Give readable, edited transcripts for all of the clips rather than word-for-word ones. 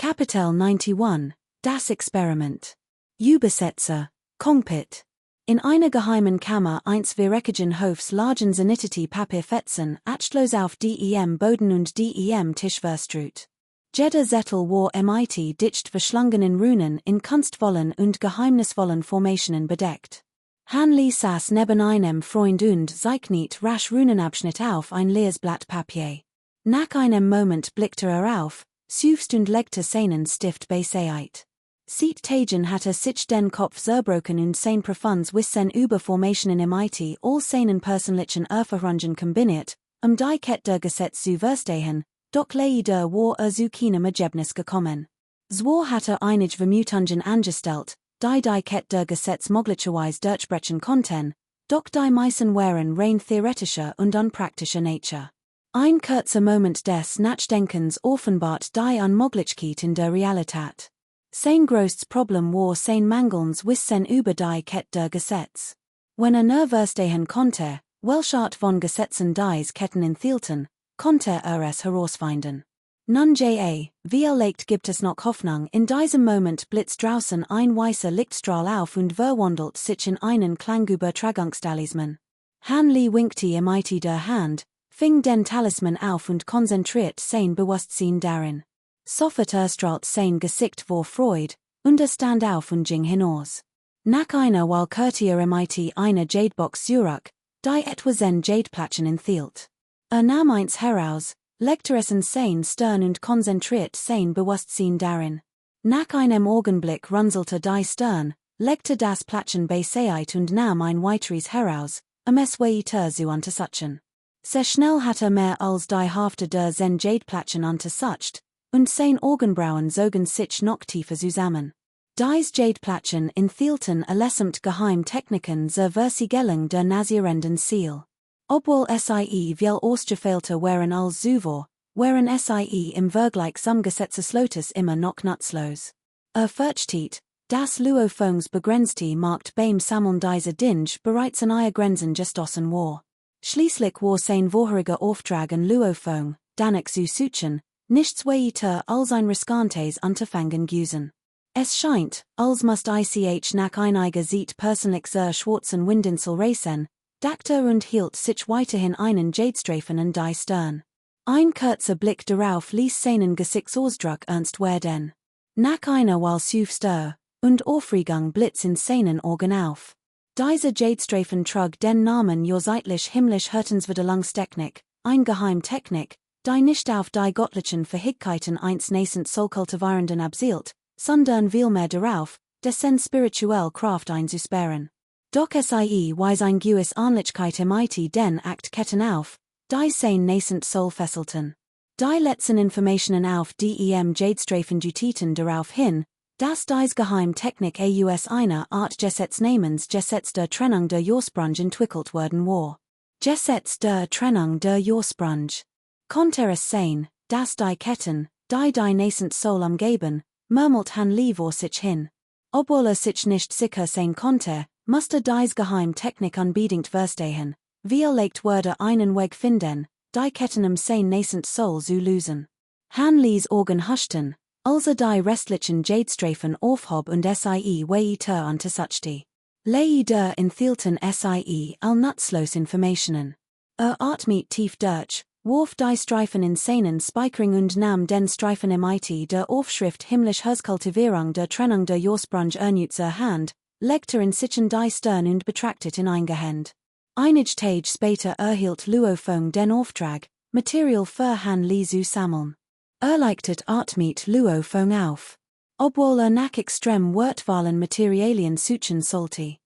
Kapitel 91, das Experiment. Übersetzer, Cockpit. In einer geheimen Kammer eins Verreckungen Hofs lagen Sanitati Papierfetzen, Achtlos auf dem Boden und dem Tisch verstrut. Jeder Zettel war mit dicht verschlungenen Runen in kunstvollen und geheimnisvollen Formationen bedeckt. Hanley saß neben einem Freund und zeichnete rasch Runenabschnitt auf ein leeres Blatt Papier. Nach einem Moment blickte auf, suffst und legte seinen Stift beiseite. Seit Tagen hatte sich den Kopf zerbrochen und sein profunds Wissen über Formationen mit all seinen persönlichen Erfahrungen kombiniert, die Kette der Gesetz zu verstehen, doch leider war zu keinem Ergebnis gekommen. Zwar hatte einige Vermutungen angestellt, die Kette der Gesetz möglicherweise durchbrechen konnten, doch die meisten waren rein theoretischer und unpraktischer Nature. Ein kurzer Moment des Nachdenkens offenbart die Unmöglichkeit in der Realität. Sein größtes Problem war sein mangelndes Wissen über die Kette der Gesetz. Wenn nur verstehen konnte, welche Art von Gesetzen diese Ketten enthielten, konnte es herausfinden. Nun vielleicht gibt es noch Hoffnung. In diesem Moment blitzt draußen ein weißer Lichtstrahl auf und verwandelt sich in einen Klangübertragungstalisman. Hanley winkte mit der Hand, fing den Talisman auf und konzentriert sein Bewusstsein darin. Sofort erstrahlt sein Gesicht vor Freude, und stand auf und ging hinaus. Nach einer Weile kehrte mit einer Jadebox zurück, die etwa 10 Jadeplättchen enthielt. Nahm eins heraus, legte es in sein Stirn und konzentriert sein Bewusstsein darin. Nach einem Augenblick runzelte die Stirn, legte das Plättchen beiseite und nahm ein weiteres heraus, es weiter zu untersuchen. Sehr schnell hatte mehr als die Hälfte der 10 Jadeplättchen untersucht, und sein Augenbrauen zogen sich noch tiefer zusammen. Diese Jadeplättchen enthielten allesamt Geheimtechniken zur Versiegelung der nazierenden Ziel. Obwohl sie viel ausgefeilter waren als zuvor, waren sie im Vergleich zum Gesetzeslotus immer noch nutzlos. Fürchtet, das Luofongs begrenzte Markt beim Sammeln dieser Dinge bereits an ihre Grenzen gestoßen war. Schließlich war sein vorheriger Auftrag an Luofong, danach zu suchen, nichts weiter als ein riskantes Unterfangen gewesen. Es scheint, als müsst ich nach einiger Zeit persönlich zur schwarzen Windinsel reisen, dachte und hielt sich weiterhin einen Jadestreifen an die Stirn. Ein kurzer Blick darauf ließ seinen Gesichtsausdruck ernst werden. Nach einer Weile suffst und Aufregung blitz in seinen Augen auf. Dieser Jadestreifen trug den Namen seitlich himmlisch Hörtenswiederlangstechnik, ein Geheimtechnik, die nicht auf die göttlichen Fähigkeiten eines nascent Soul-Kultivierenden abzielt, sondern vielmehr darauf, dessen spirituell Kraft einzusparen. Doch weis ein gewiss Ähnlichkeit mit den Aktketten auf, die sein nascent Soul fesselten. Die letzten Informationen auf dem Jadestreifen deuteten darauf hin, dass dies Geheimtechnik aus einer Art Gesetznamens Gesetz der Trennung der Ursprung entwickelt worden war. Gesetz der Trennung der Ursprung. Konnte es sein, dass die Ketten, die nascent Soul umgeben, murmelt Hanley vor sich hin. Obwohl sich nicht sicher sein konnte, musste dies Geheimtechnik unbedingt verstehen, vielleicht würde einen Weg finden, die Ketten sein nascent Soul zu lösen. Hanleys Augen huschten, als die restlichen Jadestreifen aufhob und weiter untersuchte. Leider enthielten all nutzlos Informationen. Atmet tief durch, warf die Streifen in seinen Speicherung und nahm den Streifen mit der Aufschrift Himmlisch Kultivierung der Trennung der Ursprung zur Hand, legte in sich die Stirn und betrachtete in eingehend. Einige Tage später erhielt Luofong den Auftrag, Material für Hanley zu sammeln. Leichtet Atmet Luofong auf. Obwohl nach extrem wertvollen Materialien suchen sollte.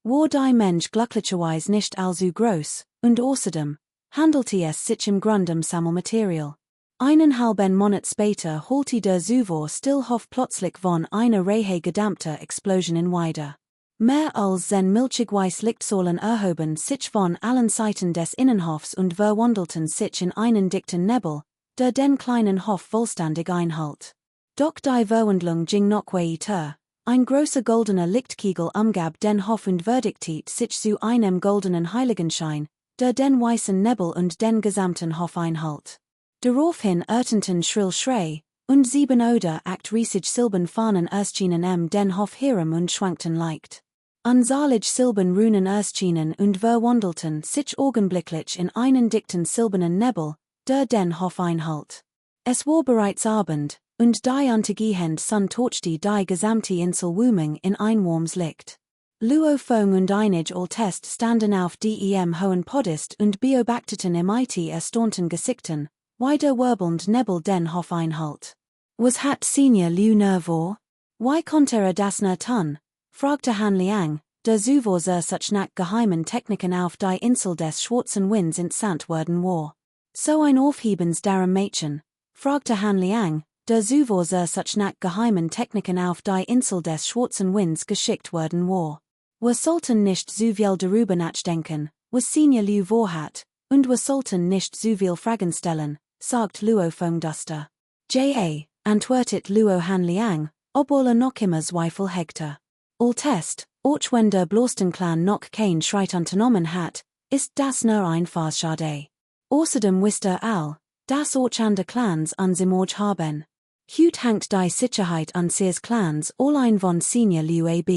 War die Mensch glücklicherweise nicht allzu groß, und außerdem handelte es sich im Grunde Sammelmaterial. Einen halben Monat später holte der Zuvor Stillhof plötzlich von einer Reihe gedampfter Explosionen wieder. Mehr als 10 milchig-weiß Lichtsäulen erhoben sich von allen Seiten des Innenhofs und verwandelten sich in einen dichten Nebel, der den kleinen Hof vollständig einhielt. Doch die Verwandlung ging noch weiter. Ein großer goldener Lichtkegel umgab den Hof und verdickt sich zu einem goldenen Heiligenschein, der den weißen Nebel und den gesamten Hof einhielt. Daraufhin ertönten schrill Schrei, und sieben oder acht riesig Silben Fahnen erschienen den Hof Hiram und schwankten leicht. Unzalig Silben Runen erschienen und verwandelten sich augenblicklich in einen dichten silbernen Nebel, der den Hof einhalt. Es war bereits Abend, und die untergehend Sun torchte die gesamte Insel Wuming in ein warmes Licht. Luofung und einig Altest standen auf dem hohen Podest und beobachteten MIT erstaunten Gesichten, wie der wirbelnd Nebel den Hof einhalt. Was hat Senior Liu nervor? Wie konnte das nur tun? Fragte Han Liang, der zuvor such nach geheimen Techniken auf die Insel des schwarzen Winds entsandt worden war. So ein Aufhebens darum Mädchen, fragte Han Liang, der zuvor such nach geheimen Techniken auf die Insel des schwarzen Winds geschickt worden war. Wir sollten nicht so viel darüber nachdenken, was Senior Liu vorhat, und wir sollten nicht so viel Fragen stellen, sagt Luofung duster. Ja, antwortet Luo Han Liang, obwohl noch immer Zweifel hegte. Altest, auch wenn der Blostenclan noch kein Schritt unternommen hat, ist das nur ein Fahrschade. Außerdem wisst all, dass auch andere Clans an Simorg haben. Hut hängt die Sicherheit an sees Clans allein von Senior Liu ab.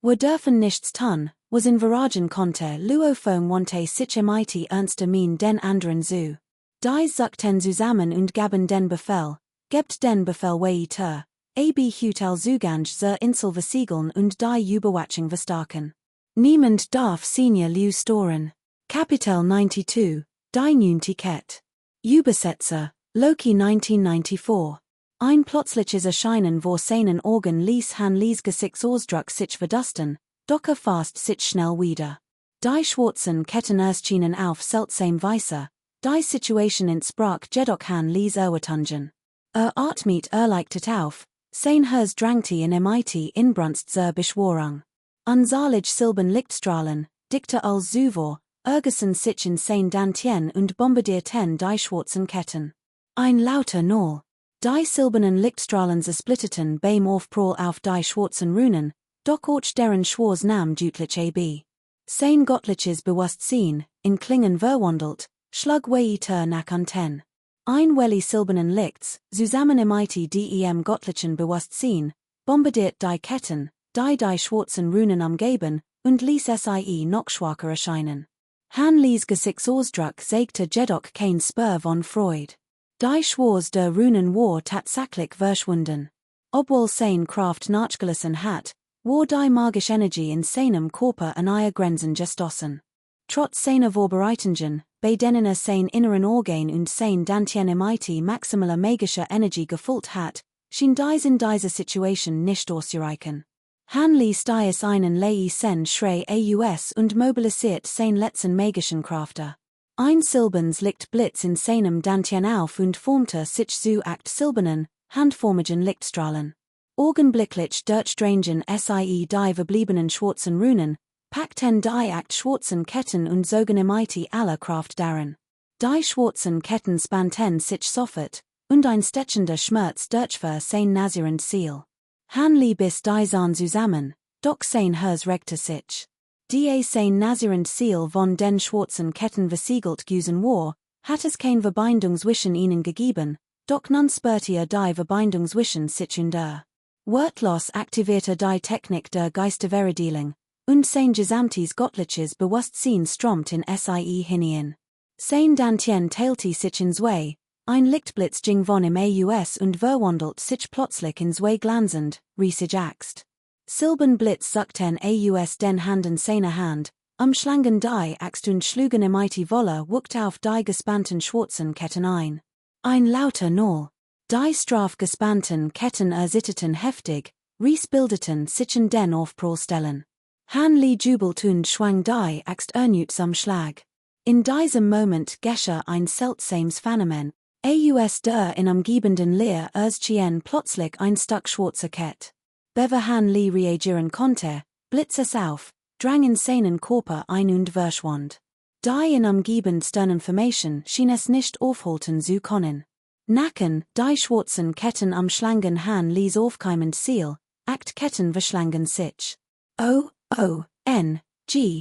Wir dürfen nichts tun, was in Viragen konnte Luofung wante sich mit ernster Mien den anderen zu. Die zuckten zusammen und gaben den Befehl, gebt den Befehl weiter, ab hut al Zugang zur Insel versiegeln und die Überwachung verstärken. Niemand darf Senior Liu stören. Kapitel 92, die Nuntiket. Übersetzer, Loki 1994. Ein plötzliches Erscheinen vor seinen Augen ließ Han Lies Gesichtsausdruck sich verdusten, doch fast sich schnell wieder. Die schwarzen Ketten erschienen auf seltsam Weise, die Situation entsprach jedoch Han Lies Erwartungen. Atmet erleichtert auf, sein Herz drangte in MIT Inbrunst zur Beschwörung. Unzalig Silben Lichtstrahlen, dichter als zuvor, ergessen sich in sein Dantien und bombardierten die schwarzen Ketten. Ein lauter Null. Die silbernen Lichtstrahlen zersplitteten beim Aufprall auf die schwarzen Runen, doch auch deren Schwarz nahm deutlich ab. Sein göttliches Bewusstsein, in Klingen verwandelt, schlug weiter nach unten. Ein Welli silbernen Lichts, zusammen mit dem göttlichen Bewusstsein, bombardiert die Ketten, die schwarzen Runen umgeben, und ließ sie noch schwacher erscheinen. Han Lies Gesichtsausdruck zeigte jedoch kein Spur von Freude. Die Schwarz der Runen war tatsächlich verschwunden. Obwohl sein Kraft nachgelassen hat, war die magische Energie in seinem Körper an ihre Grenzen gestoßen. Trotz seiner Vorbereitungen, bei denen sein inneren Organ und sein Dantien mit maximaler magischer Energie gefüllt hat, schien dies in dieser Situation nicht auszureichen. Han ließ dies einen Lei sen Schrei aus und mobilisiert sein letzten magischen Kräfte. Ein silbernes Lichtblitz in seinem Dantien auf und formte sich zu acht silbernen, handformigen Lichtstrahlen. Augenblicklich durchdrangen sie die verbliebenen schwarzen Runen, packten die acht schwarzen Ketten und zogen mit aller Kraft darin. Die schwarzen Ketten spannten sich sofort, und ein stechender Schmerz durchfuhr sein nasierend Ziel. Han Li biss die Zahn zusammen, doch sein Herz regte sich. Die sein nasierend Ziel von den schwarzen Ketten versiegelt gewesen war, hat es kein Verbindung zwischen ihnen gegeben, doch nun spürte die Verbindung zwischen sich und Wörtlos aktivierte die Technik der Geisterverdeilung, und sein gesamtes göttliches Bewusstsein strömt in sie hinein. Sein Dantien teilte sich in zwei, ein Lichtblitz ging von im Aus und verwandelt sich plötzlich in zwei glanzend, riesige Axt. Silbenblitz suckten aus den Handen seiner Hand, umschlangen die Axt und schlugen mit Wolle wuckt auf die gespannten schwarzen Ketten ein. Ein lauter Null. Die straff gespannten Ketten ersitterten heftig, bildeten sich in den Aufprallstellen. Han Li jubelt und schwang die Axt erneut zum Schlag. In diesem Moment geschah ein seltsames Phänomen, aus der in umgebenden Leer erschien plötzlich ein Stück schwarzer Kette. Bevor Han Li reagieren konnte, blitz es auf, drang in seinen Körper ein und verschwand. Die in umgebendsten Formation schien es nicht aufhalten zu können. Nacken, die schwarzen Ketten umschlangen Han Lies aufkeimend Ziel, acht Ketten verschlangen sich.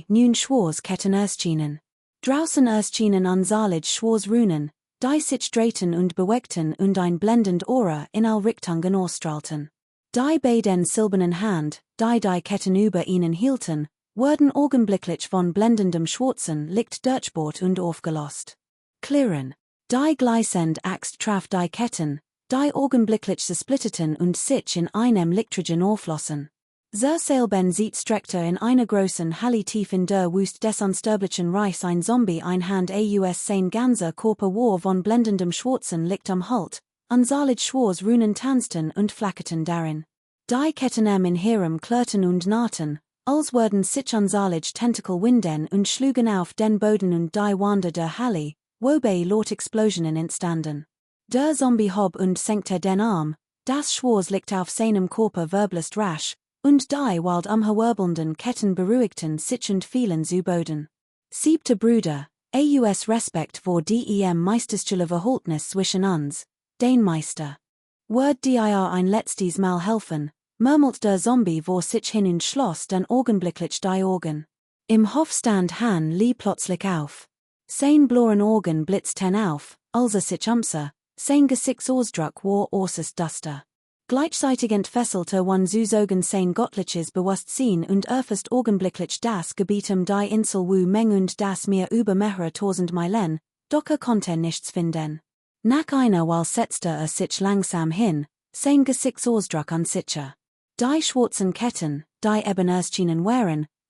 Nun schwarz Ketten erschienen. Draußen erschienen unzalig schwarz Runen, die sich drehten und bewegten und ein blendend Aura in all Richtungen ausstrahlten. Die beiden silbernen Hand, die Ketten über ihnen hielten, wurden augenblicklich von blendendem Schwarzen Licht durchbohrt und aufgelost. Klirren. Die gleißend Axt traf die Ketten, die augenblicklich splitteten und sich in einem Lichtrigen auflossen. Selben sieht streckte in einer großen Halle tief in der Wust des unsterblichen Reichs ein Zombie ein Hand aus sein ganzer Körper war von blendendem Schwarzen Licht am Halt, unzählige Schwarz Runen tanzten und flackerten darin. Die Ketten in ihrem klirrten und nahten, als wurden sich unzählige Tentakel winden und schlugen auf den Boden und die Wände der Halle, wobei laut Explosionen entstanden. Der Zombie hob und senkte den Arm, das Schwarz liegt auf seinem Körper wirbelst rasch, und die wild umherwirbelnden Ketten beruhigten sich und fielen zu Boden. Siebte Brüder, aus Respekt vor dem Meisterstille Verhaltnis zwischen uns, den Meister. Word dir ein letztes Mal helfen, murmelt der Zombie vor sich hin und schloss dann augenblicklich die Augen. Im Hofstand Han Lee plötzlich auf. Sein blauen Augen blitzten auf, als sich umsah, sein Gesichtsausdruck war äußerst duster. Gleichzeitig entfesselte one Augen sein göttliches Bewusstsein und erfasst augenblicklich das Gebiet die Insel Wu Meng und das Meer über mehrere tausend Meilen, doch konnte nichts finden. Nach einer Weile setzte sich langsam hin, sein Gesichtsausdruck unsicher. Die schwarzen Ketten, die eben erst schienen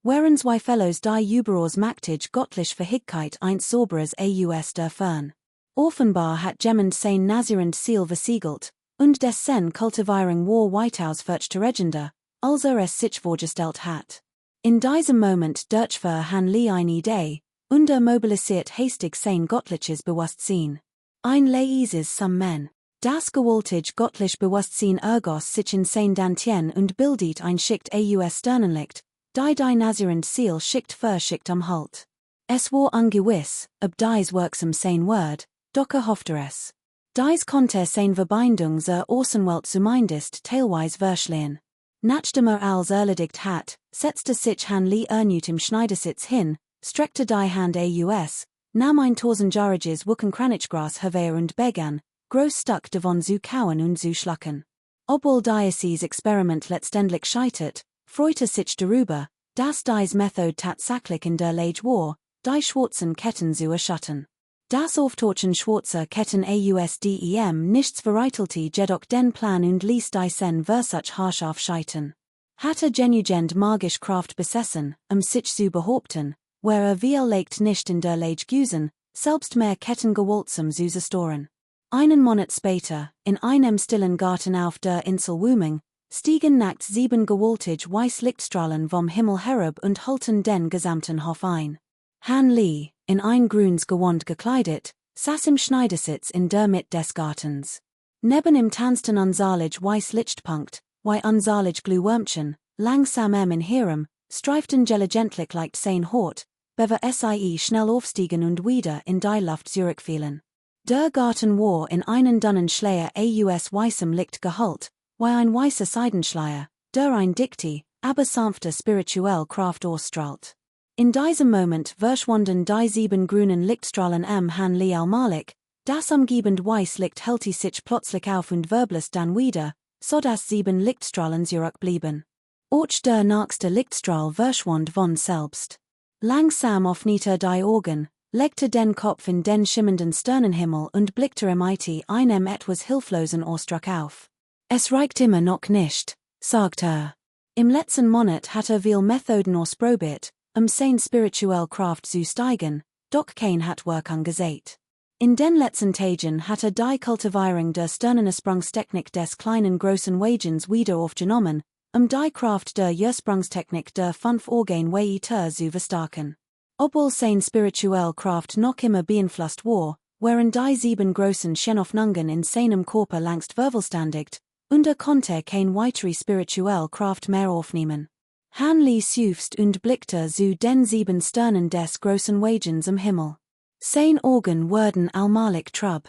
waren zwei Fellows die überaus machtig göttlich Verhigkeit eins Soberes aus der Fern. Offenbar hat jemand sein nazierend Ziel versiegelt, und dessen Kultivierung war weitaus fortgeschrittener, als es sich vorgestellt hat. In diesem Moment durchfuhr Han Lee eine Idee, und mobilisiert hastig sein göttliches Bewusstsein. Ein leises Summen. Das gewaltig göttlich Bewusstsein ergoss sich in sein Dantien und bildet ein Schicht aus Sternenlicht, die nazierend Ziel Schicht für Schicht am Halt. Es war ungewiss, ob dies wirksam sein wird, doch hoffte es. Dies konnte sein Verbindung zur Außenwelt zumindest teilweise verschleiern. Nachdem als erledigt hat, setzte sich Han Lee erneut im Schneidersitz hin, streckte die Hand aus, nahm ein tausendjähriges Wuckenkranichgras herbei und begann, groß Stück davon zu kauen und zu schlucken. Obwohl dieses Experiment letztendlich scheitert, freute sich darüber, dass dies Method tatsächlich in der Lage war, die schwarzen Ketten zu erschatten. Das Auftauchen schwarzer Ketten ausdem nichts vereitelte jedoch den Plan und ließ diesen Versuch haarscharf scheitern. Hatte genügend magisch Kraft besessen, sich zu behaupten, wie legt nicht in der Lage gewesen, selbst mehr Ketten gewaltsam zu zerstören. Einen Monat später, in einem stillen Garten auf der Insel Wuming, stiegen nachts 7 gewaltig weiß Lichtstrahlen vom Himmel herab und halten den gesamten Hof ein. Han Lee, in ein grünes Gewand gekleidet, saß im Schneidersitz in der Mitte des Gartens. Neben ihm tanzten unzählig weiß Lichtpunkt, unzählig Glühwürmchen, langsam in ihrem, streiften gelegentlich leicht sein Hort, bever sie schnell aufstiegen und wieder in die Luft zurückfielen. Der Garten war in einen dünnen Schleier aus weißem Licht gehüllt, ein weißer Seidenschleier, der ein dichte, aber sanfte spirituelle Kraft ausstrahlt. In diesem Moment verschwanden die 7 grünen Lichtstrahlen Han Lee allmalig, das umgebend weiß Licht hellte sich plötzlich auf und wirbelst dann wieder, so dass 7 Lichtstrahlen zurückblieben. Auch der nächste Lichtstrahl verschwand von selbst. Langsam öffnete die Augen, legte den Kopf in den schimmernden Sternenhimmel und blickte im einem etwas hilflosen Ausdruck auf. Es reicht immer noch nicht, sagte er. Im letzten Monat hat viel Methoden ausprobiert, sein spirituell Kraft zu steigen, doch kein hat Work angesät. In den letzten Tagen hatte die Kultivierung der Sternenesprungstechnik des kleinen großen Wagens wieder aufgenommen, die Kraft der Ursprungstechnik der 5 Organe weiter zu verstärken. Obwohl sein spirituell Kraft noch immer beeinflusst war, waren die 7 großen Schöpfungen in seinem Körper längst vervollständigt, und konnte kein weitere spirituell Kraft mehr aufnehmen. Han Lee seufzt und blickte zu den 7 Sternen des großen Wagens im Himmel. Sein Augen wurden allmalig trüb.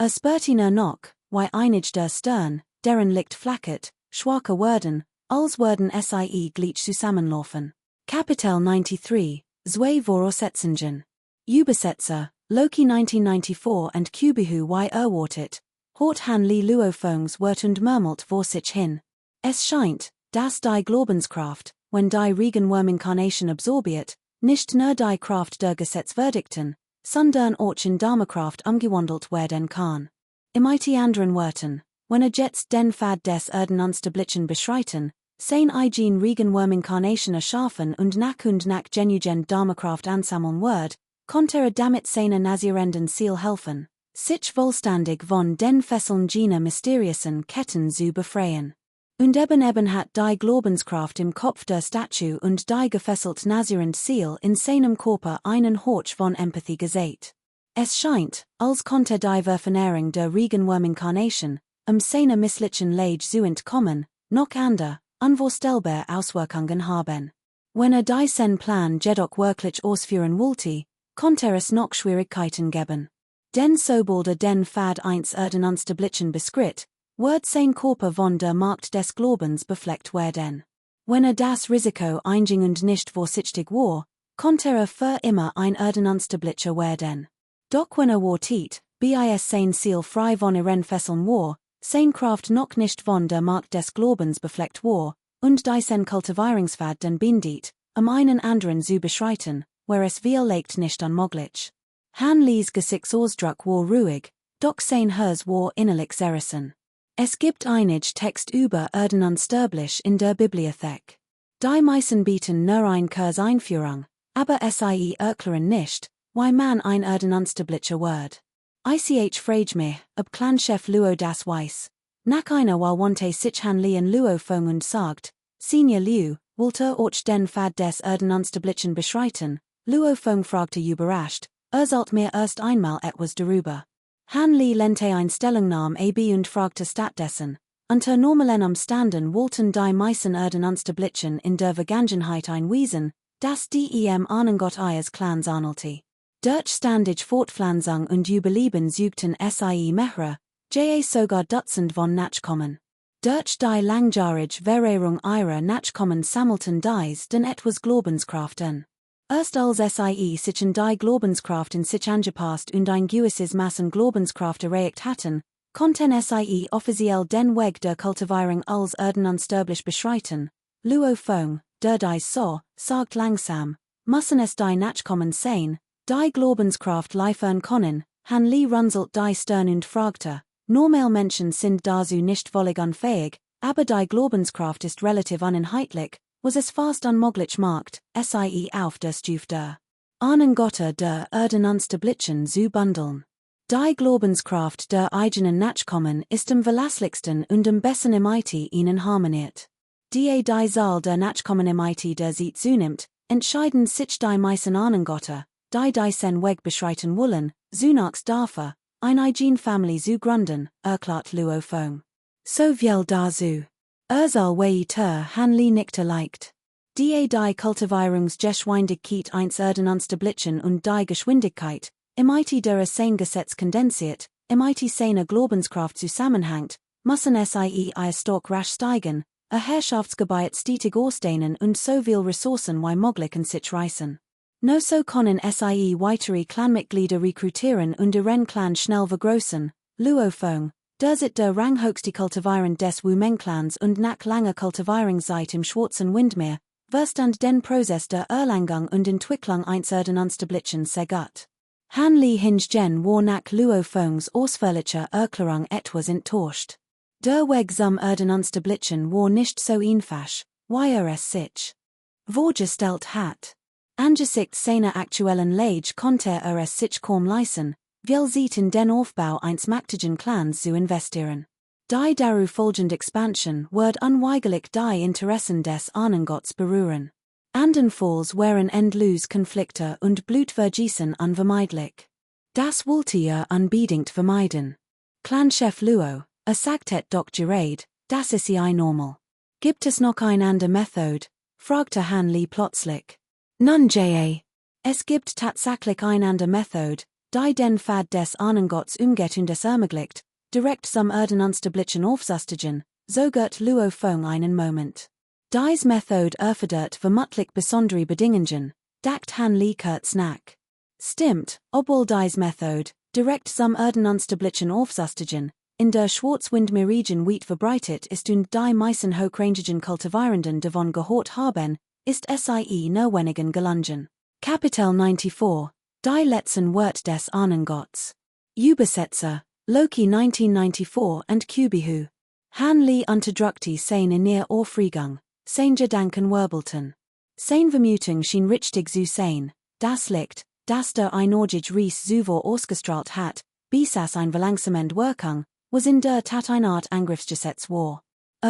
Spürte noch, einig der Stern, deren Licht flackert, schwacher wurden, als würden sie gleich zusammenlaufen. Kapitel 93, Zwei Voraussetzungen. Übersetzer, Loki 1994 und Kubihu y erwartet, Hort han li Luofongs wird und murmelt vor sich hin. Es scheint, dass die Glaubenskraft, wenn die Regenwurmincarnation absorbiert, nicht nur die Kraft der Gesetzverdikten, sondern auch in Dharmakraft umgewandelt werden kann. Im anderen Worten, wenn jetzt den Pfad des Unsterblichkeit beschreiten, sein eigen Regenwurmincarnation erschaffen und nach genügend Dharmakraft ansammeln wird, konnte damit seine nazierenden Ziel helfen, sich vollständig von den Fesseln jener mysteriösen Ketten zu befreien. Und eben hat die Glaubenskraft im Kopf der Statue und die gefesselt nazierend Ziel in seinem Körper einen Hauch von Empathie gesät. Es scheint, als konnte die Verfernung der Regenwurmincarnation, seine misslichen Lage zu entkommen, noch andere, unvorstellbare Auswirkungen haben. Wenn die sen Plan jedoch wirklich ausführen wollte, konnte es noch Schwierigkeiten geben. Denn sobald den Pfad eins Unsterblichkeit beschritt, wird sein Körper von der Macht des Glaubens befleckt werden. Wenn das Risiko einging und nicht vorsichtig war, konnte für immer ein Unsterblicher werden. Doch wenn wartet, bis sein Ziel frei von ihren Fesseln war, sein Kraft noch nicht von der Macht des Glaubens befleckt war, und die sein Kultivierungspfad dann bindet, einen anderen zu beschreiten, where es vielleicht nicht unmöglich. Han Lees Gesichtsausdruck war ruhig, doch sein Herz war innerlich zerrissen. Es gibt einige Text über Unsterblich in der Bibliothek. Die meisten bieten nur ein Kurs Einführung, aber sie erklären nicht, wie man ein Unsterblicher wird. Ich frage mich, ob Clanchef Luo das weiß. Nach einer Wawante sich Han Lien Luo Fong und sagt, Senior Liu, wollte auch den Pfad des Unsterblichen beschreiten. Luo Fong fragte überrascht, sollt mir erst einmal etwas darüber. Han Li lente ein Stellungnahme ab und fragte stattdessen, unter normalen Umständen wollten die meisten Unsterblichen in der Vergangenheit einwiesen, dass dem Ahnengott ihres Clans ahnelte. Durch ständige Fortpflanzung und Überleben suchten sie mehrere, sogar Dutzend von Nachkommen. Durch die langjährige Verheerung ihrer Nachkommen sammelten dies dann etwas Glaubenskraft an. Erst als sich in die Glaubenskraft in sich angepasst und ein gewisses Massen Glaubenskraft erreicht hatten, konnten sie offiziell den Weg der Kultivierung als unsterblich beschreiten. Luo Fong, der dies so, sagt langsam, müssen es die Nachkommen sein, die Glaubenskraft liefern können. Han Li runzelt die Stirn und fragte, normal Menschen sind dazu nicht völlig unfähig, aber die Glaubenskraft ist relativ uneinheitlich, was es fast unmöglich macht, sie auf der Stufe der Ahnengotte der Unsterblichen zu bundeln. Die Glaubenskraft der eigenen Nachkommen ist am verlässlichsten und am besten ihnen harmoniert. Die Zahl der Nachkommen der sie zunimmt, entscheiden sich die meisten Ahnengotte, die sen Weg beschreiten wollen, zunächst dafür, ein eigen Family zu gründen, erklärt Luo Fong. So viel dazu. Soll weiter Han Li nickte leicht. Die Kultivierungsgeschwindigkeit eins Unsterblichen und die Geschwindigkeit, der sein Gesetz kondensiert, seine Glaubenskraft zusammenhängt, müssen sie stark rasch steigen, Herrschaftsgebiet stetig ausdehnen und so viel Ressourcen wie möglich in sich reißen. No so können sie weitere Clanmitglieder rekrutieren und ihren Clan schnell vergrößern. Luo Fong, der sit der ranghöchste Kultivieren des Wumen-Clans und nach langer Kultivierungszeit im Schwarzen Windmeer, verstand den Prozess der Erlangung und Entwicklung eins Unsterblichen sehr gut. Han Li hingegen war nach Luo Fongs ausführlicher Erklärung etwas enttäuscht. Der Weg zum Unsterblichen war nicht so einfach, wie es sich vorgestellt hat. Angesichts seiner aktuellen Lage konnte es sich kaum leisten, weil sieht in den Aufbau eines mächtigen Clans zu investieren. Die darauf folgende Expansion wird unweigerlich die Interessen des Ahnengotts berühren. Andernfalls wären endlose Konflikte und Blutvergießen unvermeidlich. Das wollte unbedingt vermeiden. Clanchef Luo, sagte doch gerade, das ist normal. Gibt es noch eine andere Methode? Fragte Han Li plötzlich. Nun es gibt tatsächlich eine andere Methode, die den Pfad des Ahnengotts umgeht und es ermöglicht, direkt zum Unsterblichen aufzustigen, so geht Luo Fong einen Moment. Diese Methode erfordert vermutlich besondere Bedingungen, dacht Han Li kurz nach. Stimmt, obwohl dies Methode, direkt zum Erdenunsterblichen Aufzustigen, in der Schwarzwindmeerregion weit verbreitet ist und die meisten hochrangigen Kultivierenden davon gehört haben, ist sie nur wenigen gelungen. Kapitel 94, die letzten Wort des Ahnengotts. Übersetzer, Loki 1994 und Kubihu. Han Lee unterdrückte sein in ihr Aufregung, sein Gedanken wirbelten. Sein Vermutung schien richtig zu sein, das Licht, das der Einorgig Ries zuvor ausgestrahlt hat, bis ein verlangsamend Wirkung, was in der Tat eine Art Angriffsgesetz war.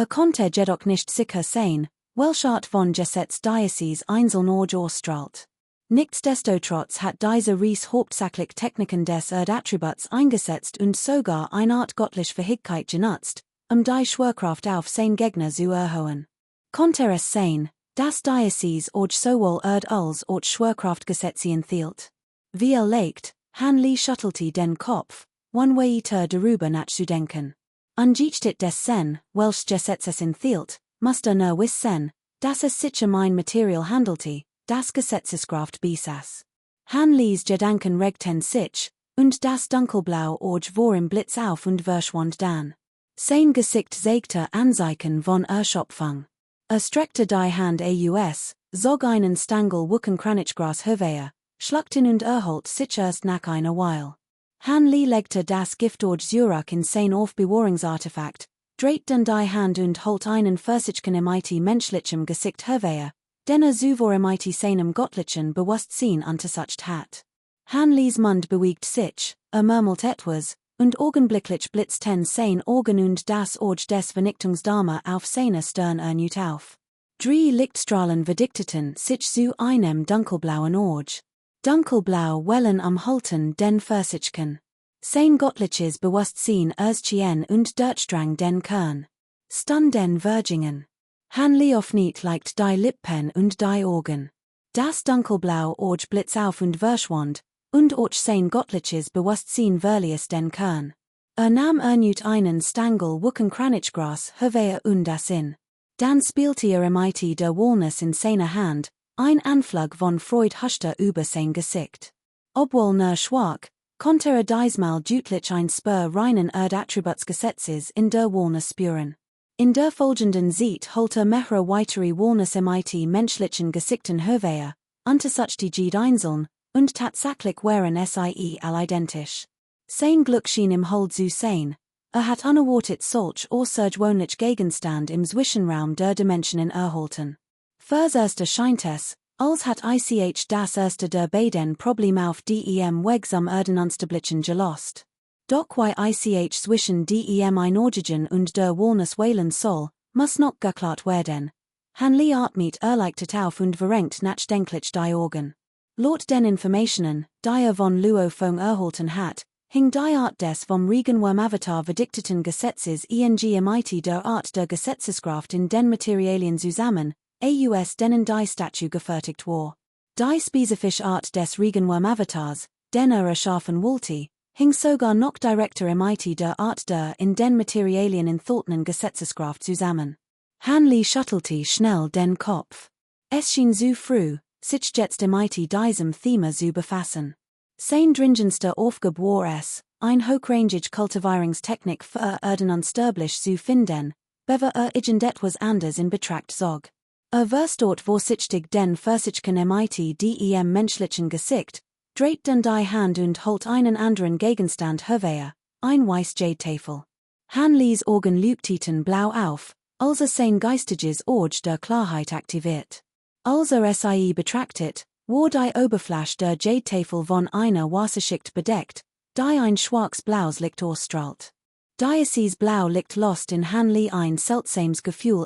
Konnte jedoch nicht sicher sein, welche Art von Gesetz Diocese einzeln ausstrahlt. Nichtsdestotrotz hat dieser Ries hauptsächlich Techniken des Erdattributs eingesetzt und sogar eine Art göttliche Fähigkeit genutzt, die Schwerkraft auf sein Gegner zu erhöhen. Konnte es sein, dass Diocese sowohl als auch Schwerkraftgesetze enthielt? Wie legt, Han Lee schüttelte den Kopf, weiter darüber nachzudenken. Angesichts dessen, welches Gesetz es enthielt, musste nur wissen, dass es sich ein Material handelte, das Gesetzeskraft besaß. Han Lees Gedanken regten sich, und das Dunkelblau Auge war im Blitz auf und verschwand dann. Sein Gesicht zeigte Anzeichen von Erschöpfung. Streckte die Hand aus, zog einen Stangel Wuckenkranitchgras hervor, schluckte und erholt sich erst nach einer Weile. Han Lee legte das Giftort zurück in sein Aufbewahrungsartefakt, drehte die Hand und holt einen Versichken mit menschlichem Gesicht hervor, den zuvor mit seinem göttlichen Bewusstsein untersucht hat. Han Lees Mund bewegt sich, murmelt etwas, und augenblicklich blitzten sein Augen und das Auge des Vernichtungsdame auf seiner Stirn erneut auf. 3 Lichtstrahlen verdichteten sich zu einem dunkelblauen Auge. Dunkelblau Wellen am Halten den Versichken. Sein göttliches Bewusstsein erschien und durchdrang den Kern. Stunden Virgingen. Han Lee öffnet leicht die Lippen und die Augen. Das dunkelblau Auge blitz auf und verschwand, und auch sein göttliches Bewusstsein verließ den Kern. Nahm erneut einen Stangel Wuckenkranitchgras hervor und das in. Dann spielte mit der Walnuss in seiner Hand, ein Anflug von Freude huschte über sein Gesicht. Obwohl nur schwach, konnte diesmal deutlich ein Spur reinen Erdattributsgesetzes in der Walnuss spüren. In der folgenden Zeit holte mehrere weitere Walnuss mit menschlichen Gesichten hervor, untersuchte jede einzeln, und tatsächlich waren sie alle identisch. Sein Glück schien im Hold zu sein, hat unerwartet solch außergewöhnlich Gegenstand im Zwischenraum der Dimensionen erhalten. Fürs Erste scheint es, als hat ich das erste der beiden Probleme auf dem Weg zum Erdenunsterblichen gelost. Doch wie ich zwischen dem Einorgigen und der Walnuss wählen soll, muss noch geklärt werden. Han Lee atmet erleichtert auf und verrenkt nachdenklich die Augen. Laut den Informationen, die von Luo Fong erhalten hat, hing die Art des vom Regenworm-Avatar verdikteten Gesetzes mit der Art der Gesetzeskraft in den Materialien zusammen, denen die Statue gefertigt war. Die spezifische Art des Regenworm-Avatars, den erschaffen wollte, hing sogar noch direkter mit der Art der in den Materialien enthaltenen Gesetzeskraft zusammen. Han Lee schüttelte schnell den Kopf. Es schien zu früh, sich jetzt mit diesem Thema zu befassen. Sein dringendster Aufgabe war es, ein hochrangig Kultivierungstechnik für Erdenunsterblich zu finden, bever irgendetwas anders in Betracht zog. Wirst dort vorsichtig den Versichken mit dem menschlichen Gesicht, dreht dann die Hand und holt einen anderen Gegenstand hervor, ein weiß Jade-Tafel. Han Lees Augen leuchteten blau auf, als sein geistiges Auge der Klarheit aktiviert. Als sie betrachtet, war die Oberfläche der Jade-Tafel von einer Wasserschicht bedeckt, die ein schwarzes blaues Licht ausstrahlt. Dieses Blau Licht lost in Han Lee ein seltsames Gefühl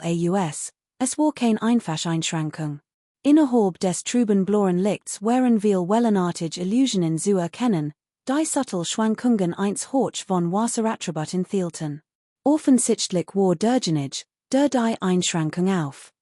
es war keine einfache Einschränkung. Innerhalb des trüben blauen Lichts waren wir wellenartige Illusionen zu erkennen, die subtle Schwankungen eins hoch von Wasserattribut enthielten. Offensichtlich war derjenige, der die Einschränkung auf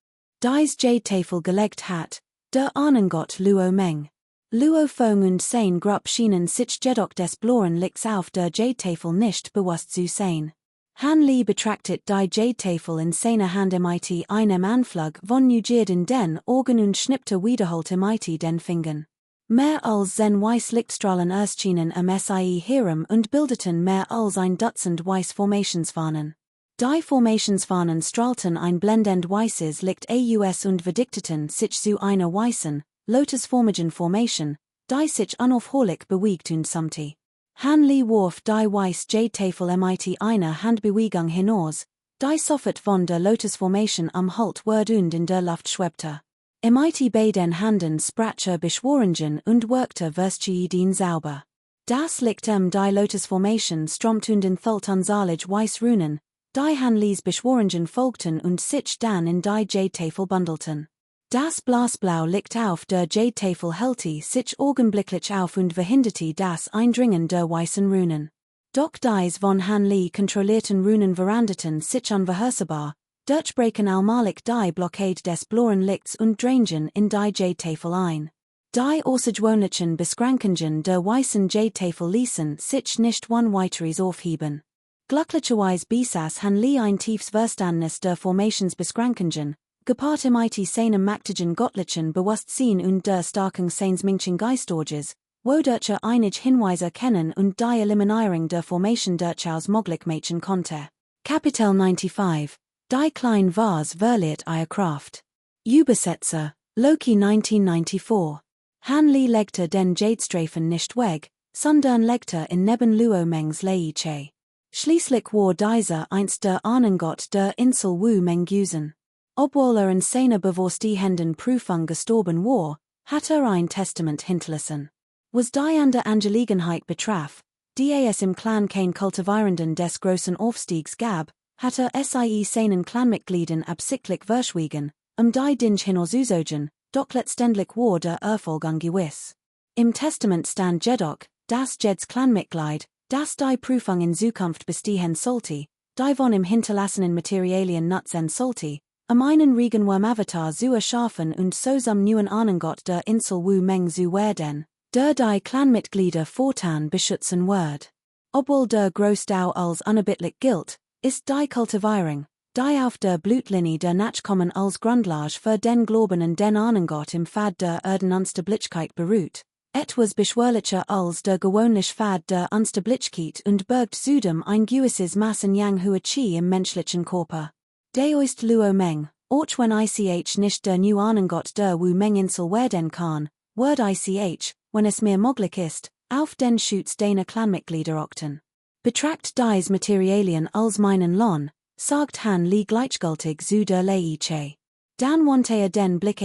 dies Jade-Tafel gelegt hat, der Ahnengott Luo Meng. Luo Fong und sein Gruppe schienen sich jedoch des blauen Lichts auf der Jade-Tafel nicht bewusst zu sein. Han Lee betrachtet die Jade-Tafel in seiner Hand mit einem Anflug von Neugier in den Augen und schnippte wiederholte mit den Fingern. Mehr als zen Weiss Lichtstrahlen erschienen MSIE Herum und bildeten mehr als ein Dutzend Weiss Formationsfahnen. Die Formationsfahnen strahlten ein blendend weißes Licht aus und verdichteten sich zu einer weißen, lotusformigen Formation, die sich unaufhörlich bewegt und summte. Hanley warf die weiss Jade-Tafel mit einer Handbewegung hinaus, die sofort von der Lotusformation am Halt wurde und in der Luft schwebte. Mit beiden Handen sprache Beschwörungen und workte Verstüiden sauber. Das Licht die Lotusformation strömt und enthüllt unzählige weiss Runen, die Hanleys Beschwörungen folgten und sich dann in die Jade-Tafel bundelten. Das Blasblau Licht auf der Jade-Tafel hellte sich augenblicklich auf und verhinderte das Eindringen der weißen Runen. Doch dies von Hanley kontrollierten Runen veränderten sich unvorhersehbar, durchbrechen allmählich die Blockade des blauen Lichts und drangen in die Jade-Tafel ein. Die außergewöhnlichen Beschränkungen der weißen Jade-Tafel ließen sich nicht ohne weiteres aufheben. Glücklicherweise besaß Hanley ein tiefes Verständnis der Formationsbeschränkungen, gepaart mit seinem mächtigen göttlichen Bewusstsein und der starken Seinsmenschen Geistorges, wodurch einige Hinweise kennen und die Eliminierung der Formation durchaus möglich machen konnte. Kapitel 95. Die klein Vase verliert ihre Kraft. Übersetzer, Loki 1994. Hanley legte den Jadestreifen nicht weg, sondern legte in neben Luo Mengs Leiche. Schließlich war dieser einst der Ahnengott der Insel Wu Meng gewesen. Obwohl in seiner bewusstehenden Prüfung gestorben war, hat ein Testament hinterlassen. Was die an der Angelegenheit betraf, die es im Clan kein Kultivierenden des großen Aufstiegs gab, hatte sie seinen Clanmitgliedern absichtlich verschwiegen, die Dinge hinauszusagen, doch letztendlich war der Erfolg gewiss. Im Testament stand jedoch, dass jedes Clanmitglied, das die Prüfung in Zukunft bestehen sollte, die von im hinterlassenen Materialien nutzen sollte, einen Regenwurm-Avatar zu erschaffen und so zum neuen Ahnengott der Insel Wu Meng zu werden, der die Clanmitglieder fortan beschützen wird. Obwohl der Großdau als unerbittlich gilt, ist die Kultivierung, die auf der Blutlinie der Nachkommen als Grundlage für den Glauben an den Ahnengott im Pfad der Unsterblichkeit beruht, etwas beschwerlicher als der gewöhnliche Pfad der Unsterblichkeit und birgt zudem ein gewisses Maß an Yang Hua Qi im menschlichen Körper. Deoist Luo Meng, auch wenn ich nicht der neue Ahnengott der Wu Meng Insel werden kann, wird ich, wenn es mir möglich ist, auf den Schutz deiner Clanmitglieder achten. Betracht dies Materialien als meinen Lohn, sagt Hanley gleichgültig zu der Leiche. Dann wandte den Blick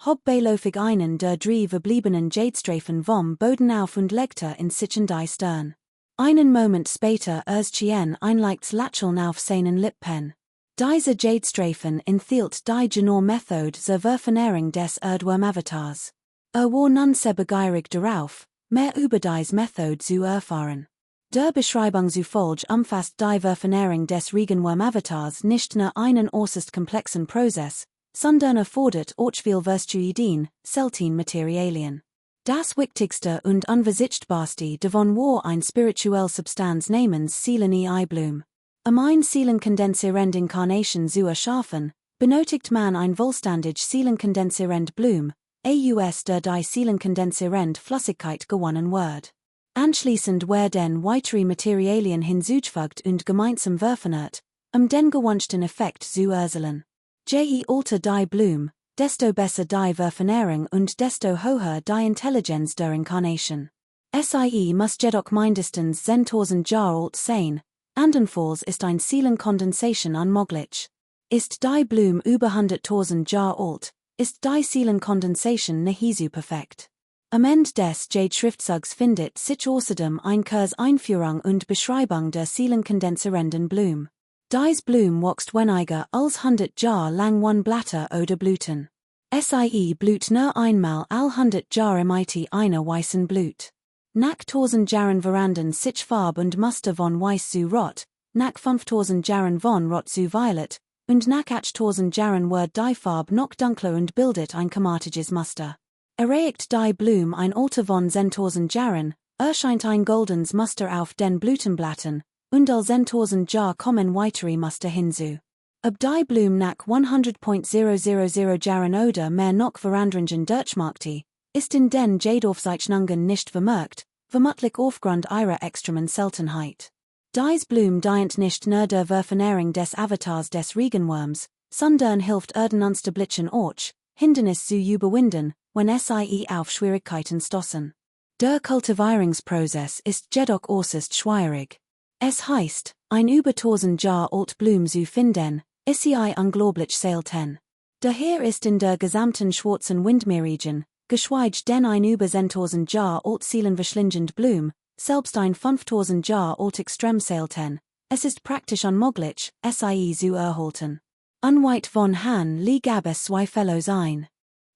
hob beiläufig einen der drei verbliebenen Jadestreifen vom Boden auf und legte in sich die Stirn. Einen Moment später erschien ein leichtes Lächeln auf seinen Lippen. Diese Jadestreifen enthielt die genaue Methode zur Verfernung des Erdwurm-Avatars. War nun sehr begierig darauf, mehr über diese Methode zu erfahren. Der Beschreibung zufolge umfasst die Verfernung des Regenwurm-Avatars nicht nur einen äußerst komplexen Prozess, sondern erfordert auch viel Verstüiden, selten Materialien. Das Wichtigste und unverzichtbarste davon war ein spirituelle Substanz namens Seeleni Eiblum. Ein seelenkondensierend Inkarnation zu erschaffen, benötigt man ein vollständig seelenkondensierend Blum, aus der die seelenkondensierend Flüssigkeit gewonnen wird. Anschließend werden weitere Materialien hinzugefügt und gemeinsam verfeinert, den gewünschten Effekt zu erzielen. Je alter die Blum, desto besser die Verfeinerung und desto höher die Intelligenz der Inkarnation. Sie muss jedoch mindestens 10.000 Jahre alt sein, andernfalls ist ein Seelenkondensation unmöglich. Ist die Blum über 100.000 Jahre alt, ist die Seelenkondensation nahezu perfekt. Am Ende des Jade-Schriftzugs findet sich außerdem ein Kurs Einführung und Beschreibung der seelenkondensierenden Blum. Dies Blum wächst weniger als 100 Jahre lang ohne Blätter oder Blüten. Sie blüht nur einmal all 100 Jahre mit einer weißen Blut. Nach 1000 Jahren verandern sich Farbe und Muster von weiß zu rot, nach 5000 Jahren von rot zu violet, und nach 8000 Jahren wird die Farbe noch dunkler und bildet ein chromatiges Muster. Erreicht die Blum ein Alter von 10.000 Jahren, erscheint ein goldenes Muster auf den Blütenblättern, und all 10.000 Jahre kommen weitere Muster hinzu. Ob die Blum nach 100.000 Jahren oder mehr noch Veränderungen durchmachte, ist in den Jadeaufzeichnungen nicht vermerkt, vermutlich aufgrund ihrer extremen Seltenheit. Dies Blum dient nicht nur der Verfernering des Avatars des Regenwurms, sondern hilft Unsterblichen auch, Hindernis zu überwinden, wenn sie auf Schwierigkeiten stoßen. Der Kultivierungsprozess ist jedoch äußerst schwierig. Es heißt, ein über 1000 Jahr alt Blum zu finden, ist sie unglaublich selten. Daher ist in der gesamten schwarzen Windmeerregion, geschweige denn ein über 1000 Jahr alt seelenverschlingend Blum, selbst ein 5000 Jahr alt extrem selten, es ist praktisch unmöglich, sie zu erhalten. Unweit von Han li gab es zwei Fälle ein.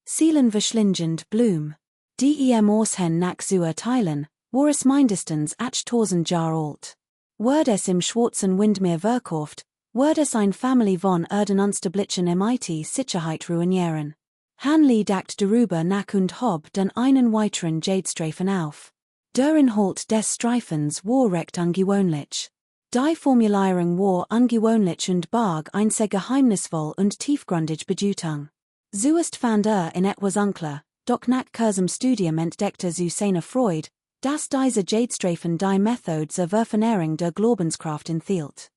Seelenverschlingend Blum. Aushen nach zu erteilen, war es mindestens 8000 Jahr alt. Wird es im schwarzen Windmeer verkauft, wird es ein Family von Unsterblichen MIT Sicherheit ruinieren. Han li dacht darüber nach und hob dann einen weiteren Jadestreifen auf. Der Inhalt des Streifens war recht ungewöhnlich. Die Formulierung war ungewöhnlich und barg eine sehr geheimnisvoll und tiefgründige Bedeutung. Zuerst fand in etwas unklar, doch nach kurzem Studium entdeckte zu seiner Freude, dass diese Jadestreifen die Methode zur Verfernering der Glaubenskraft enthielt.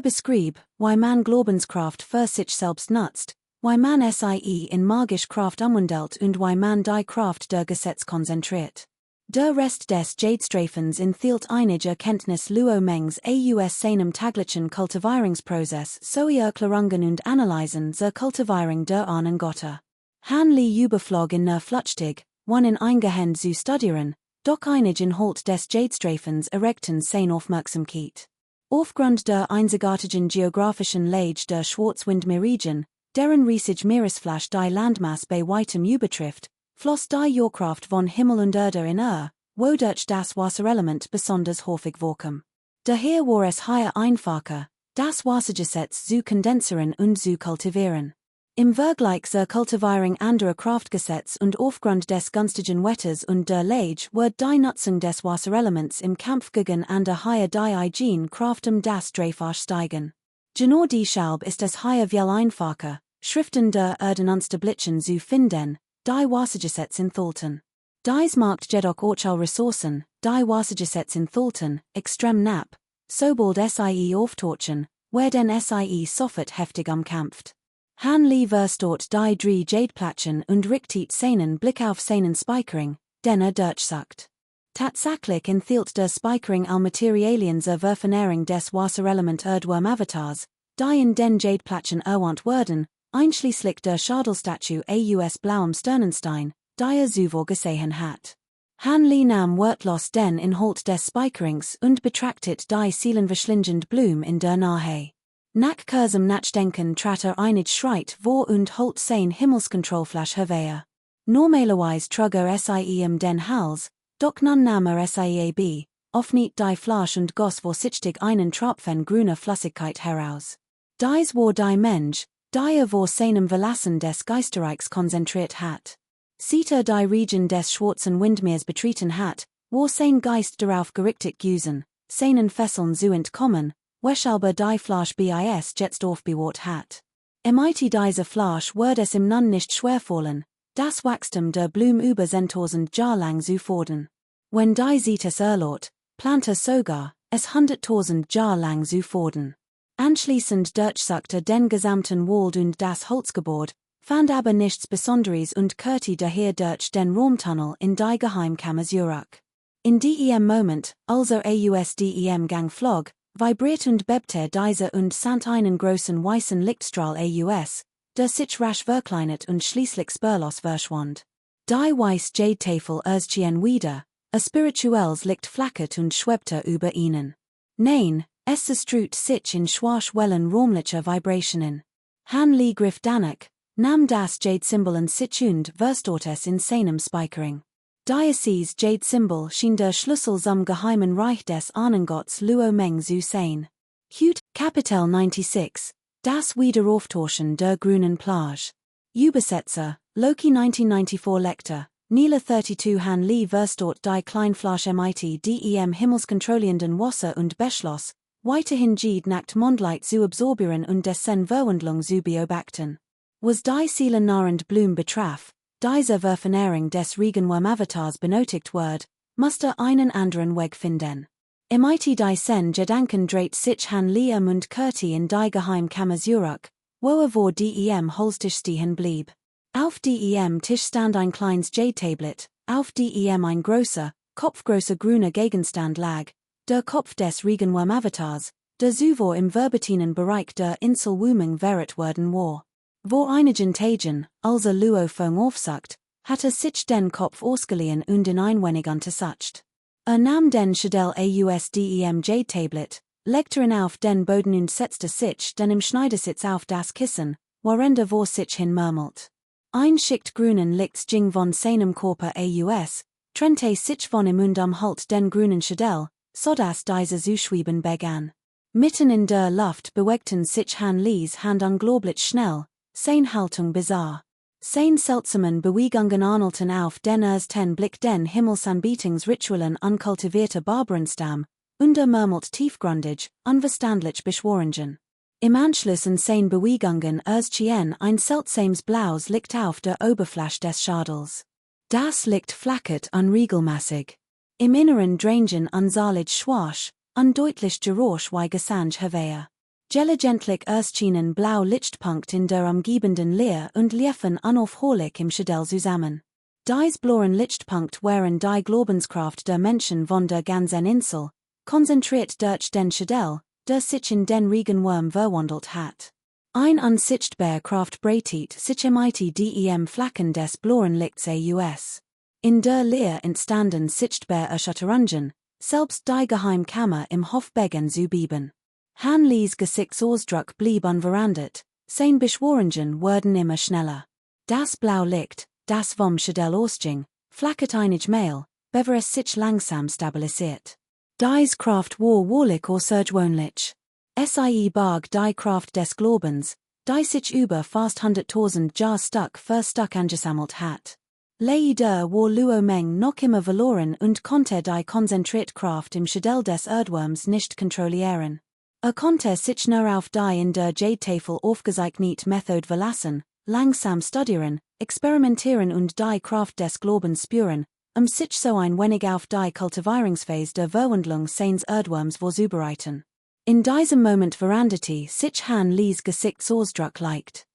Beschrieb, wie man Glaubenskraft für sich selbst nutzt, wie man sie in magische Kraft umwandelt und wie man die Kraft der Gesetz konzentriert. Der Rest des Jadestreifens enthielt einige Erkenntnis Luomengs aus seinem täglichen Kultivierungsprozess sowie Erklärungen und Analysen zur Kultivierung der Ahnengotter. Han li überflog in der Flüchtig, wann in eingehend zu studieren, doch einige Inhalt des Jadestreifens erregten seine Aufmerksamkeit. Aufgrund der einzigartigen geografischen Lage der Schwarzwindmeerregion, deren riesige Meeresfläche die Landmasse bei weitem übertrifft, floss die Jordkraft von Himmel und Erde in wodurch das Wasserelement besonders häufig vorkam. Daher war es hier einfacher, das Wassergesetz zu kondensieren und zu kultivieren. Im Vergleich zur Kultivierung anderer Kraftgesetze und aufgrund des günstigen Wetters und der Lage wird die Nutzung des Wasserelements im Kampf gegen andere die Eigenkraft das Dreifache steigen. Genau deshalb ist es hier viel einfacher, Schriften der Unsterblichen zu finden, die Wassergesetze enthalten. Dies macht jedoch auch Ressourcen, die Wassergesetze enthalten, extrem knapp, sobald sie auftauchen, werden sie sofort heftig umkämpft. Han li versteht die drei Jadeplatschen und richtet seinen Blick auf seinen Speichering, den durchsucht. Tatsächlich enthielt der Speichering all Materialien zur Verfernering des Wasserelement Erdwurm Avatars, die in den Jadeplatschen erwähnt werden, einschließlich der Schädelstatue aus blauem Sternenstein, die zuvor gesehen hat. Han li nahm wörtlos den Inhalt des Speicherings und betrachtet die seelenverschlingend Blum in der Nähe. Nach kurzem Nachdenken trat einig Schritt vor und holt sein Himmelskontrollflash hervor. Normalerweise trug sie den Hals, doch nun nahm sie ab, öffnet die Flasche und goss vorsichtig einen Tropfen grüner Flüssigkeit heraus. Dies war die Mensch, die vor seinem Verlassen des Geisterreichs konzentriert hat. Seit die Region des schwarzen Windmeers betreten hat, war sein Geist darauf gerichtet gewesen, seinen Fesseln zu entkommen, weshalb die Flasche bis jetzt aufbewahrt hat. Mit dieser Flasche wird es ihm nun nicht schwerfallen, das Wachstum der Blum über 10.000 Jahre lang zu fordern. Wenn die Zeit es erlaubt, plant sogar, es 100.000 Jahre lang zu fordern. Anschließend durchsuchte den gesamten Wald und das Holzgebäude, fand aber nichts Besonderes und kehrte daher durch den Raumtunnel in die Geheimkammer zurück. In dem Moment, als aus dem Gang flog, vibriert und bebte dieser und sandte einen großen weißen Lichtstrahl aus, der sich rasch verkleinert und schließlich spurlos verschwand. Die weiß Jade-Tafel erschien wieder, spirituelles Licht flackert und schwebte über ihnen. Nein, es zerstreut sich in schwachwellen räumlicher Vibrationen. Han li griff danach, nahm das Jade-Symbol und sich und versteht es in seinem Speichering. Dieses Jade-Symbol schien der Schlüssel zum geheimen Reich des Ahnengotts Luo Meng zu sein. Kapitel 96, das Wiederauftauchen der grünen Plage. Übersetzer, Loki 1994 Lektor, Nila 32 Han li versteht die Kleinflasche mit dem himmelskontrollierenden Wasser und beschloss, weiterhin Jade nackt Mondlight zu absorbieren und dessen Verwandlung zu beobachten. Was die seelennahrend Blum betraf, Dieser Verfernering des Regenworm-Avatars benötigt Word, Muster einen anderen Weg finden. MIT die sen Gedanken dreht sich han Liam und Kurti in die Geheimkammer Zurück, wo vor dem Holztisch stehen blieb. Auf dem Tisch stand ein kleines J-Tablet, auf dem ein großer, kopfgroßer grüner Gegenstand lag, der Kopf des Regenworm-Avatars, der zuvor im verbatinen Bereich der Insel Wuming verrat worden war. Vor einigen Tagen, als Luo Feng aufsucht, hatte sich den Kopf ausgeliehen und in ein wenig untersucht. Nahm den Schädel aus dem J-Tablet, legte ihn auf den Boden und setzte sich dann im Schneidersitz auf das Kissen, worin vor sich hin murmelt. Ein Schicht grünen Lichts ging von seinem Körper aus, trennte sich von ihm und umhüllte den grünen Schädel, sodass dieser zu schweben begann. Mitten in der Luft bewegten sich Han Li's Hand unglaublich schnell, seine Haltung bizarr. Seine seltsamen Bewegungen ähnelten auf den ersten Blick den Himmelsanbetungsritualen unkultivierter Barbarenstamm, und murmelt tiefgründig, unverständlich Beschwörungen. Im Anschluss an seine Bewegungen erschien ein seltsames blaues Licht auf der Oberfläche des Schadels. Das Licht flackert unregelmäßig. Im Inneren drängen unsalig schwasch, undeutlich Geräusch wie Gesang hervor. Gelegentlich erschienen blau Lichtpunkt in der umgebenden Leer und liefen unaufhörlich im Schädel zusammen. Dies blauen Lichtpunkt waren die Glaubenskraft der Menschen von der ganzen Insel, konzentriert durch den Schädel, der sich in den Regenworm verwandelt hat. Ein unsichtbar Kraft breitet sich mit dem Flacken des blauen Lichts aus. In der Leer entstanden sichtbar Erschütterungen, selbst die Geheimkammer im Hof begann zu beben. Han Li's Gesichtsausdruck blieb unverändert, seine Beschwörungen wurden immer schneller. Das blaue Licht, das vom Schädel ausging, flackert einig mehr, bevor es sich langsam stabilisiert. Dies Kraft war wahrlich außergewöhnlich. Sie barg die Kraft des Glaubens, die sich über fast 100.000 Jahre Stück für Stück angesammelt hat. Leider war Luo Meng noch immer verloren und konnte die konzentrierte Kraft im Schädel des Erdworms nicht kontrollieren. Konnte sich nur auf die in der J-Tafel aufgezeichnete Methode verlassen, langsam studieren, experimentieren und die Kraft des Glaubens spüren, sich so ein wenig auf die Kultivierungsphase der Verwandlung seines Erdworms vorzubereiten. In diesem Moment veränderte sich Han Li's Gesichtsausdruck leicht.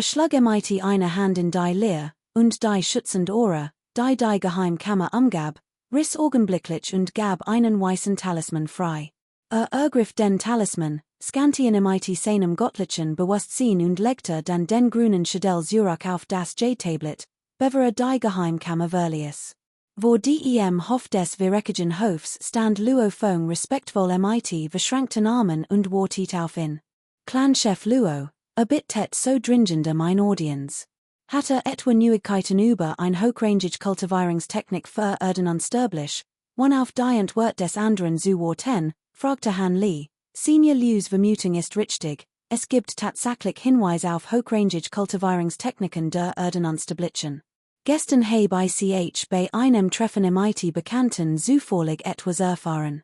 Schlug mit einer Hand in die Leer, und die schützende Aura, die Geheimkammer umgab, riss augenblicklich und gab einen weißen Talisman frei. Ergriff den Talisman, scannte ihn mit seinem göttlichen Bewusstsein und legte dann den grünen Schädel zurück auf das J-Tablet, bevor die Geheimkammer verließ. Vor dem Hof des Verreckigen Hofs stand Luo Feng respektvoll mit verschränkten Armen und wartet auf ihn. Clanchef Luo, bittet so dringend mein Audienz. Hatte etwa Neuigkeiten über ein hochrangige Kultivierungstechnik für Erden unsterblich, one auf die Entwort des anderen zu warten, fragte Han Li. Senior Liu's Vermutung ist richtig, es gibt tatsächlich Hinweise auf hochrangige Kultivierungstechniken der Erden unsterblichen. Gestern habe ich bei einem Treffen mit Bekannten zufällig etwas erfahren.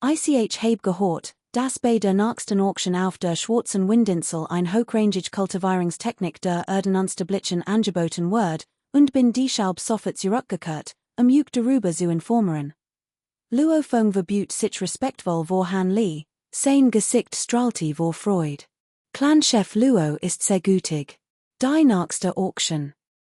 Ich habe gehört, dass bei der nächsten Auction auf der Schwarzen Windinsel ein hochrangige Kultivierungstechnik der Erden unsterblichen angeboten wird, und bin deshalb sofort zurückgekehrt, euch darüber zu informieren. Luo Feng verbot sich respektvoll vor Han Li, sein Gesicht strahlte vor Freude. Clanchef Luo ist sehr gütig. Die nächste Auction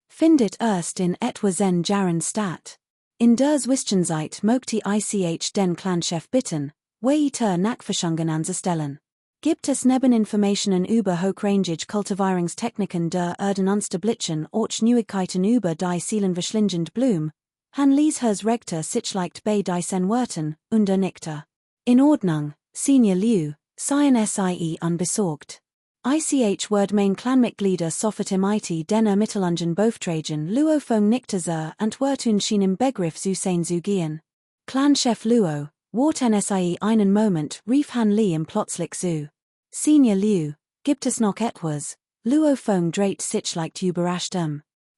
findet erst in etwa 10 Jahren statt. In der Zwischenzeit möchte ich den Clanchef bitten, weiter Nachforschungen anzustellen. Gibt es neben Informationen über hochrangige Kultivierungstechniken der Erden unsterblichen auch Neuigkeiten über die seelenverschlingende Blume? Han Li's Herz regte sich leicht bei diesen Worten, und nickte. In Ordnung, Senior Liu, seien Sie unbesorgt. Ich werde mein Clanmitglieder sofort mit den Ermittlungen beauftragen. Luo Feng nickte sehr und wird schien im Begriff zu sein zu gehen. Clanchef Luo, warten Sie einen Moment, rief Han Li im plötzlich zu. Senior Liu, gibt es noch etwas? Luo Feng dreht sich leicht überrascht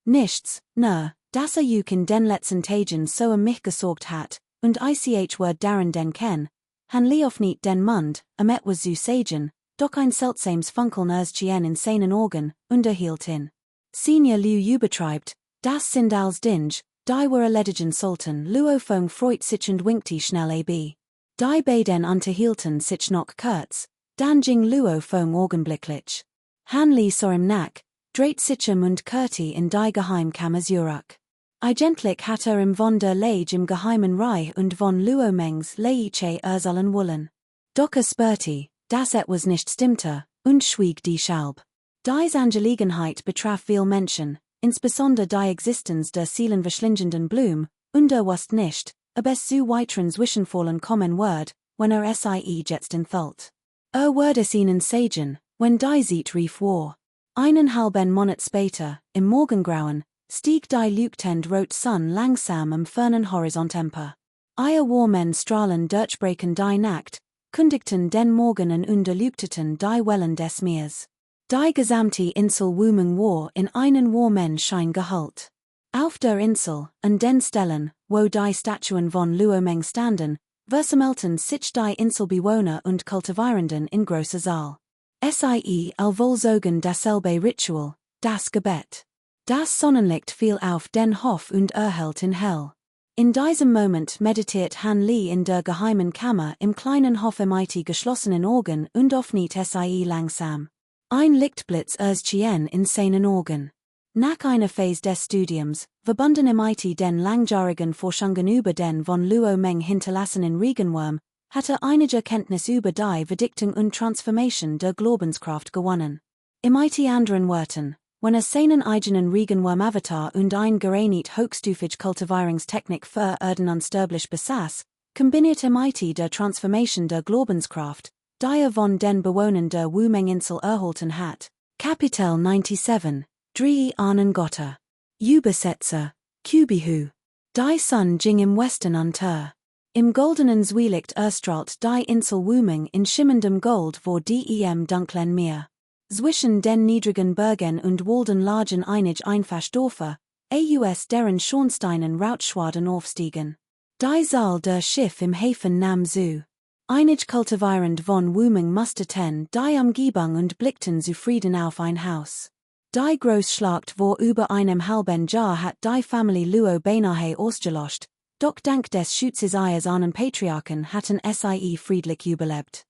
Nichts, nur, dass in den letzten Tagen so mich gesorgt hat, und ich wird daran denken. Han Li öffnet den Mund, etwas zu sagen, doch ein seltsames Funkeln erschien in seinen Augen, und hielt ihn. Senior Liu übertreibt, Das sind als Dinge, die were erledigen sollten Luofung freut sich und winkte schnell ab. Die beiden unterhielten sich noch kurz, dann ging Luofung augenblicklich. Hanley sah im Nack, dreht sich und Kurti in die Geheimkammer zurück. Eigentlich hat im von der Lage im Geheimen Reich und von Luomengs Leiche sollen wollen. Doch spürte, dass etwas nicht stimmte, und schwieg die Schalb. Dies Angelegenheit betraf viel Menschen, insbesondere die Existenz der seelenverschlingenden Blume, und wusste nicht, ob es zu weiteren Zwischenfallen kommen wird, wenn sie jetzt enthüllt. Würde es ihnen sagen, wenn die Zeit rief war. Einen halben Monat später, im Morgengrauen, stieg die leuchtend rot Sonne langsam am fernen Horizont empor. Warmen Strahlen durchbrachen die Nacht, kündigten den Morgen an und erleuchteten die Wellen des Meers. Die gesamte Insel Wuming war in einen warmen Schein gehüllt. Auf der Insel, an den Stellen, wo die Statuen von Luomeng standen, versammelten sich die Inselbewohner und Kultivierenden in großer Saal. Sie vollzogen dasselbe Ritual, das Gebet. Das Sonnenlicht fiel auf den Hof und erhellt in hell. In diesem Moment meditiert Han Li in der geheimen Kammer im kleinen Hof mit geschlossenen Augen und öffnet sie langsam. Ein Lichtblitz erschien in seinen Augen. Nach einer Phase des Studiums, verbunden mit den langjährigen Forschungen über den von Luomeng hinterlassenen Regenwurm, hatte einige Kenntnis über die Verdichtung und Transformation der Glaubenskraft gewonnen. Mit anderen Worten, wenn seinen eigenen Regenwurm-Avatar und ein gerenit hochstufig Kultivierungstechnik für Erden unsterblich besaß, kombinierte mit der Transformation der Glaubenskraft, die von den Bewohnern der Wumeng-Insel erhalten hat. Kapitel 97, Drei Ahnengotter. Übersetzer, Kubihu. Die Sonne ging im Westen unter. Im goldenen Zwielicht erstrahlt die Insel Wumeng in schimmendem Gold vor dem dunklen Meer. Zwischen den niedrigen Bergen und Walden lagen einige Einfachdorfer, deren Schornsteinen Rauchschwaden aufstiegen. Die Zahl der Schiff im Häfen nahm zu. Einige Kultivierend von Wumeng musterten die Umgebung und blickten zufrieden auf ein Haus. Die Großschlacht vor über einem halben Jahr hat die Familie Luo beinahe ausgelöscht, doch dank des Schutzes ihres ahnen Patriarchen hatten sie friedlich überlebt.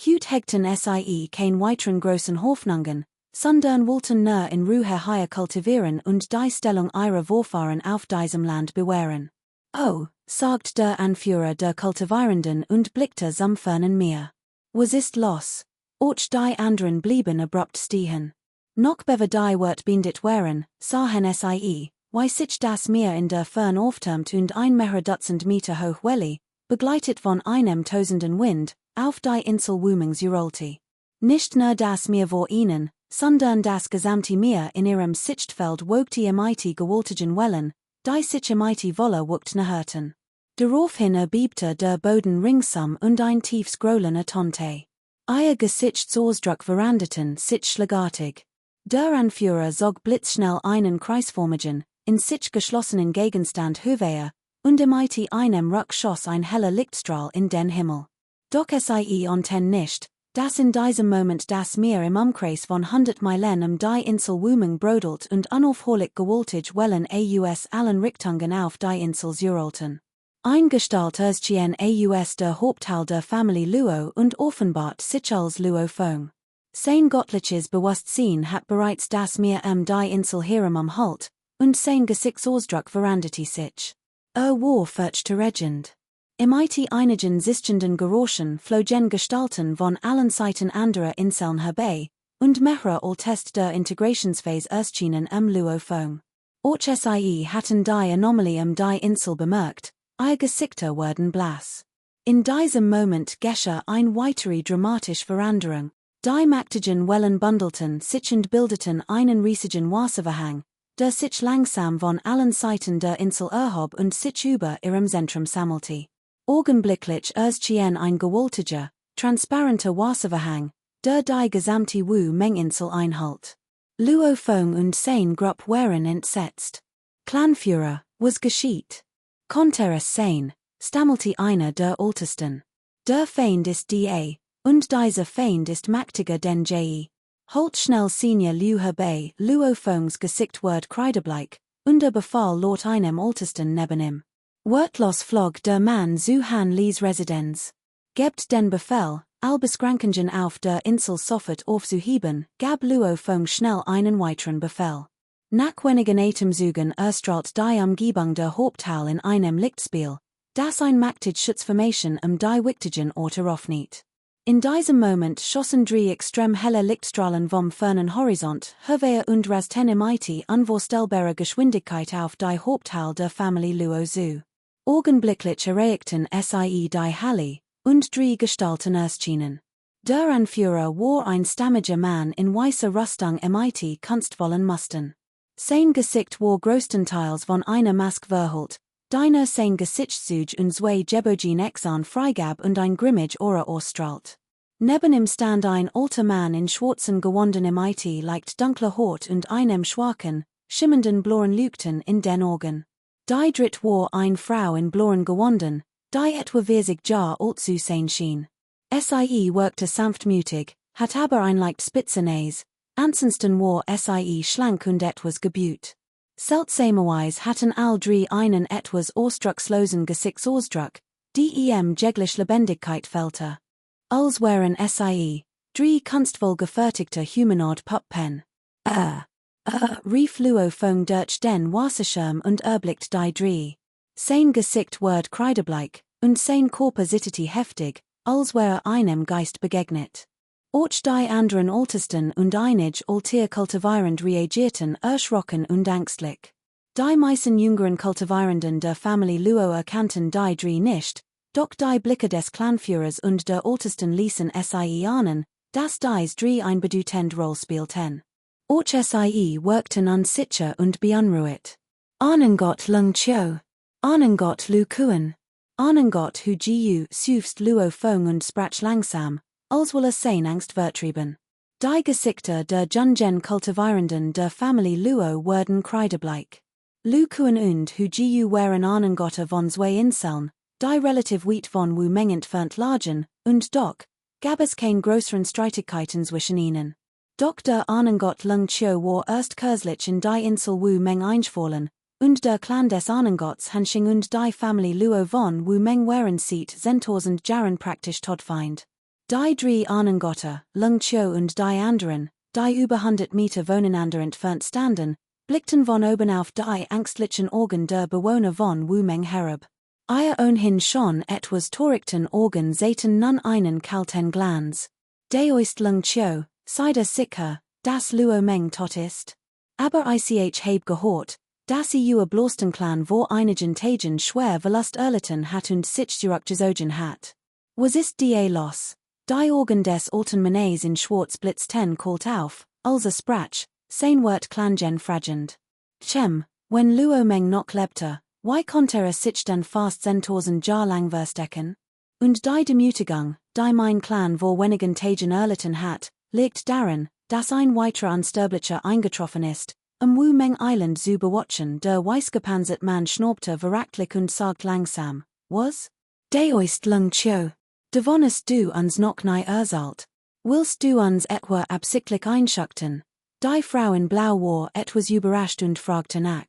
Heute hegten sie kein weiteren großen Hoffnungen, sondern wollten nur in Ruhe hier kultivieren und die Stellung ihrer Vorfahren auf diesem Land bewähren. Oh, sagt der Anführer der Kultivierenden und blickte zum fernen Meer. Was ist los? Auch die anderen blieben abrupt stehen. Noch bevor die Wort beendet waren, sahen sie, wie sich das Meer in der Fern auftürmt und ein mehrere Dutzend Meter hoch Welle, begleitet von einem tosenden Wind, auf die Insel Wumeng rollte. Nicht nur das Meer vor ihnen, sondern das gesamte Meer in ihrem Sichtfeld wog die gewaltigen Wellen, die sich Wolle wucht hörten. Daraufhin erbebte der Boden ringsum und ein tiefes Grollen ertönte. Ihr Gesichtsausdruck veränderten sich schlagartig. Der Anführer zog blitzschnell einen kreisförmigen, in sich geschlossenen Gegenstand höher, und mit einem Ruck schoss ein heller Lichtstrahl in den Himmel. Doch sie onten nicht, dass in diesem Moment das Meer im Umkreis von 100 Meilen die Insel Wumeng brodelt und unaufhörlich gewaltig Wellen aus allen Richtungen auf die Insel rollten. Ein Gestalt erschien aus der Hauptteil der Familie Luo und offenbart sich als Luofong. Sein göttliches Bewusstsein hat bereits das Meer die Insel herum umhüllt, und sein Gesichtsausdruck veränderte sich. War furchterregend. Mit einigen sichtenden Geräuschen flogen Gestalten von allen Seiten anderer Inseln herbei, und mehrere Test der Integrationsphase erschienen Luofong. Auch sie hatten die Anomalie die Insel bemerkt, ihr Gesichter wurden blass. In diesem Moment geschah eine weitere dramatische Veränderung. Die mächtigen Wellen bundelten sich und bildeten einen riesigen Wasserverhang, der sich langsam von allen Seiten der Insel erhob und sich über ihrem Zentrum sammelte. Augenblicklich erschien ein gewaltiger, transparenter Wasserverhang, der die gesamte Wumeng-Insel einhielt. Luofong und sein Gruppe waren entsetzt. Clanführer, was geschieht? Konnte es sein, stammelte einer der Ältesten. Der Feind ist da. Und dieser Feind ist mächtiger denn je. Holt schnell Senior Liu herbei, Luofongs Gesicht wird kreidebleich, unter Befehl laut einem Ältesten neben ihm. Wörtlos flog der Mann zu Han Lees Residenz. Gebt den Befehl, alle Beschränkungen auf der Insel sofort aufzuheben, gab Luo Feng schnell einen weiteren Befehl. Nach wenigen Atemzügen erstrahlt die Umgebung der Haupthalle in einem Lichtspiel, das ein machtig Schutzformation die wichtigen Orte öffnet. In diesem Moment schossen drei extrem helle Lichtstrahlen vom fernen Horizont, Höhe und rasten im IT unvorstellbare Geschwindigkeit auf die Haupthalle der Familie Luo zu. Augenblicklich erreichten sie die Halle, und drei Gestalten erschienen. Der Anführer war ein stammiger Mann in weißer Rüstung im IT Kunstvollen Musten. Sein Gesicht war größtenteils von einer Maske verhüllt, die nur sein Gesichtszug und zwei Gebogen Exon freigab und ein grimmig Aura ausstrahlt. Neben ihm stand ein alter Mann in schwarzen Gewanden im IT leicht dunkler Haut und einem schwachen, schimmernden blauen Leuchten in den Augen. Die dritte war eine Frau in blauen Gewanden, die etwa 40 Jahre alt zu sein schien. Sie wirkte sanftmütig, hat aber ein leicht spitze Nase, ansonsten war sie schlank und etwas gebüht. Seltsamerweise hatten all drei einen etwas ausdruckslosen Gesichtsausdruck, die jeglich Lebendigkeit fehlte. Als wären sie drei kunstvoll gefertigte humanoid Puppen. Rief Luo Feng durch den Wasserschirm und erblickt die drei. Sein Gesicht ward kreidebleich, und sein Körper zitterte heftig, als wäre einem Geist begegnet. Auch die anderen Ältesten und einige Altäre kultivierend reagierten erschrocken und ängstlich. Die meisten jüngeren Kultivierenden der Familie Luo erkannten die drei nicht, doch die Blicke des Clanführers und der Ältesten ließen sie ahnen, dass dies drei ein bedeutende Rolle spielten. Auch sie wirkten unsicher und beunruhigt. Ahnengott Lung Chiu. Ahnengott Lu Kuan. Ahnengott Hu Jiu suefst Luo Feng und sprach langsam, als wolle sein Angst vertrieben. Die Gesichter der jungen Kultivierenden der Familie Luo wurden kreidebleich. Lu Kuan und Hu Jiu waren Ahnengotte von zwei Inseln, die relativ weit von Wu Meng entfernt lagen, und doch gab es keine größeren Streitigkeiten zwischen ihnen. Doch der Ahnengott Lung Chiu war erst kürzlich in die Insel Wu Meng eingefallen, und der Clan des Ahnengotts Hanxing und die Familie Luo von Wu Meng waren seit 10.000 Jahren praktisch Todfeind. Die drei Ahnengotte, Lung Chiu und die anderen, die über 100 Meter voneinander entfernt standen, blickten von oben auf die ängstlichen Augen der Bewohner von Wu Meng herab. Ihr ohnehin schon etwas torigten Augen sehten nun einen kalten Glanz. Deoist Lung Chiu, seid ihr sicher, dass Luo Meng tot ist? Aber ich heb gehört, dass ihr bloßen Clan wo einigen Tagen schwer Verlust erlitten hat und sich zurückgezogen hat. Was ist die los? Die Augen des alten Mannes in Schwarz blitzten kalt auf, als sprach, sein Wort klangen fragend. Wenn Luo Meng noch lebte, why konnte sich dann fast 10.000 Jahre lang verstecken? Und die Demütigung, die mein Clan wo wenigen Tagen erlitten hat, liegt darin, dass ein weiterer Unsterblicher eingetroffen ist, Wu Meng Island zu bewatchen, der weißgepanzert Mann schnaubte verachtlich und sagt langsam, was? Deoist Lung Chiu. Devonest du uns noch nie erzählt? Willst du uns etwa absichtlich einschuchten? Die Frau in Blau war etwas überrascht und fragte nach.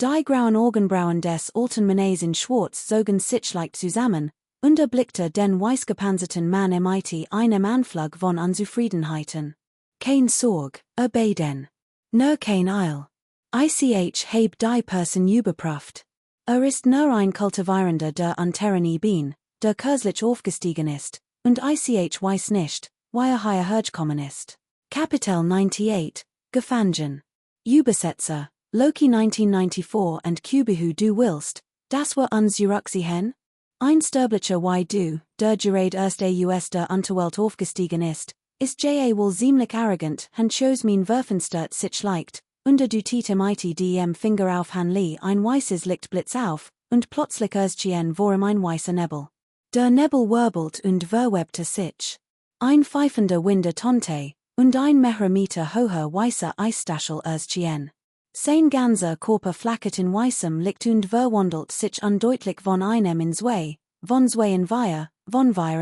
Die grauen Augenbrauen des alten Mannes in Schwarz zogen sich leicht zusammen, und blickte den weißgepanzerten Mann im IT einem Anflug von Unzufriedenheiten. Kein Sorg, beiden. Nur kein Eil. Heb die Person überprüft. Ist nur ein Kultivierender der Unteren bin, der kürzlich aufgestiegen ist, und weiß nicht, wie hierher hergekommen ist. Kapitel 98, Gefangen. Übersetzer, Loki 1994 und Kubihu du willst, das war uns zurückziehen? Ein Sterblicher wie du, der gerade erst aus der Unterwelt aufgestiegen ist wohl ziemlich arrogant, und shows mein Werfenstert sich leicht, und du titem dem Finger auf Han Li ein weißes Licht blitz auf, und plötzlich erschien vor ihm ein weißer Nebel. Der Nebel wirbelt und verwebte sich. Ein pfeifender Wind tonte, und ein mehrere Meter hoher weißer Eisstachel erschien. Sein ganzer Körper flackert in weißem Licht und verwandelt sich undeutlich von einem in zwei in Weiher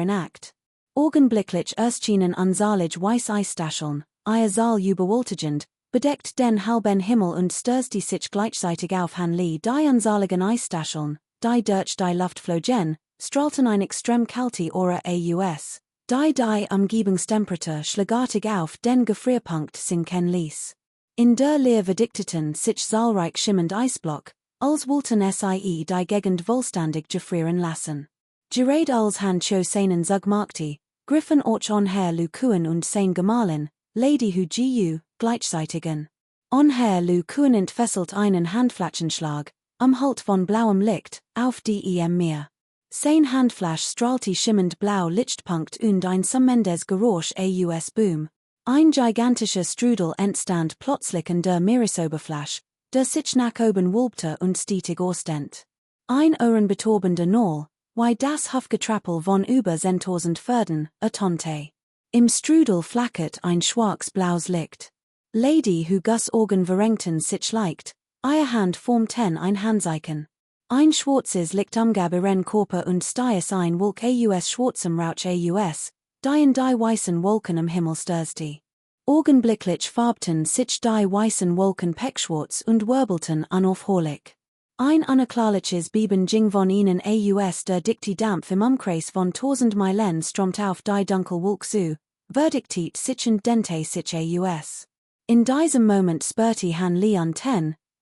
in Act. Augenblicklich erschienen unzahlig weiß Eisstacheln, ihr Saal überwältigend, bedeckt den halben Himmel und störsty sich gleichzeitig auf Hanli die unzahligen Eisstacheln, die durch die Luft flogen, strahlten ein extrem kalte Aura aus, die Umgebungstemperatur schlagartig auf den Gefrierpunkt sinken ließ. In der Leer verdichteten sich zahlreich schimmend Eisblock, als wollten sie die Gegend vollständig gefrieren lassen. Gerade als Hand cho seinen Zugmarkti, griffen auch onher Lukuen und sein Gemahlin, Lady hu Gu, gleichzeitigen. Onher Lukuen entfesselt einen Handflächenschlag, Halt von blauem Licht, auf dem Meer. Sein Handflash strahlte schimmend blau Lichtpunkt und ein summendes Geräusch aus Boom. Ein gigantischer Strudel entstand plötzlich in der Meeresoberfläche, der sich nach oben wölbte und stetig ausdehnt. Ein ohrenbetäubender Knoll, wie das Hufgetrappel von über 10.000 Pferden, ertönte. Im Strudel flackert ein schwarz-blaues Licht. Lady hu gus Augen verrenkten sich leicht, ihr Hand formten ein Handzeichen. Ein schwarzes Licht umgab Körper und stiess ein Wolk aus schwarzem Rauch aus, die in die weißen Wolken am Himmel stürzte. Augenblicklich farbten sich die weißen Wolken pechschwarz und wirbelten unaufhörlich. Ein unerklärliches Beben ging von ihnen aus der dichte Dampf im Umkreis von 1000 Meilen strömt auf die dunkel Wolk zu, verdictet sich und dente sich aus. In diesem Moment spürte Hanli an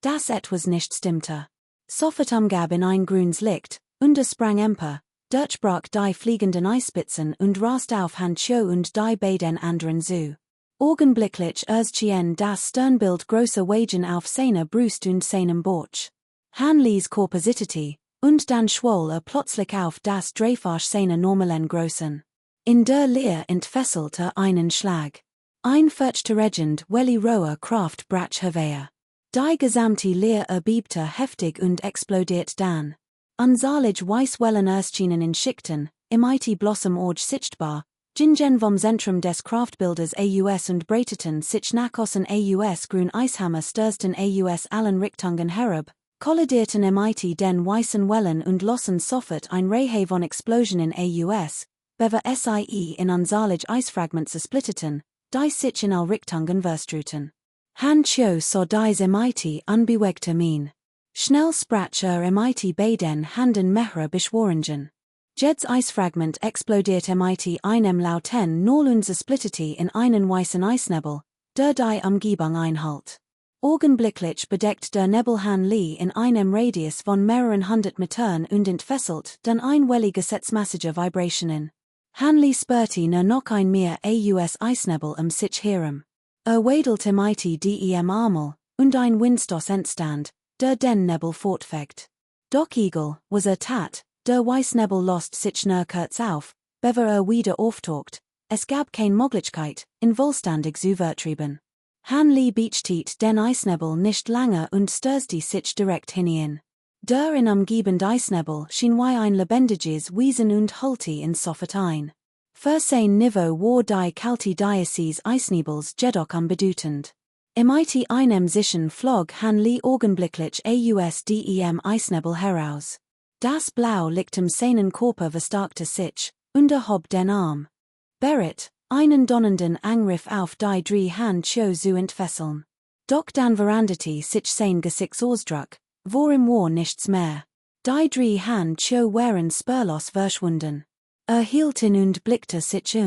dass etwas nicht stimmte. Sofort umgab in ein grünes Licht, und sprang empor, durchbrach die fliegenden Eisspitzen und rast auf Hancho und die beiden anderen zu. Augenblicklich erschien das Sternbild großer Wagen auf seiner Brust und seinem Bauch. Hanlis Körper zitterte, und dann schwoll plötzlich auf das Dreifache seiner normalen Größen. In der Leer entfesselte einen Schlag. Ein fürchte Regent welli roher Kraft brach hervor. Die gesamte Leer erbebte heftig und explodiert dann. Unzahlig Weißwellen erschienen in Schichten, im IT Blossom Orge sichtbar, Gingen vom Zentrum des Kraftbildes aus und breiteten sich nachossen aus grün Eishammer stürzten aus allen Richtungen herab, kollidierten im IT den weißen Wellen und lossen sofort ein Reihe von Explosionen aus, bever sie in unzahlig Eisfragmente splitteten, die sich in all Richtungen verstruten. Han Cho saw dies MIT unbewegte Mien. Schnell sprach MIT beiden Handen Mehra beschworingen. Jeds Eisfragment explodiert MIT einem lauten Null splittete in einen weißen Eisnebel, der die Umgebung einhalt. Augenblicklich bedeckt der Nebel Hanli in einem Radius von mehreren hundert Metern und entfesselt dann ein wellige Setzmassige Vibrationen. Hanli spürte nur noch ein mehr aus Eisnebel sich herum. Wedelte MIT dem Armel, und ein Windstoß entstand, der den Nebel fortfegt. Doch Eagle was tat, der Weißnebel lost sich nur kurz auf, bever wieder auftaucht, es gab keine Möglichkeit, in vollständig zu vertrieben. Hanli beachtet den Eisnebel nicht lange und stürzte sich direkt hinein. Der in umgebend Eisnebel schien wie ein lebendiges Wesen und hüllte in sofort ein. Für sein Niveau war die kalte Diözese Eisnebels jedoch unbedeutend. Im IT einem sichern flog Hanli augenblicklich aus dem Eisnebel heraus. Das Blau liegt im seinen Körper verstärkte sich, und hob den Arm. Berit, einen donnernden Angriff auf die drei Hand Cho zu entfesseln. Doch dann veranderte sich sein Gesichtsausdruck, worin war nichts mehr. Die drei Hand Cho waren spurlos verschwunden. Hielt in und blickte sich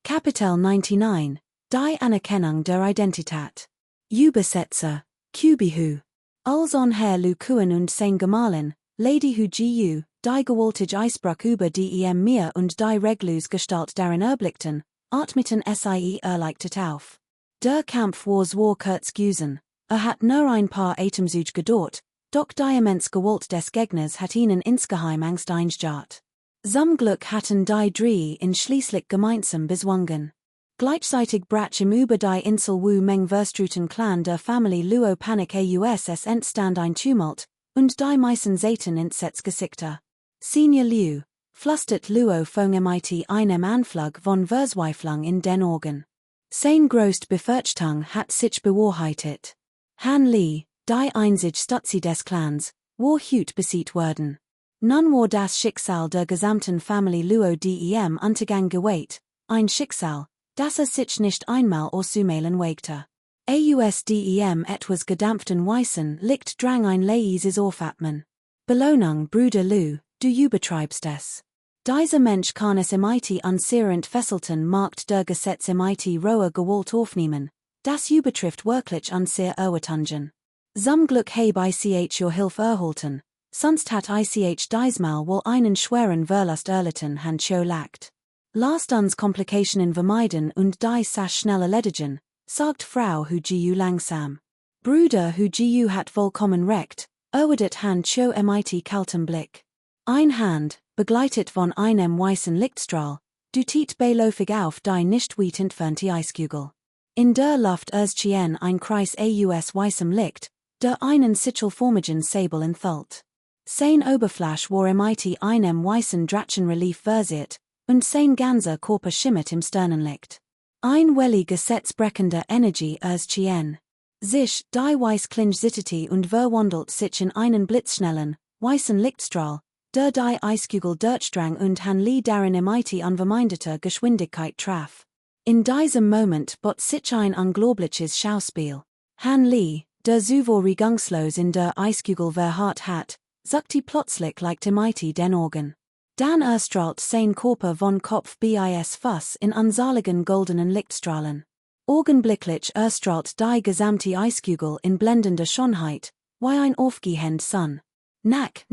Kapitel 99, die Anerkennung der Identität. Übersetzer, Kubihu. Als onher Lukuen und sein Gemahlin, Lady hu Gu, die gewaltige Eisbruch über dem Meer und die reglose Gestalt darin erblickten, atmeten sie erleichtert auf. Der Kampf war kurz gewesen, hat nur ein paar Atemzüge gedauert, doch die immense Gewalt des Gegners hat ihnen insgeheim Angst eingejaagt. Zum Glück hatten die drei in schließlich gemeinsam bezwungen. Gleichzeitig brach im über die Insel Wu Meng verstruten Clan der Familie Luo Panik es entstand ein Tumult, und die meisten Satan ins Gesichter. Senior Liu, flüstert Luo von MIT einem Anflug von Verzweiflung in den Augen. Sein größt Befürchtung hat sich bewahrheitet. Han Li, die einzige Stütze des Clans, war hüt besiegt worden. Nun war das Schicksal der gesamten Familie Luo dem Untergang geweiht, ein Schicksal, das sich nicht einmal auszumählen wagte. Ausdem etwas gedampften Weißen liegt drang ein leises Aufatmen. Belohnung Bruder Lou, du übertreibst es. Dieser Mensch kann es mit anzehrend Fesselten markt der Gesetz mit roher Gewalt aufnehmen, das übertrifft wirklich anzehr erwetungen. Zum Glück habe ich your Hilfe erhalten, sonst hat ich diesmal wohl einen schweren Verlust erlitten han cho lagt. Lasst uns Komplikationen vermeiden und die Sache schnell erledigen, sagt Frau Hujiu langsam. Bruder Hujiu hat vollkommen recht, erwidert han cho mit kaltem Blick. Ein Hand, begleitet von einem weißen Lichtstrahl, dutit beiläufig auf die nicht weit entfernte Eiskugel. In der Luft erschien ein Kreis aus weißem Licht, der einen sichelformigen Säbel enthüllt. Sein Oberfläche war mit einem weißen Drachenrelief versiert, und sein ganzer Körper schimmert im Sternenlicht. Ein wellig gesetzbrechender Energie erschien sich, die weiß klinge zitterte und verwandelt sich in einen blitzschnellen, weißen Lichtstrahl, der die Eiskugel durchdrang und han Lee darin mit unverminderter Geschwindigkeit traf. In diesem Moment bot sich ein unglaubliches Schauspiel. Han Lee, der zuvor regungslos in der Eiskugel verharrt hat, zuckte plötzlich legte mit den Augen. Dann erstrahlt sein Körper von Kopf bis Fuß in unsaligen goldenen Lichtstrahlen. Augenblicklich erstrahlt die gesamte Eiskugel in blendender Schönheit, wie ein aufgehend Sonne. Nack,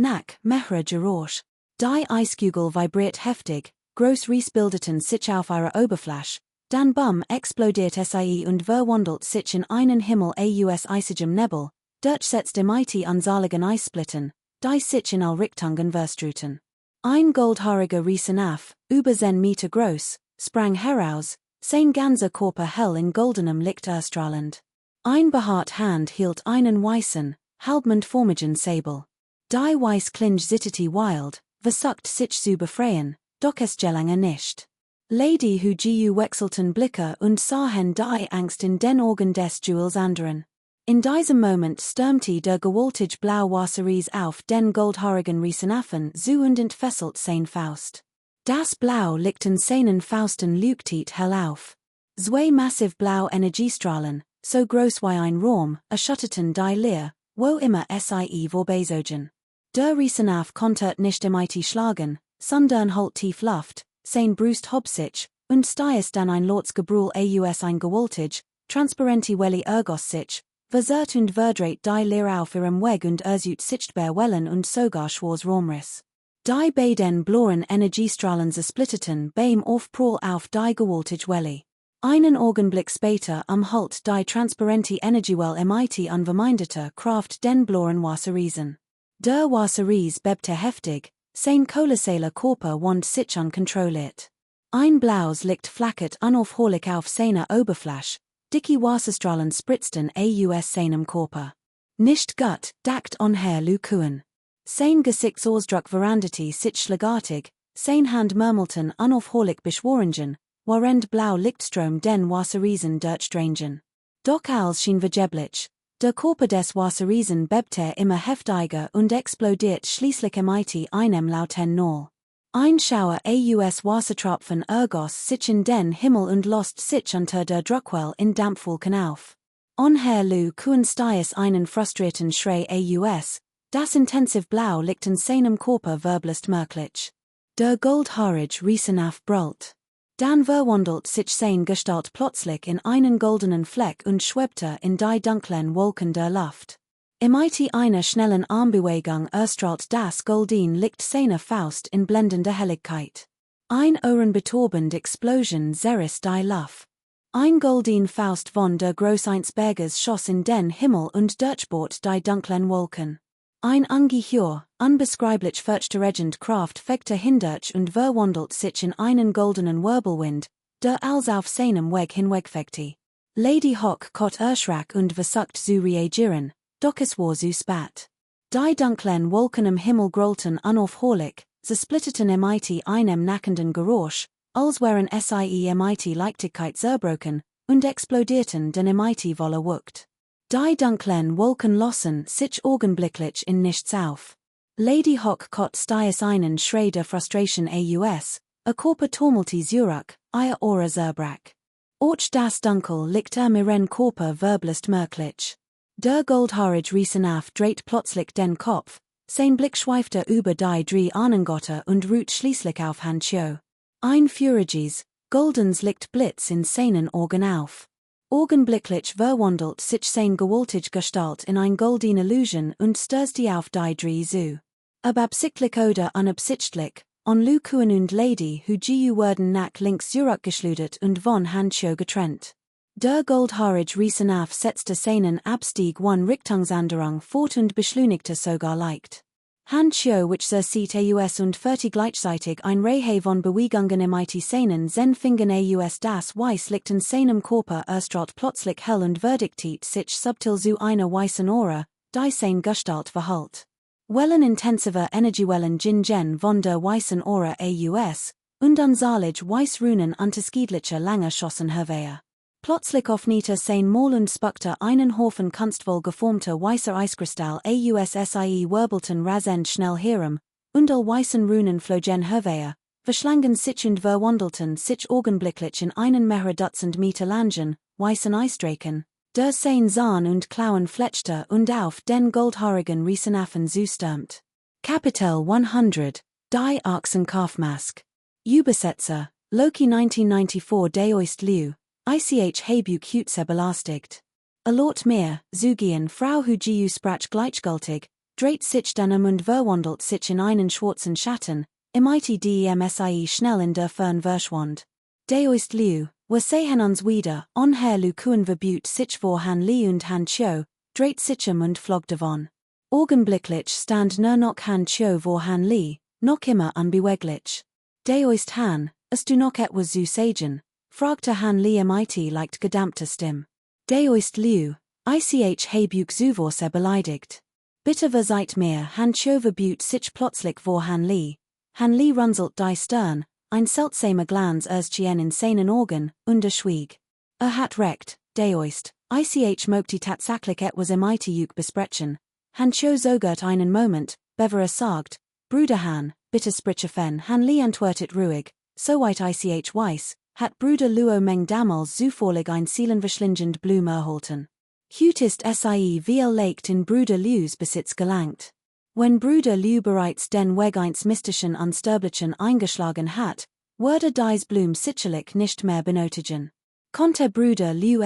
mehre Geräusch. Die Eiskugel vibriert heftig, groß Ries bildeten sich auf ihrer Oberfläche, dann explodiert sie und verwandelt sich in einen Himmel aus eisigem Nebel, durchsetzte mit unsaligen Eissplitten, die sich in all Richtungen verstruten. Ein goldhaariger Riesenaf, über 10 Meter groß, sprang heraus, sein ganzer Körper hell in goldenem Licht erstrahlend. Ein behaart Hand hielt einen weißen, halbmondformigen Säbel. Die weiß Klinge zitterte wild, versucht sich zu befreien, doch es gelang nicht. Lady Hujiu wechselten Blicke und sahen die Angst in den Augen des Jules anderen. In diesem Moment stürmte der gewaltige Blau-Wasseries auf den goldhaarigen Riesenaffen zu und entfesselt sein Faust. Das Blau liegt in seinen Fausten leuchtet hell auf. Zwei massiv blau Energiestrahlen, so groß wie ein Raum, erschütterten die Leer, wo immer sie vorbeizogen. Der Riesenaf konnte nicht mit schlagen, sondern holt tief Luft, sein Brust hob sich, und stieß dann ein lautes Gebrüll aus ein gewaltig, transparente Welle ergoss sich, verzerrt und verdreht die Leer auf ihrem Weg und erzut sichtbar Wellen und sogar schwarz Raumriss. Die beiden blauen Energiestrahlen zersplitterten beim Aufprall auf die gewaltige Welle. Einen Augenblick später halt die transparente Energiewelle mit unverminderter Kraft den blauen Wasserriesen. Der Wasserries bebte heftig, sein kolossaler Körper wand sich unkontrolliert. Ein blaues Licht flackert unaufhörlich auf seiner Oberfläche, dicke Wasserstrahlen spritzten aus seinem Körper. Nicht gut, dacht Herr Lukuen. Sein Gesichtsausdruck veranderte sich schlagartig, sein Hand murmelten unaufhörlich Beschwörungen, während blau Lichtstrom den Wasserriesen durchdrangen. Doch als schien vergeblich. Der Körper des Wasserriesen bebte immer heftiger und explodiert schließlich mit einem lauten Knall. Ein Schauer aus Wassertropfen ergoss sich in den Himmel und lost sich unter der Druckwelle in Dampfwolken auf. Herr Lukuen stieß einen frustrierten Schrei aus, das intensiv Blau liegt in seinem Körper wirbelst merklich. Der goldhaarige Riesenaf brüllt. Dann verwandelt sich sein Gestalt plötzlich in einen goldenen Fleck und schwebte in die dunklen Wolken der Luft. Mit einer schnellen Armbewegung erstrahlt das goldene Licht seiner Faust in blendender Helligkeit. Ein ohrenbetäubende Explosion zerriss die Luft. Ein golden Faust von der Großeinsberges schoss in den Himmel und durchbohrt die dunklen Wolken. Ein ungeheuer, unbeschreiblich furchterregend Kraft fegte hindurch und verwandelt sich in einen goldenen Wirbelwind, der als auf seinem Weg hinwegfegte. Lady Hawk kot erschrak und versucht zu reagieren, doch es war zu spät. Die dunklen Wolken im Himmel grollten unaufhörlich, zersplitterten mit einem nackenden Geräusch, als wären sie mit Leichtigkeit zerbrochen, und explodierten dann mit voller Wucht. Die dunklen Wolken lossen sich augenblicklich in nichts auf. Lady Hawk kot stieß einen Schrei der Frustration aus, Körper tummelte zurück, ihr Ohren zerbrach. Och das Dunkel liegt miren Körper verbelist merklich. Der Goldhaarige Riesenaf dreht plötzlich den Kopf, sein Blick schweifte über die drei Ahnengotte und ruht schließlich auf Hancho. Ein feuriges, goldens Licht Blitz in seinen Augen auf. Augenblicklich verwandelt sich sein gewaltige Gestalt in ein golden Illusion und stößt auf die drei zu. Absichtlich oder unabsichtlich, on Lukuan und Lady hu Giu werden nach links zurückgeschleudert und von Hancho getrennt. Der Goldhaarige Riesenaf setzte seinen Abstieg one Richtungsänderung fort und beschleunigte sogar leicht. Hancho which sieht aus und fertig gleichzeitig ein Reihe von Bewegungen im seinen Zenfingen aus das Weiß Licht in seinem Körper erstrahlt plötzlich hell und verdiktet sich subtil zu einer weißen Aura, die sein Gestalt verhält. Wellen intensiver Energiewellen Gen von der weißen Aura aus, und unzahlig weiß Runen unterschiedlicher langer Schossen herwehr. Plötzlich öffnete sein Maul und spuckte einen Haufen kunstvoll geformter weißer Eiskristall sie wirbelten rasend schnell herum, und all weißen Runen flogen herwehr, verschlangen sich und verwandelten sich augenblicklich in einen mehrere Dutzend Meter langen, weißen Eisdraken, der sein Zahn und Klauen fletschte und auf den goldhaarigen Riesenaffen zustürmt. Kapitel 100, Die Ochsenkopfmask. Übersetzer, Loki 1994 Deoist Liu, ich habe Kutze belastigt. Alort mehr, Zugien Frau hu Giu sprach gleichgültig, dreht sich dann und verwandelt sich in einen schwarzen Schatten, demsie schnell in der Fern verschwand. Deoist Liu, wir sehen uns wieder, on Herr Lukuan verbut sich vor Han Li und Han Cho, dreht sich und flog davon. Augenblicklich stand nur noch Han Cho vor Han Li, noch immer unbeweglich. Deoist Han, du noch etwas zu sagen? Fragte Han Li leicht gedampfte Stimme. Deoist Liu, ich habe zu beleidigt. Bitte verzeiht mir, Han Cho verbut sich plötzlich vor Han Li runzelt die Stirn, ein seltsamer Glanz erschien in seinen Augen, und schwieg. Hat recht, Deoist, ich möchte tatsächlich etwas juk besprechen. Han Cho zögert einen Moment, bevor sagt, Bruder Han, bitte spreche fen. Han Li antwortet ruhig, soweit ich weiß, hat Bruder Luo Meng damals zufällig ein seelenverschlingend Blume erhalten. Hut ist wie legt in Bruder Lius Besitz gelangt. Wenn Bruder Liu bereits den Weg eines mystischen Unsterblichen eingeschlagen hat, wurde dies Blum sicherlich nicht mehr benötigen. Konnte Bruder Liu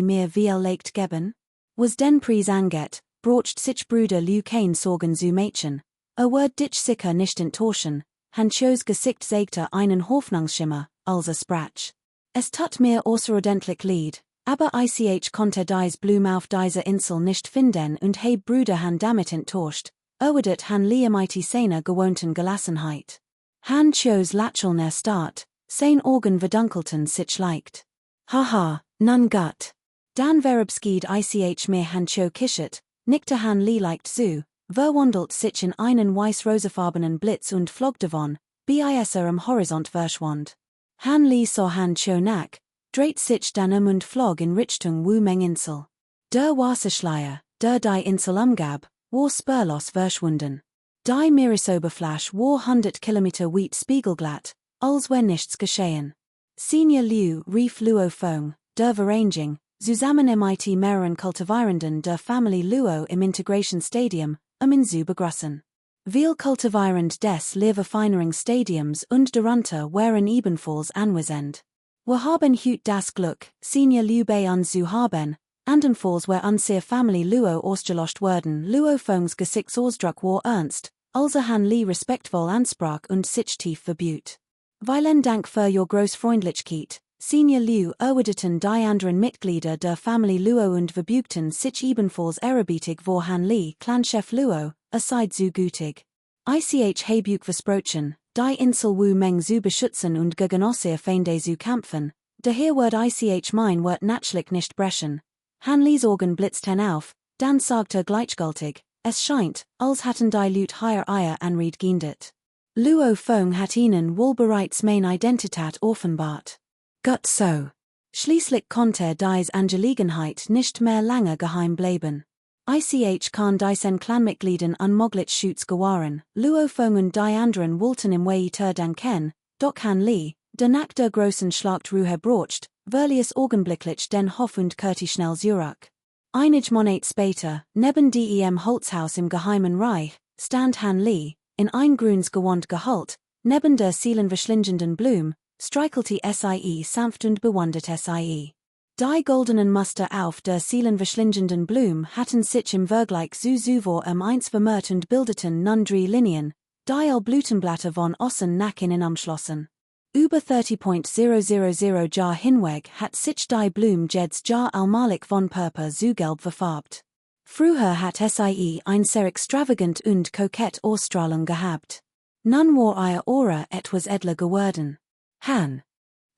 mir wie legt geben? Was den Preis angeht, braucht sich Bruder Liu kein Sorgen zu machen. Wird dich sicher nicht enttäuschen. Han Chos Gesicht zeigte einen Hoffnungsschimmer, als sprach. Es tat mir außerordentlich leid, aber ich konnte dies Blum auf dieser Insel nicht finden und habe Bruder Han damit enttäuscht. Erwidert Han Li seiner gewohnten Gelassenheit. Han Chos lächeln start, sein Augen verdunkelten sich leicht. Haha, nun gut. Dan verabschied ich mir Han Cho kichert, nickte Han Li leicht zu, verwandelt sich in einen weiß-rosafarbenen Blitz und flog davon, bis am Horizont verschwand. Han Li sah Han Cho nach, dreht sich dann und flog in Richtung Wu Meng Insel. Der Wasserschleier, der die Insel umgab, war spurlos verschwunden. Die Meeresoberfläche war 100 Kilometer weit spiegelglatt, als wäre nichts geschehen. Senior Liu rief Luo Fong, der Verranging, zusammen mit mehreren Kultivierenden der Familie Luo im Integration Stadium, in zu begrüßen. Viel Kultivierend des Leverfeinerungsstadiums und darunter waren ebenfalls anwesend. Wir haben heute das Glück, Senior Liu bei uns zu haben, andernfalls wär unsere Familie Luo ausgelöscht worden. Luo Fongs Gesichtsausdruck war ernst, als Han Li respektvoll ansprach und sich tief verbot. Vielen Dank für Ihr Großfreundlichkeit, Senior Liu erwiderten die anderen Mitglieder der Familie Luo und verbugten sich ebenfalls ehrerbietig vor Han Li, Clanchef Luo, seid zu gütig. Ich habe versprochen, die Insel Wu Meng zu beschützen und gegen unsere Feinde zu kämpfen, daher wird ich mein Wort natürlich nicht brechen. Han Lis Augen blitzten auf, dann sagte gleichgültig, es scheint, als hatten die Leute hier Eier Anried gindet. Luo Fong hat ihnen wohl bereits meine Identität offenbart. Gut so. Schließlich konnte dies Angelegenheit nicht mehr lange geheim bleiben. Ich kann diesen Clanmitgliedern unmöglich Schutz gewähren. Luo Fong und die anderen wollten im weiter danken, doch Han Li, der nach der großen Schlacht Ruhe brocht, Verlius augenblicklich den Hof und Kurti schnell Zurück. Einige Monate später, neben dem Holzhaus im Geheimen Reich, stand Han Li, in ein grüns gewohnt Gehalt, neben der seelenverschlingenden Blume, streichelte sie sanft und bewundert sie. Die goldenen Muster auf der seelenverschlingenden Blume hatten sich im Vergleich zu vor eins vermehrt und bildeten nun 3 Linien, die Blütenblätter von außen nach innen umschlossen. Über 30.000 Jahr hinweg hat sich die Blume jeds Jahr allmalig von Purpur zu Gelb verfarbt. Früher hat sie ein sehr extravagant und kokett Ausstrahlung gehabt. Nun war ihr Aura etwas edler geworden. Han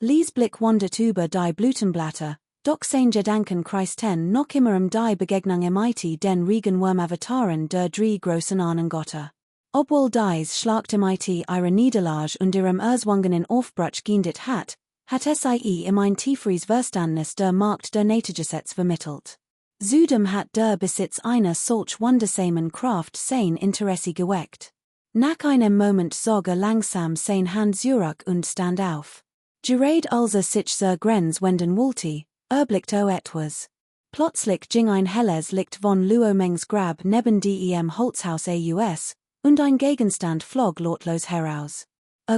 Lies Blick wandert über die Blütenblätter, doch sein Gedanken kreisten noch immer die Begegnung mit den Regenwurm-Avataren der 3 großen Ahnengotter. Obwohl dies schlagt ihre Niederlage und ihrem erzwungenen Aufbruch geendet hat sie ein tieferes Verständnis der Macht der Naturgesetz vermittelt. Zudem hat der Besitz einer solch wundersamen Kraft sein Interesse geweckt. Nach einem Moment sorge langsam sein Hand zurück und stand auf. Gerade als sich zur Grenz wenden wollte, erblickt etwas. Plötzlich ging ein helles Licht von Luomengs Grab neben dem Holzhaus aus, und ein Gegenstand flog lautlos heraus.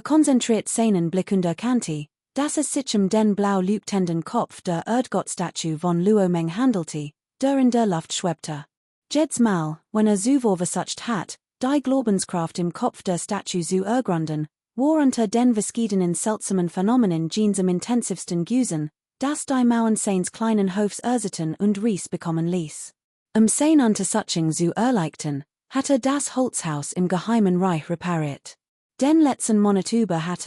Konzentriert seinen Blick und erkannte, dass es sich den blau leuchtenden Kopf der Erdgottstatue von Luomeng handelte, der in der Luft schwebte. Jedes Mal, wenn so versucht hat, die Glaubenskraft im Kopf der Statue zu ergründen, war unter den verschiedenen seltsamen Phänomenen jenes am intensivsten Güsen, das die Mauern seines kleinen Hofs ersitten und Ries bekommen ließ. Sein Untersuchung zu erleichtern, hatte das Holzhaus im Geheimen Reich repariert. Den letzten Monat über hat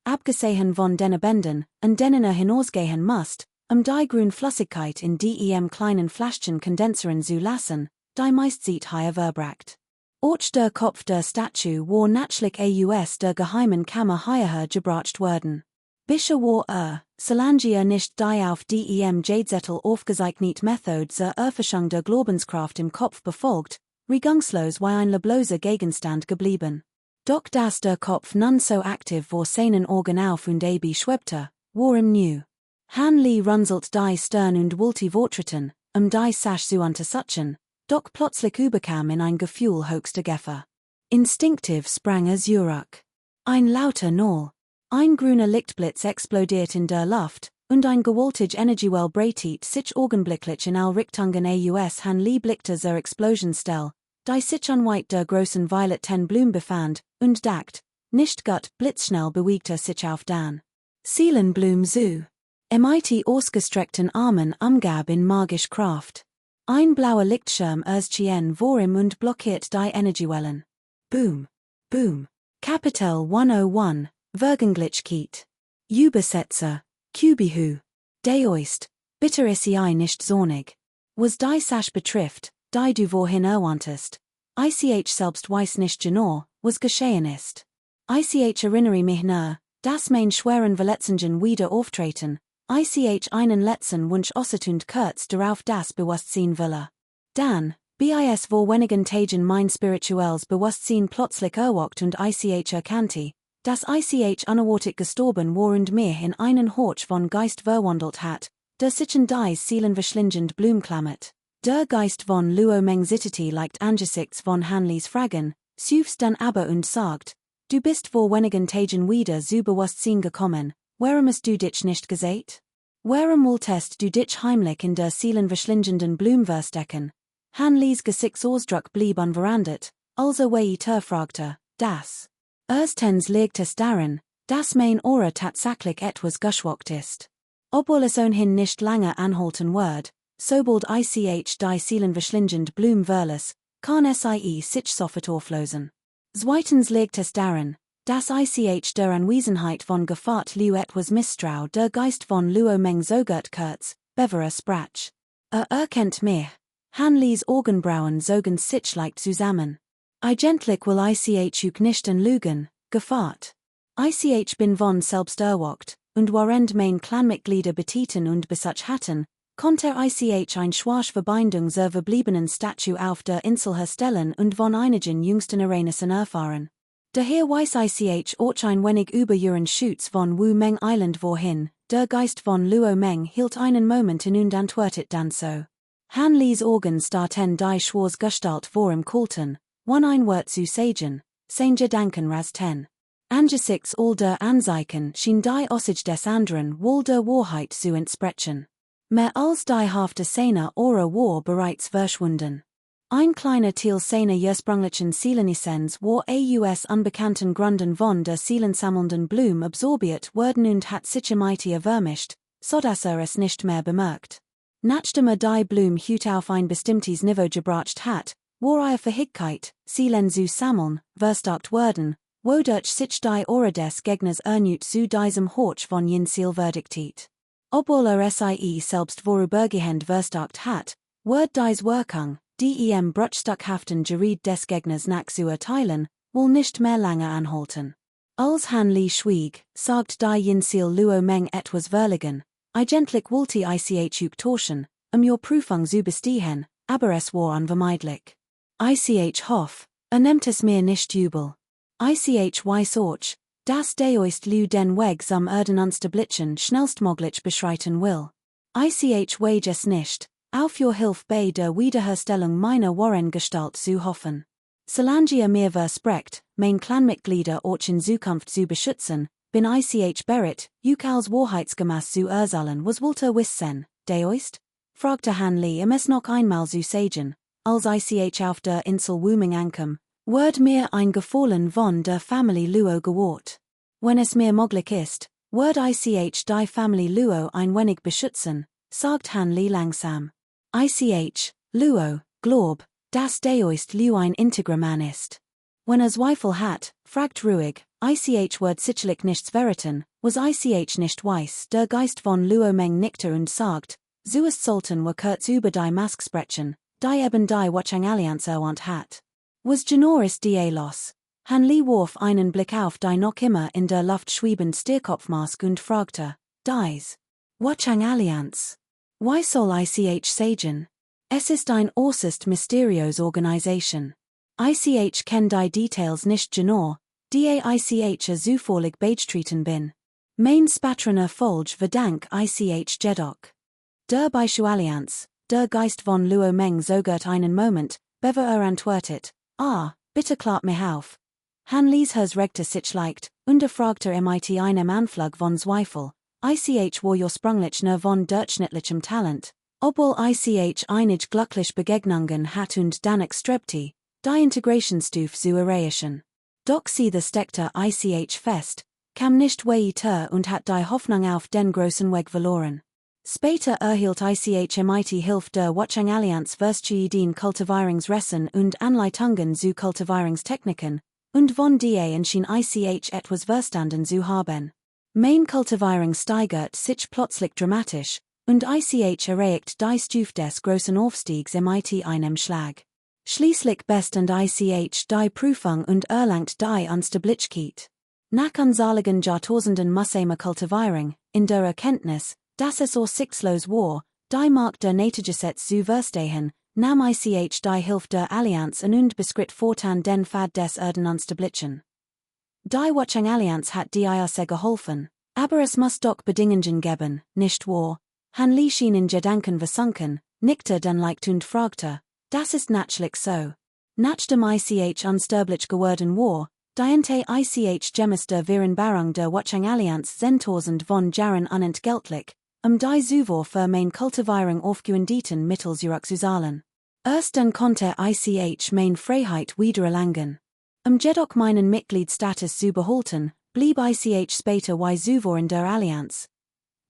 abgesehen von den Bänden, an denen hinausgehen musste, die grüne Flüssigkeit in dem kleinen Fläschchen kondensieren zu lassen, die meist sieht heuer verbracht. Auch der Kopf der Statue war natürlich aus der Geheimen Kammer heuer gebracht worden. Bisher war solange nicht die auf dem Jadzettel aufgezeichnete Methode zur Erforschung der Glaubenskraft im Kopf befolgt, regungslos wie ein lebloser Gegenstand geblieben. Doch dass der Kopf nun so aktiv vor seinen Augen auf und ab schwebte, war ihm new. Han Li runzelt die Stirn und wollte vortreten, die Sache zu untersuchen, doch plötzlich überkam in ein Gefühl höchster Gefahr. Instinktiv sprang zurück. Ein lauter Knall. Ein grüner Lichtblitz explodiert in der Luft, und ein gewaltig Energiewell breitet sich augenblicklich in all Richtungen aus. Han Li blickte zur Explosionstelle, die sich unweit der großen violetten Blume befand, und dacht, nicht gut, blitzschnell bewegte sich auf den Seelenblume zu. Mit ausgestreckten Armen umgab in magisch Kraft. Ein blauer Lichtschirm erschien vor ihm und blockiert die Energiewellen. Boom. Boom. Kapitel 101, Vergänglichkeit. Übersetzer, Kubihu. Deoist, bitter ist ei nicht zornig. Was die Sache betrifft, die du vorhin erwähntest. Ich selbst weiß nicht genau, was geschehen ist. Ich erinnere mich nur, dass mein schweren Verletzungen wieder auftreten. Ich einen letzten Wunsch äußert und kurz darauf das Bewusstsein will. Dann, bis vor wenigen Tagen mein spirituelles Bewusstsein plötzlich erwacht und ich erkannte, dass ich unerwartet gestorben war und mir in einen Horch von Geist verwandelt hat, der sich in dies seelenverschlingend Blume klammert. Der Geist von Luomeng zitterte leicht angesichts von Han Lis Fragen, seufzt dann aber und sagt, du bist vor wenigen Tagen wieder zu Bewusstsein gekommen, warum hast du dich nicht gesät? Warum wolltest du dich heimlich in der seelenverschlingenden Blume verstecken? Han Lis Gesichtsausdruck blieb unverändert, also fragte, das. Erstens liegt es daran, dass mein Aura tatsächlich etwas geschwächt ist. Obwohl es ohnehin nicht lange anhalten wird, sobald ich die seelenverschlingend Blume verlasse, kann sich sofort auflösen. Zweitens liegt es daran, dass ich der Anwesenheit von Gefahr etwas misstrau der Geist von Luomeng sogert kurz, bevor sprach. Erkennt mich. Han Lis Augenbrauen zogen sich leicht zusammen. Eigentlich will ich nicht lügen, Gefahrt. Ich bin von selbst erwacht, und während mein Clanmitglieder beteten und besucht hatten, konnte ich ein schwache Verbindung zur verbliebenen Statue auf der Insel herstellen und von einigen jüngsten Ereignissen erfahren. Daher weiß ich auch ein wenig über ihren Schutz von Wu Meng Island vorhin, der Geist von Luo Meng hielt einen Moment in und antwortet dann so. Han Lees Organ starten die Schwars Gestalt vor im Kalten, one ein Wort zu sagen, sein Gedanken ras ten. Angesichts all der Anzeichen schien die Ossage des anderen Wall der Wahrheit zu entsprechen. Mehr als die Hälfte seiner Ora war bereits verschwunden. Ein kleiner Teil seiner ursprünglichen Seelenessenz war aus unbekannten Gründen von der seelensammelnden Blume absorbiert worden und hat sich mighty erwärmischt, sodass es nicht mehr bemerkt. Nachdem die Blume hut auf ein bestimmtes Niveau gebracht hat, war Fähigkeit, Seelen zu sammeln, verstärkt worden, wodurch sich die Ora des Gegners erneut zu diesem Horch von jen Ziel verdiktet. Obwohl sie selbst vorübergehend verstärkt hat, wird dies Wirkung, die im bruchstückhaften Gerede des Gegners nach zu erteilen, wohl nicht mehr lange anhalten. Als Han Lee schwieg, sagt die Jinsil Luo Meng etwas verlegen, eigentlich wollte ich tauschen, ihr Prüfung zu bestehen, aber es war unvermeidlich. Ich hoff, nehmt es mir nicht übel. Ich weiß auch, dass deoist Lu den Weg zum Erden Unsterblichkeit schnellstmöglich beschreiten will. Ich wage es nicht, auf your Hilfe bei der Wiederherstellung meiner wahren Gestalt zu hoffen. Solange mir versprecht, mein Clanmitglieder auch in Zukunft zu beschützen, bin ich bereit, als wahrheitsgemäß zu erzählen, was wollte wissen, deoist? Fragte Han Lee es noch einmal zu sagen, als ich auf der Insel Wuming ankam, wird mir ein Gefallen von der Familie Luo gewährt. Wenn es mir möglich ist, wird ich die Familie Luo ein wenig beschützen, sagt Han Lee langsam. Luo, glaub, dass deoist Lu ein integrer Mann ist. Wenn Zweifel hat, fragt ruhig, wird sicherlich nichts verraten, was ich nicht weiß. Der Geist von Luo Meng nickte und sagt, zuerst sollten wir kurz über die Mask sprechen, die eben die Watchung Allianz erwähnt hat. Was genau ist die los? Han Lee warf einen Blick auf die noch immer in der Luft schwebende Stierkopfmask und fragte, dies Watchung Allianz? Why soll ich sagen? Es ist ein äußerst mysteriöse Organisation. Ich kenn die Details nicht genau, die ich zufällig beigetreten bin. Mein spatroner Folge verdank ich jedoch. Der Beischu-Allianz, der Geist von Luo Meng zögert einen Moment, bevor antwortet, bitte klärt mich auf. Han Lees regte sich leicht, fragte mit einem Anflug von Zweifel. Ich war ursprünglich nur von durchschnittlichem Talent, obwohl ich einig glücklich Begegnungen hat und danach strebte, die Integrationsstufe zu erreichen. Doch sie steckte ich fest, kam nicht weiter und hat die Hoffnung auf den großen Weg verloren. Später erhielt ich mit Hilfe der Watchung Allianz verschiedene Kultivierungsressen und Anleitungen zu Kultivierungstechniken, und von denen schien ich etwas verstanden zu haben. Mein Kultivierung steigert sich plötzlich dramatisch, und ich erreicht die Stufe des großen Aufstiegs mit einem Schlag. Schließlich bestand ich die Prüfung und erlangt die Unsterblichkeit. Nach unsaligen Jahrtausenden mussamer Kultivierung, in der Erkenntnis, dass es aussichtslos war, die Mark der Naturgesetz zu verstehen, nahm ich die Hilfe der Allianz und beschritt fortan den Pfad des Erden Unsterblichkeit. Die Watchung Allianz hat die sehr geholfen, aber es muss doch Bedingungen geben, nicht wahr? Han Lee schien in Gedanken versunken, nickte dann leicht und fragte, das ist natürlich so. Nachdem ich unsterblich geworden war, diente ich gemäß der Vereinbarung der Watchung Allianz 10.000 von Jahren unentgeltlich, die Zuvor für mein Kultivierung aufgewendeten Mittel zu zahlen. Erst dann konnte ich mein Freiheit wiedererlangen. Jedoch meinen Mitgliedsstatus zu behalten, blieb ich später wie zuvor in der Allianz.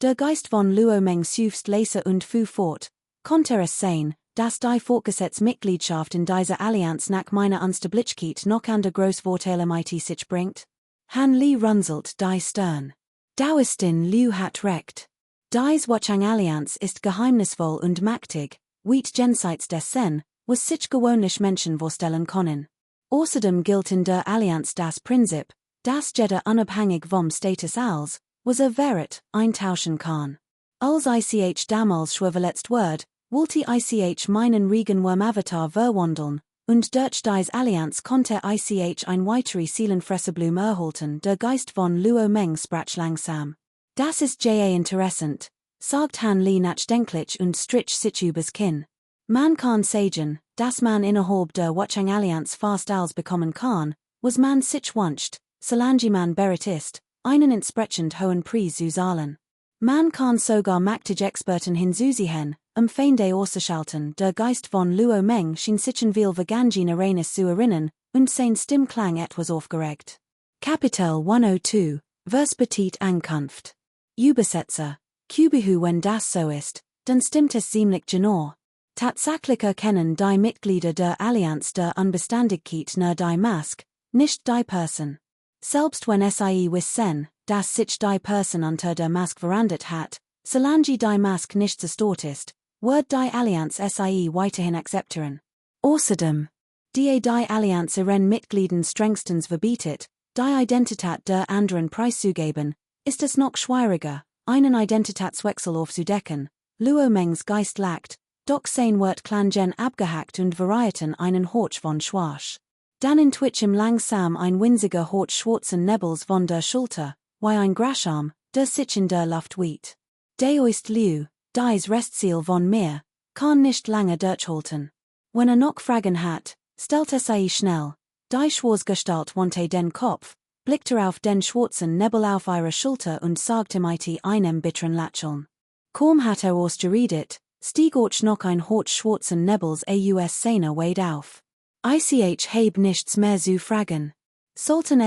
Der Geist von Luo Meng suffst leise und fuhr fort, konnte es sein, dass die Fortgesetzmitgliedschaft in dieser Allianz nach meiner Unsterblichkeit noch an der Großvorteile mit sich bringt? Han Lee runzelt die Stirn. Daoistin Liu hat recht. Dies Watchung Allianz ist geheimnisvoll und mächtig, weit jenseits dessen, was sich gewöhnlich Menschen vorstellen können. Außerdem gilt in der Allianz das Prinzip, dass jeder unabhängig vom Status als, was wert, eintauschen kann. Als ich damals schon verletzt wurde, wollte ich meinen Regen Worm Avatar verwandeln, und durch dies Allianz konnte ich ein weitere Seelenfresserblume erhalten, der Geist von Luo Meng sprach langsam. Das ist ja interessant, sagt Han Li nachdenklich und strich sich übers Kinn. Man kann sagen, dass man innerhalb der Watchung Allianz fast alles bekommen kann, was man sich wünscht, solange man bereit ist, einen entsprechend hohen Preis zu zahlen. Man kann sogar mächtige Experten hinzuziehen, Feinde auszuschalten, der Geist von Luo Meng schien sich in viel vergangene Ereignis zu erinnern, und sein Stimmklang etwas aufgeregt. Kapitel 102, Vers Petit Ankunft. Übersetzer, Kubihu wenn das so ist, dann stimmt es ziemlich genau. Tatsächlich erkennen die Mitglieder der Allianz der Unbeständigkeit nur die Mask, nicht die Person. Selbst wenn sie wissen, dass sich die Person unter der Mask verändert hat, solange die Mask nicht zerstört ist, wird die Allianz sie weiterhin akzeptieren. Außerdem, die Allianz ihren Mitgliedern strengstens verbietet, die Identität der anderen preiszugeben, ist es noch schwieriger, einen Identitätswechsel aufzudecken. Luo Mengs Geist lacht, doch sein wird Klangen abgehackt und Varieten einen Horch von Schwarz. Dann entwickeln langsam ein winziger Horch schwarzen Nebels von der Schulter, wie ein Grashalm, der sich in der Luft weht. Der ist Liu, dies Restziel von mir, kann nicht lange durchhalten. Wenn noch Fragen hat, stellt schnell, die Schwarzgestalt wandte den Kopf, blickte auf den schwarzen Nebel auf ihre Schulter und sagte mit einem bitteren Lächeln. Kaum hat ausgeredet, stieg noch ein Horch schwarzen Nebels aus weit auf. Ich heb nichts mehr zu fragen. Sollten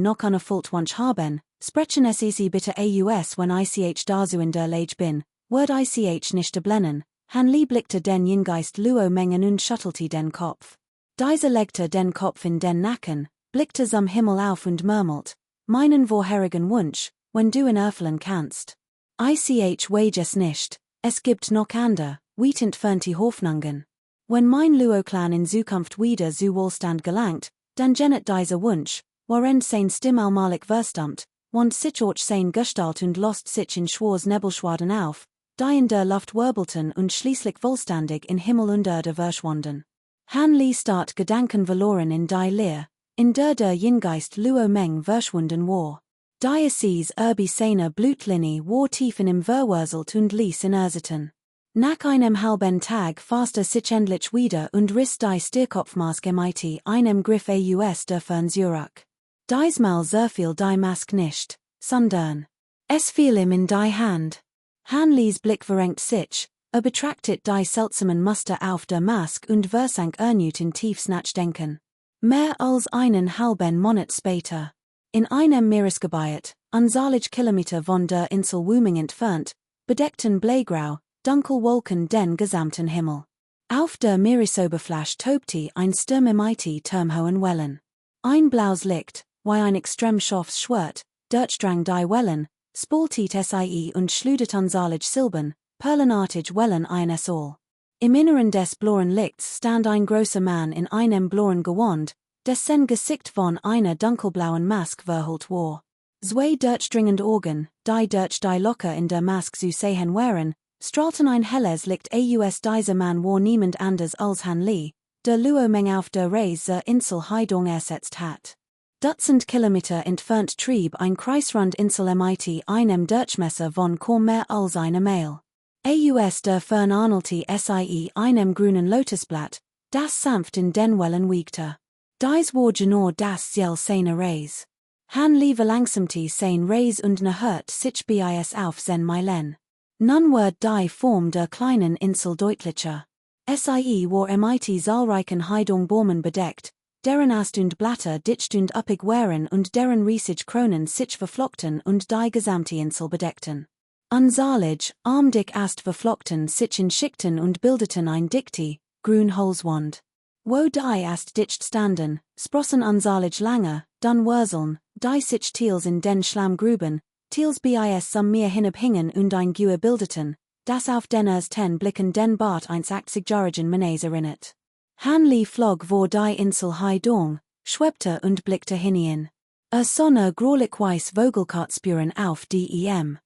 noch eine Fultwunsch haben, sprechen sie bitte aus wenn ich dazu in der Lage bin, wird ich nicht erblennen. Han Li blickte den Jingeist Luo Mengen und schüttelte den Kopf. Dieser legte den Kopf in den Nacken, blickte zum Himmel auf und murmelt, meinen vorherigen Wunsch, wenn du ihn erfüllen kannst. Ich wage es nicht, es gibt noch andere, weit entfernte Hoffnungen. Wenn mein Luo-Clan in Zukunft wieder zu Wohlstand gelangt, dann gennet dieser Wunsch, während sein Stimm allmalig verstummt, wand sich sein Gestalt und lost sich in schwarz Nebelschwaden auf, die in der Luft wirbelten und schließlich vollständig in Himmel und Erde verschwanden. Han Li start Gedanken verloren in die Leer, in der Jingeist Luo Meng verschwunden war. Diocese Erbi seiner Blutlinie war tief in ihm verwurselt und ließ ihn ersitten. Nach einem halben Tag fasste sich endlich wieder und riss die Stierkopfmaske mit einem Griff aus der Fernzurück. Diesmal zerfiel die Mask nicht, sondern es fiel ihm in die Hand. Han Li's Blick verrenkt sich, betrachtet die seltsamen Muster auf der Mask und versank erneut in tiefes Nachdenken. Mehr als einen halben Monat später. In einem Meeresgebiet, unzählige Kilometer von der Insel Wuming entfernt, bedeckten bleigrau, dunkel Wolken den gesamten Himmel. Auf der Meeresoberfläche tobte ein Sturm mit turmhohen Wellen. Ein blaues Licht, wie ein extrem scharfes Schwert, durchdrang die Wellen, spaltet sie und schludert unzählige Silben, perlenartig Wellen eines all. Im Inneren des blauen Lichts stand ein großer Mann in einem blauen Gewand, dessen Gesicht von einer dunkelblauen Mask verhüllt war. Zwei durchdringende Augen, die durch die locker in der Mask zu sehen waren, strahlten ein helles Licht aus. Dieser Mann war niemand anders als Han Li, der Luo Meng auf der Reise zur Insel Haidong ersetzt hat. Dutzend Kilometer entfernt trieb ein Kreisrundinsel mit einem Durchmesser von kaum mehr als einer Meile. Aus der Fern ähnelte einem grünen Lotusblatt, das sanft in den Wellen wiegte. Dies war genau das Ziel seiner Reise. Han Li verlangsamte sein Reise und hört sich bis auf sein Meilen. Nun wird die Form der kleinen Insel deutlicher. War mit zahlreichen Haidong-Bäumen bedeckt, deren Ast und Blätter dicht und üppig waren und deren riesige Kronen sich verflockten und die gesamte Insel bedeckten. Unzählige, armdick Ast verflockten sich in Schichten und bildeten ein dichte, grün Holzwand. Wo die Ast dicht standen, sprossen unzählige lange, dun Wurzeln, die sich teils in den Schlammgruben, teils bis zum Meer hinabhingen und ein Gewirr bildeten, das auf den ersten Blicken den Bart eines 80-jährigen Mannes erinnert. Han Li flog vor die Insel Haidong, schwebte und blickte hinein. Sonne graulich-weiß Vogelkartspuren auf dem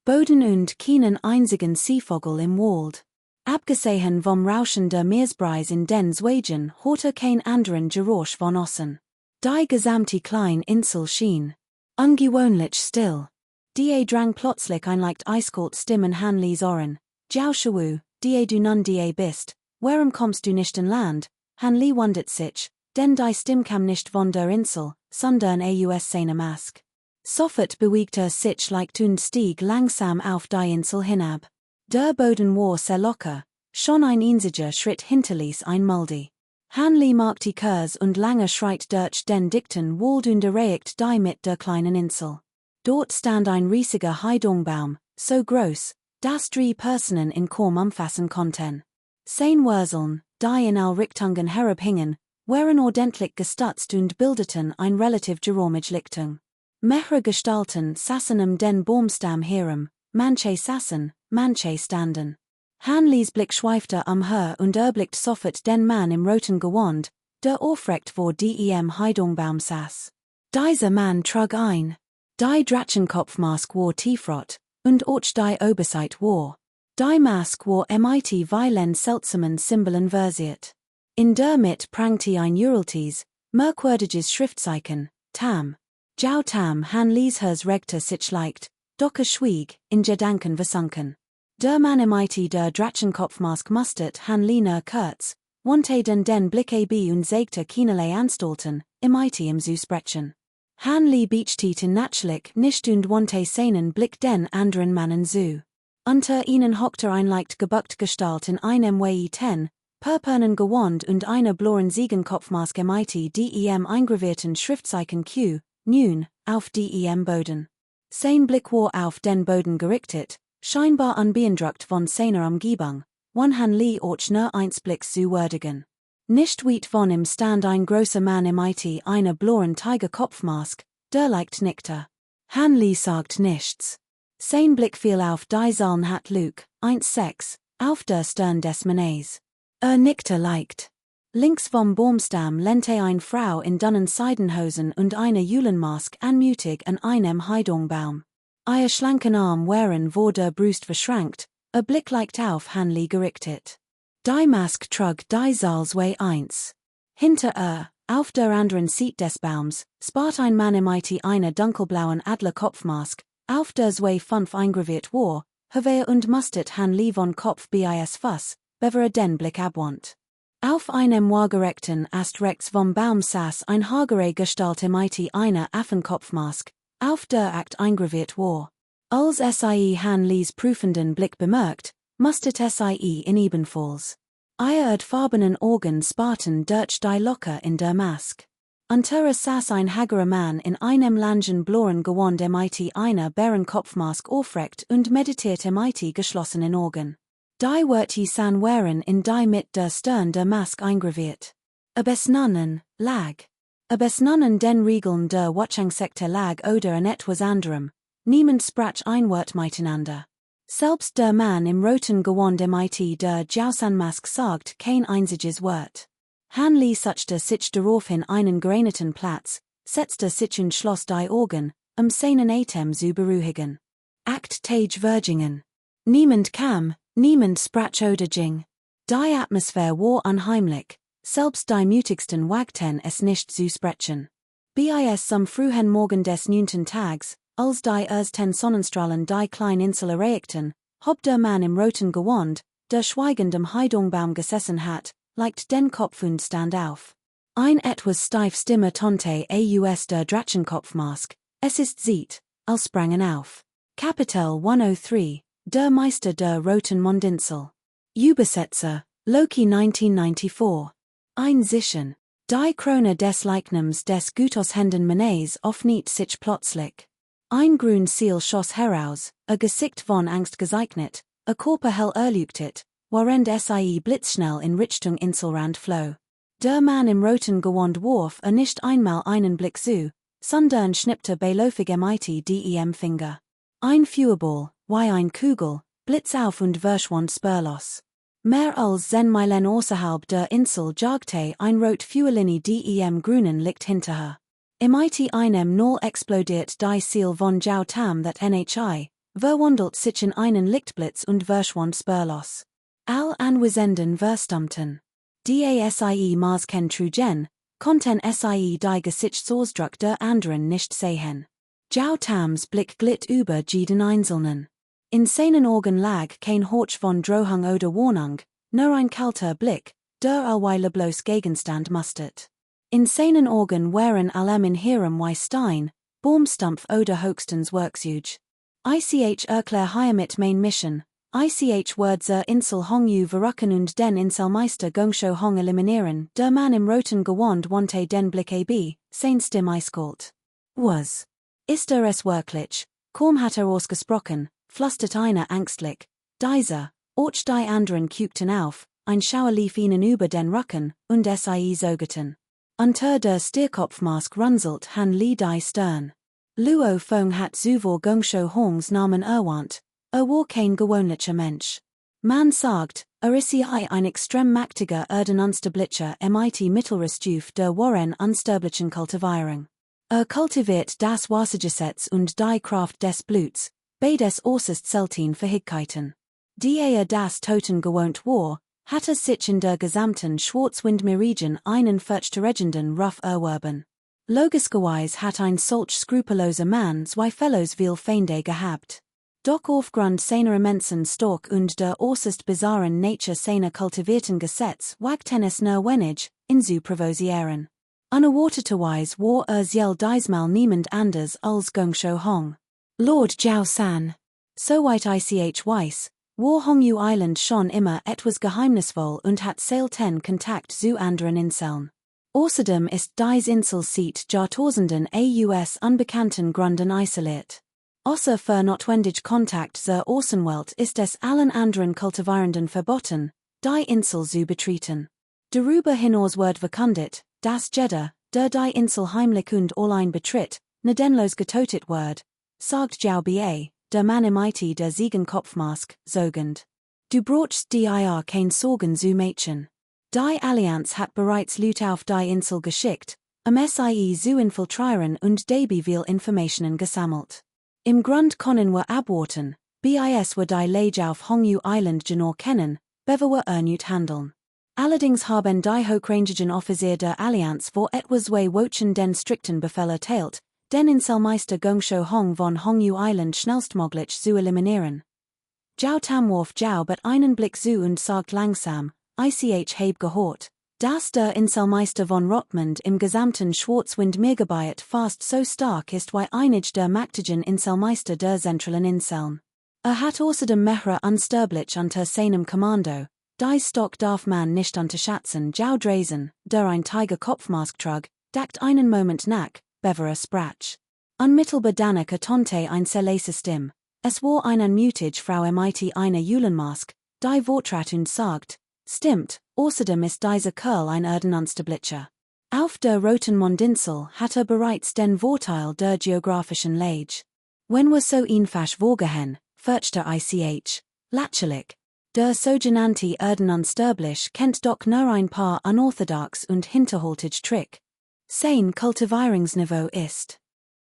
Boden und keinen einzigen Seevogel im Wald. Abgesehen vom Rauschen der Meeresbreis in den Zweiten hatte kein anderen Geräusch von Ossen. Die gesamte kleine Insel schien ungewöhnlich still. Die drang plötzlich ein leicht eiskalt Stimmen Hanlis Ohren. Jau Shawu, die du nun die bist, warum kommst du nicht in Land? Hanli wundert sich, denn die Stimme kam nicht von der Insel, sondern aus seiner Mask. Sofort bewegte sich leicht und stieg langsam auf die Insel hinab. Der Boden war sehr locker, schon ein einziger Schritt hinterließ ein Muldi. Hanli machte Kurs und lange Schritt durch den dichten Wald und erreicht die mit der kleinen Insel. Dort stand ein riesiger Heidungbaum, so groß, dass 3 Personen in kaum umfassen konnten. Sein Wurzeln, die in all Richtungen herabhingen, waren ordentlich gestutzt und bildeten ein relativ geräumige Lichtung. Mehrere Gestalten saßen den Baumstamm herum, manche saßen, manche standen. Hanlis Blick schweifte umher und erblickt sofort den Mann im roten Gewand, der aufrecht vor dem Heidungbaum saß. Dieser Mann trug ein die Drachenkopfmask war tiefrot, und auch die Oberseite war. Die Mask war mit vielen seltsamen Symbolen versiert. In der Mitte prangte ein uraltes, merkwürdiges Schriftzeichen, Tam. Jau Tam Hanlis Herz regte sich leicht, doch schwieg, in Gedanken versunken. Der Mann mit der Drachenkopfmask mustert Hanlina kurz, wandte den Blick ab und sagte keinerlei Anstalten, im zu sprechen. Hanli beachtete natürlich nicht und wandte seinen Blick den anderen Mannen zu. Unter ihnen hockte ein leicht gebückt Gestalt in einem weißen, purpurnen Gewand und einer blauen Ziegenkopfmaske mit dem eingravierten Schriftzeichen Q, nun, auf dem Boden. Sein Blick war auf den Boden gerichtet, scheinbar unbeeindruckt von seiner Umgebung, wann Hanli auch nur eins Blick zu würdigen. Nicht weit von ihm stand ein großer Mann mit einer blauen Tigerkopfmask, der leicht nickte. Hanli sagt nichts. Sein Blick fiel auf die Säulen hat Luke, 1,6, auf der Stirn des Mannes. Nickte leicht. Links vom Baumstamm lehnte eine Frau in dünnen Seidenhosen und einer Julenmask anmutig an einem Heidungbaum. Ihr schlanken Arm waren vor der Brust verschränkt, Blick leicht auf Hanli gerichtet. Die Mask trug die Saalsway 1. Hinter auf der anderen Seite des Baums, spart ein Mann mit einer dunkelblauen Adlerkopfmask, auf der Sway 5 eingraviert war, Haver und mustert Hanli von Kopf bis Fuß, bever den Blick abwandt. Auf einem waagerechten Ast rechts vom Baum saß ein hagere Gestalt mit einer Affenkopfmask, auf der Akt eingraviert war. Als sie Hanlis prüfenden Blick bemerkt, mustert sie in ebenfalls. Ihr farbenen Augen sparten durch die Locker in der Mask. Unter saß ein hagerer Mann in einem langen blauen Gewand mit einer Bärenkopfmask aufrecht und meditierte mit geschlossenen Augen. Die Wörter san waren in die mit der Stirn der Mask eingraviert. Besnannen, lag. Besnannen den Regeln der Watchungssekte lag oder an etwas anderem. Niemand sprach ein Wort miteinander. Selbst der Mann im roten Gewand mit der Jausan-Mask sagt kein einziges Wort. Hanli suchte sich daraufhin einen geregneten Platz, setzte sich und schloss die Augen, seinen Atem zu beruhigen. Akt Tage Virgingen. Niemand kam, niemand sprach oder ging. Die Atmosphäre war unheimlich, selbst die mutigsten wagten es nicht zu sprechen. Bis zum frühen Morgen des 9. Tags, als die ersten Sonnenstrahlen die kleine Insel erreichten, hob der Mann im roten Gewand, der schweigend am Heidungbaum gesessen hat, leicht den Kopf und stand auf. Ein etwas steif Stimme tonte aus der Drachenkopfmask, es ist Zeit, als sprangen auf. Kapitel 103, der Meister der roten Mondinsel. Übersetzer, Loki 1994. Ein Zischen. Die Krone des Leichnams des Gutoshänden Mannes offnet sich plötzlich. Ein grün Ziel schoss heraus, Gesicht von Angst gezeichnet, Körper hell erleuchtet, während sie blitzschnell in Richtung Inselrand floh. Der Mann im roten Gewand warf nicht einmal einen Blick zu, sondern schnippte beiläufig mit dem Finger. Ein Feuerball, wie ein Kugel, blitz auf und verschwand spurlos. Mehr als 10 Meilen außerhalb der Insel jagte ein rot Feuerlinie dem grünen Licht hinterher. Mit einem Null explodiert die Ziel von Jau Tam that Nhi, verwandelt sich in einen Lichtblitz und verschwand spurlos. Anwisenden Verstumten. DASIE Marsken Trugen, Konten SIE die Gesichtsauszug der anderen nicht sehen. Jau Tams Blick glit über jeden Einzelnen. In seinen Augen lag kein Horch von Drohung oder Warnung, nur ein kalter Blick, der allweil bloß Gegenstand mustert. In seinen Augen waren allem in ihrem Stein, Baumstumpf oder höchstens Werkzeug. Ich erklär hiermit mein Mission, ich word zur Insel Hong Yu verrucken und den Inselmeister Gungsho Hong eliminieren, der Mann im roten Gewand wandte den Blick ab, sein Stimm eiskalt. Was? Ist es wirklich? Kaum hat ausgesprochen, flüstert einer ängstlich. Dieser, och die anderen guckten auf, ein Schauer lief ihnen über den Rücken, und sie sogeten. Unter der Stierkopfmask runzelt han Li die Stirn. Luo Fong hat zuvor Gungsho Hongs Namen erwähnt, war kein gewöhnlicher Mensch. Man sagt, ist ein extrem mächtiger Unsterblicher mit Mittelrestuf der Wahren Unsterblichen Kultivierung. Kultiviert das Wassergesetz und die Kraft des Bluts, beides äußerst selten Fähigkeiten. Die das Toten gewohnt war, hat sich in der gesamten Schwarzwindmeerregion einen furchterregenden Ruf erworben. Logischerweise hat ein solch skrupelloser Mann zwei Fellows viel Feinde gehabt. Doch aufgrund seiner immensen Stark und der äußerst bizarren Nature seiner kultivierten Gesetz wagten es nur wenig, ihn zu provozieren. Unerwarteterweise war sjell diesmal niemand anders als Gungsho Hong. Lord Jiao San. Soweit ich weiß, war Hongyu Island schon immer etwas geheimnisvoll und hat selten Kontakt zu anderen Inseln. Außerdem ist dies Inselseat Jahrtausenden aus unbekannten Gründen isoliert. Außer für notwendig Kontakt zur Außenwelt ist es allen anderen Kultivierenden verboten, die Insel zu betreten. Darüber hinaus wird verkündet, dass jeder, der die Insel heimlich und allein betritt, gnadenlos getötet wird, sagt Jiao Bie, der Mann im IT der Ziegenkopfmask, sogend. Du brauchst dir kein Sorgen zu machen. Die Allianz hat bereits Leute auf die Insel geschickt, sie zu infiltrieren und dabei viel Informationen gesammelt. Im Grund können wir abwarten, bis wir die Lage auf Hongyu Island genau kennen, bevor wir erneut handeln. Allerdings haben die hochrangigen Offizier der Allianz vor etwas 2 Wochen den strikten Befehl erteilt, den Inselmeister Gungsho Hong von Hongyu Island schnellstmöglich zu eliminieren. Jiao Tam warf Jiao but einen Blick zu und sagt langsam, ich heb gehört, dass der Inselmeister von Rotmund im gesamten Schwarzwindmeergebiet fast so stark ist wie einig der mächtigen Inselmeister der zentralen Inseln. Hat außerdem mehrere unsterblich unter seinem Kommando. Die Stock darf man nicht unterschätzen. Jiao Drazen, der ein Tiger-Kopfmask trug, deckt einen Moment nach, bevor sprach. Unmittelbar danach ertönte ein leise Stimme. Es war eine mutige Frau mit einer Julenmask, die Wortrat und sagt, stimmt, außerdem ist dieser Kerl ein Unsterblicher. Auf der roten Mondinsel hat bereits den Vorteil der geografischen Lage. Wenn wir so einfach vorgehen, fürchte ich, lächerlich. Der sogenannte Unsterblich kennt doch nur ein paar unorthodox und hinterholtige Trick. Sein Kultivierungsniveau ist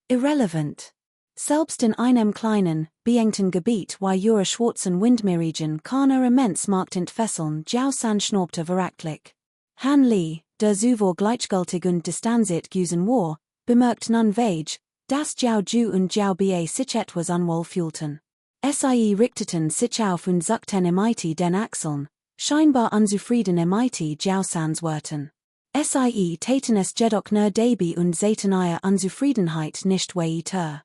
irrelevant. Selbst in einem kleinen, beengten Gebiet wie ihrer schwarzen Windmeerregion kann immens Markt entfesseln. Jiao San schnaubte verächtlich. Han Li, der zuvor gleichgültig und distanziert gewesen war, bemerkt nun weich, dass Jiao Ju und Jiao Bie sich etwas unwohl fühlten. Sie richteten sich auf und zuckten mit den Achseln, scheinbar unzufrieden mit Jiao Sans Worten. Sie taten es jedoch nur dabei und sehten ihre Unzufriedenheit nicht weiter.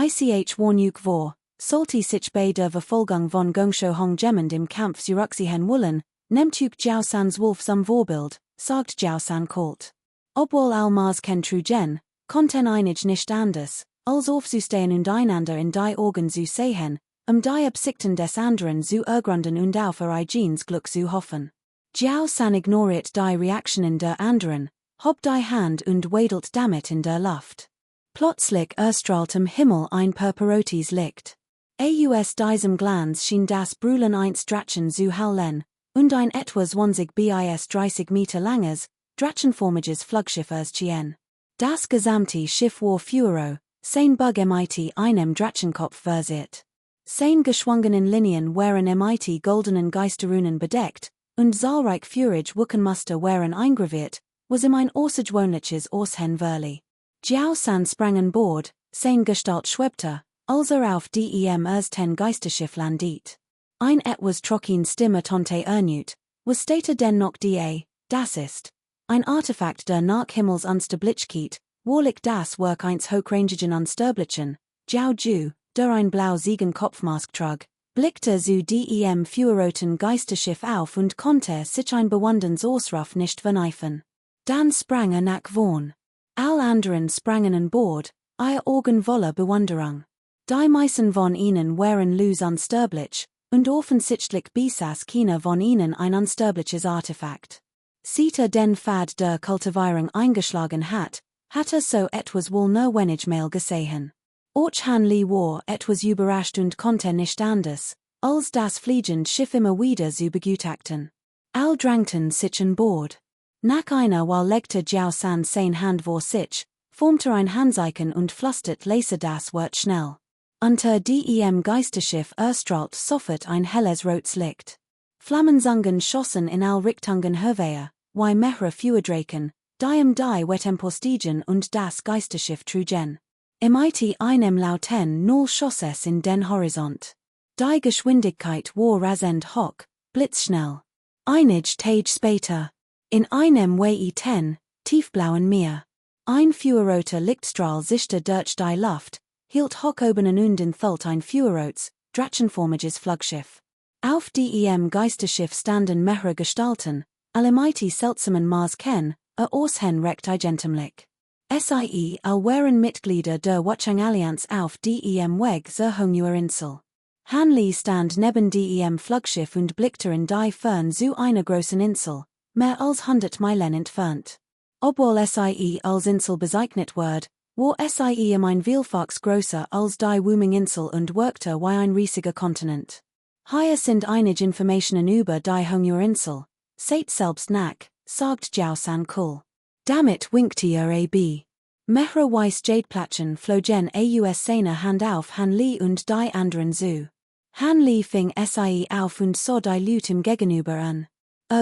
Ich warnug war, sollte sich bei der Verfolgung von Gungsho Hong jemand im Kampf zurückziehen wollen, nehmt Jiao Sans Wolf zum Vorbild, sagt Jiao San kalt. Obwohl allmals ken trugen, konnten einig nicht anders, als aufzustehen und einander in die Augen zu sehen, die Absichten des anderen zu ergründen und auf ihr eigenes Glück zu hoffen. Jiao San ignoriert die Reaktionen der anderen, hob die Hand und wedelt damit in der Luft. Plötzlich erstrahlt im Himmel ein purpurrotes Licht. Aus diesem Glanz schien das Brüllen eins Drachen zu hallen, und ein etwa 20 bis 30 Meter langes, drachenformiges Flaggschiff erschien. Das gesamte Schiff war Furo, sein Bug mit einem Drachenkopf versiert. Sein geschwungenen Linien waren mit goldenen Geisterrunen bedeckt, und zahlreich Führige Wuckenmuster waren eingraviert, was ein außergewöhnliches Aussehen verlieh. Jiao San sprangen Bord, sein Gestalt schwebte, als auf dem ersten Geisterschiff landiert. Ein etwas trocken Stimme tonte ernut, was stete denn noch das ist ein Artefakt der Nachhimmels Unsterblichkeit, warlich das Werk eins hochrangigen Unsterblichen, Jiao Ju, der ein blau-siegen Kopfmask trug, blickte zu dem feuerroten Geisterschiff auf und konnte sich ein bewunderns Ausruf nicht verneifen. Dann sprang nach vorn. All anderen sprangen an Bord, ihr Augen voller Bewunderung. Die meisten von ihnen waren los unsterblich, und offensichtlich besaß keiner von ihnen ein unsterbliches Artefakt. Seit den Pfad der Kultivierung eingeschlagen hat, so etwas wohl nur wenig mehr gesehen. Och Han Li war etwas überrascht und konnte nicht anders, als das fliegende Schiff immer wieder zu begutachten. All drängten sich an Bord. Nach einer Weile legte Jiao San sein Hand vor sich, formte ein Handzeichen und flüstert leise das Wort schnell. Unter dem Geisterschiff erstrahlt sofort ein helles rotes Licht. Flammenzungen schossen in all Richtungen hervor, wie mehrere Feuerdrachen, die Wettempostigen und das Geisterschiff trugen. Mit einem lauten Null schoss es in den Horizont. Die Geschwindigkeit war rasend hoch, blitzschnell. Einige Tage später, in einem weiten, tiefblauen Meer, ein feuerroter Lichtstrahl sichte durch die Luft, hielt hoch oben und enthüllt ein feuerrotes, drachenformiges Flaggschiff. Auf dem Geisterschiff standen mehrere Gestalten, alle mit seltsamen Maßken, Aussehen recht eigentumlich. All waren Mitglieder der Watchung-Allianz auf dem Weg zur Honguer Insel. Han Li stand neben dem Flaggschiff und blickte in die Fern zu einer großen Insel, mehr als 100 Meilen entfernt. Obwohl sie als Insel bezeichnet wird, war sie ein Vielfaches größer als die Wuming-Insel und wirkte wie ein riesiger Kontinent. Hier sind einige Informationen über die Honguer Insel. Seht selbst nach, sagt Jiao San cool. Damit winkte ab. Mehrere weiss Jadeplatschen flogen aus seiner Hand auf Han Li und die anderen zu. Han Li fing sie auf und sah die Leute im Gegenüber an.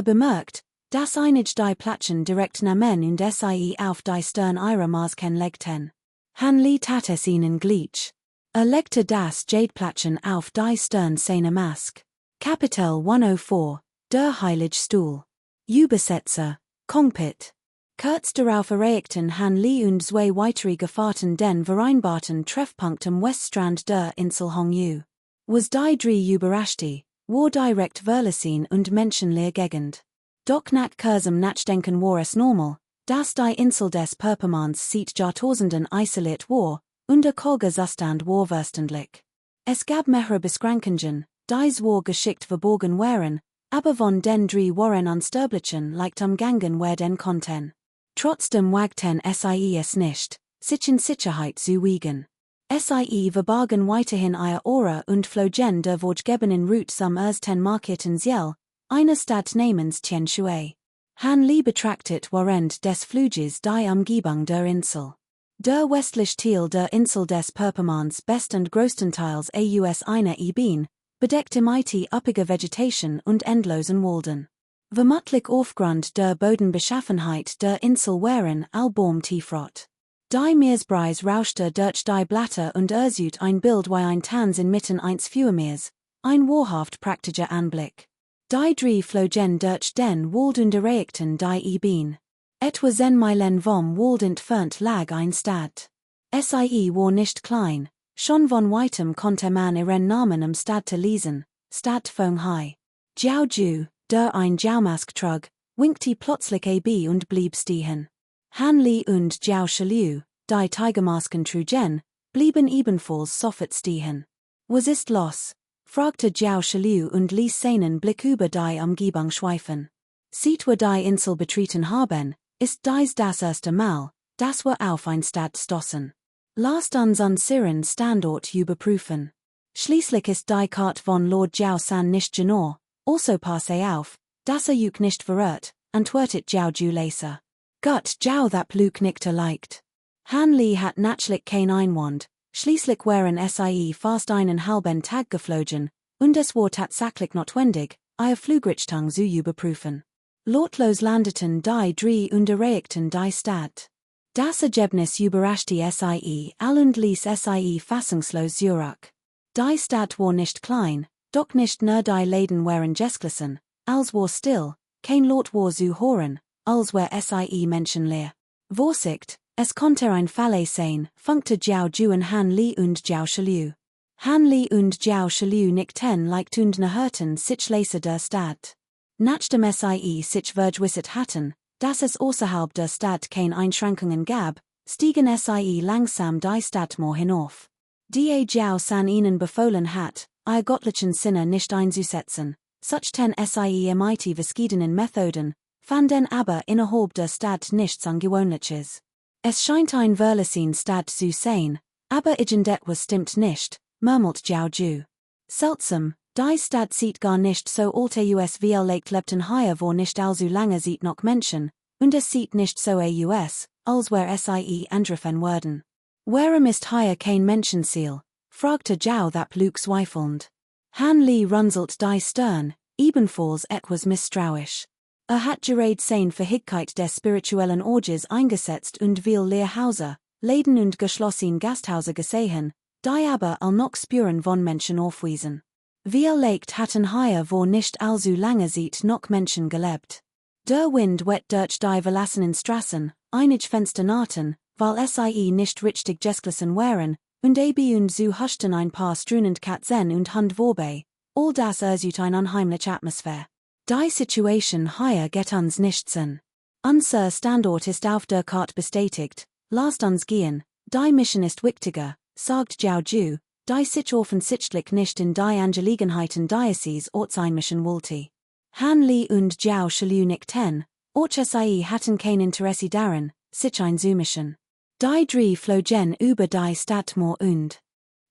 Bemerkt, dass einige die Platschen direkt nahmen und sie auf die Stirn ihrer Maßken legten. Han Li tat es ihnen gleich. Legte das Jadeplatschen auf die Stirn seiner Mask. Kapitel 104, der Heilige Stuhl. Übersetzer, Kapitel. Kurz darauf erreichten Han Li und zwei weitere Gefahrten den vereinbarten Treffpunkt am Weststrand der Insel Hongu. Was die drei überraschte, war direkt Verlassen und menschenleer Gegend. Doch nach kurzem Nachdenken war es normal, dass die Insel des Perpermans seit Jahrtausenden isoliert war, und der Zustand war wörtlich. Es gab mehrere Beschränkungen, die zwar geschickt verborgen waren, aber von den drei waren unsterblichen leicht umgangen werden konnten. Trotzdem wagten sie es nicht, sich in Sicherheit zu wiegen. Sie verbargen weiterhin ihr Aura und flogen der vorgegebenen Route zum ersten markierten Ziel, einer Stadt namens Tianshui. Han Li betrachtet während des Fluges die Umgebung der Insel. Der westliche Teil der Insel des Perpermans bestand größtenteils aus einer Ebene, bedeckt mit üppiger Vegetation und endlosen Walden. Vermutlich aufgrund der Bodenbeschaffenheit der Insel waren all Baum tiefrot. Die Meeresbreise rauschte durch die Blätter und erzeugt ein Bild wie ein Tanz inmitten eines Feuermeers, ein wahrhaft praktischer Anblick. Die drei flogen durch den Wald und erreichten die Ebene. Etwa 10 Meilen vom Wald entfernt lag ein Stadt. Sie war nicht klein, schon von weitem konnte man ihren Namen am Stadt lesen, Stadt Feng Hai. Jiao Ju, der ein Jiao-Mask trug, winkte plötzlich ab und blieb stehen. Han Li und Jiao Shiliu, die Tigermasken trugen, blieben ebenfalls sofort stehen. Was ist los? Fragte Jiao Shiliu und ließ seinen Blick über die Umgebung schweifen. Seit wir die Insel betreten haben, ist dies das erste Mal, dass wir auf ein Stadt stoßen. Lasst uns unseren Standort überprüfen. Schließlich ist die Karte von Lord Jiao San nicht genau, also passe auf, dass Juk nicht verirrt, antwortet Jiao Ju leise. Gut, Jiao that Luke nickte leicht. Han Li hat natürlich kein Einwand, schließlich waren sie fast einen halben Tag geflogen, und es war tatsächlich notwendig, ihre Flugrichtung zu überprüfen. Lotlos landeten die drei und erreichten die Stadt. Das Ergebnis überraschte sie all und ließ sie fassungslos zurück. Die Stadt war nicht klein, doch nicht nur die Läden waren geschlossen, alles war still, kein Lot war zu hören, alles war sie menschenleer. Vorsicht, es konnte ein Falle sein, funkte Jiao Ju und Han Li und Jiao Shilu. Han Li und Jiao Shilu nickten leicht und hörten sich leise der Stadt. Nachdem sie sich vergewissert hatten, dass es außerhalb der Stadt keine Einschränkungen gab, stiegen sie langsam die Stadtmauer hinauf. Die Jiao San ihnen befohlen hat, ihr göttlichen Sinne nicht einzusetzen, suchten sie mit verschiedenen Methoden, fanden aber innerhalb der Stadt nichts Ungewöhnliches. Es scheint ein Verlassen Stadt zu sein, aber irgendetwas stimmt nicht, murmelt Jiao Ju. Seltsam, die Stadt sieht gar nicht so alt aus wie leicht lebten hier war nicht allzu lange sieht noch Menschen, und es sieht nicht so aus, als wär sie angegriffen worden. Warum ist hier kein Menschenziel? Fragte Jiao that Luke zweifelnd. Han Li runzelt die Stirn, ebenfalls etwas misstrauisch. Hat gerade sein Verhigkeit des spirituellen Orges eingesetzt und viel Lehrhäuser, Läden und geschlossene Gasthäuser gesehen, die aber all noch Spuren von Menschen aufwiesen. Viel leicht hatten hier wo nicht allzu lange sieht noch Menschen gelebt. Der Wind weht durch die verlassenen Straßen, einige Fenster nahten, weil sie nicht richtig geschlossen waren, und und so huschten ein paar strunend Katzen und Hund vorbei, all das erzeugt eine unheimliche Atmosphäre. Die Situation hier geht uns nichts an. Unser Standort ist auf der Karte bestätigt, lasst uns gehen, die Mission ist wichtiger, sagt Jiao Ju, die sich offensichtlich nicht in die Angelegenheiten Diocese Orts einmischen wollte. Han Li und Jiao Shilu nickten, sie hatten kein Interesse daran, sich einzumischen. Die drei flogen über die Stadtmauer und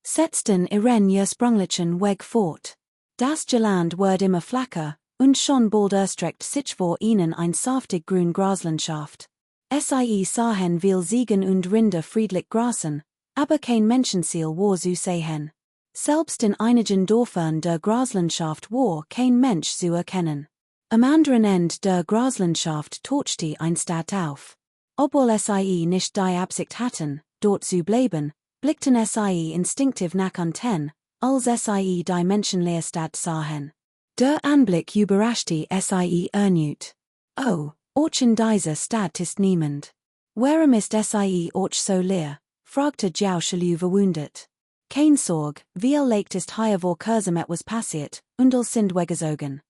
setzten ihren ursprünglichen Weg fort. Das Geland wird immer flacher, und schon bald erstreckt sich vor ihnen ein saftig grün Graslandschaft. Sie sahen viel Ziegen und Rinder friedlich grasen, aber kein Menschenziel war zu sehen. Selbst in einigen Dörfern der Graslandschaft war kein Mensch zu erkennen. Am anderen Ende der Graslandschaft tauchte ein Stadt auf. Obwohl sie nicht die Absicht hatten, dort zu bleiben, blickten sie instinktiv nach unten, als sie die menschenleere Stadt sahen. Der Anblick überraschte sie erneut. Oh, auch in dieser Stadt ist niemand. Warum ist sie auch so leer? Fragte Jiao Shilu verwundert. Kein Sorge, viel leicht ist hier wo kursam etwas passiert, und all sind weggezogen.